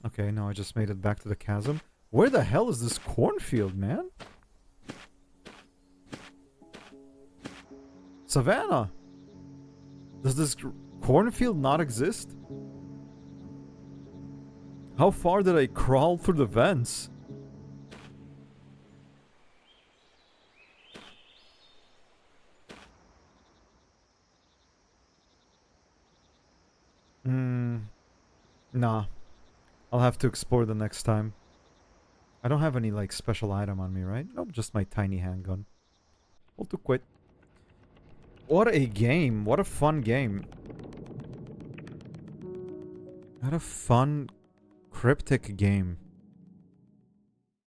Okay, now I just made it back to the chasm. Where the hell is this cornfield, man? Savannah! Does this cornfield not exist? How far did I crawl through the vents? Nah. I'll have to explore the next time. I don't have any, like, special item on me, right? Nope, just my tiny handgun. Well, to quit. What a game. What a fun game. What a fun, cryptic game.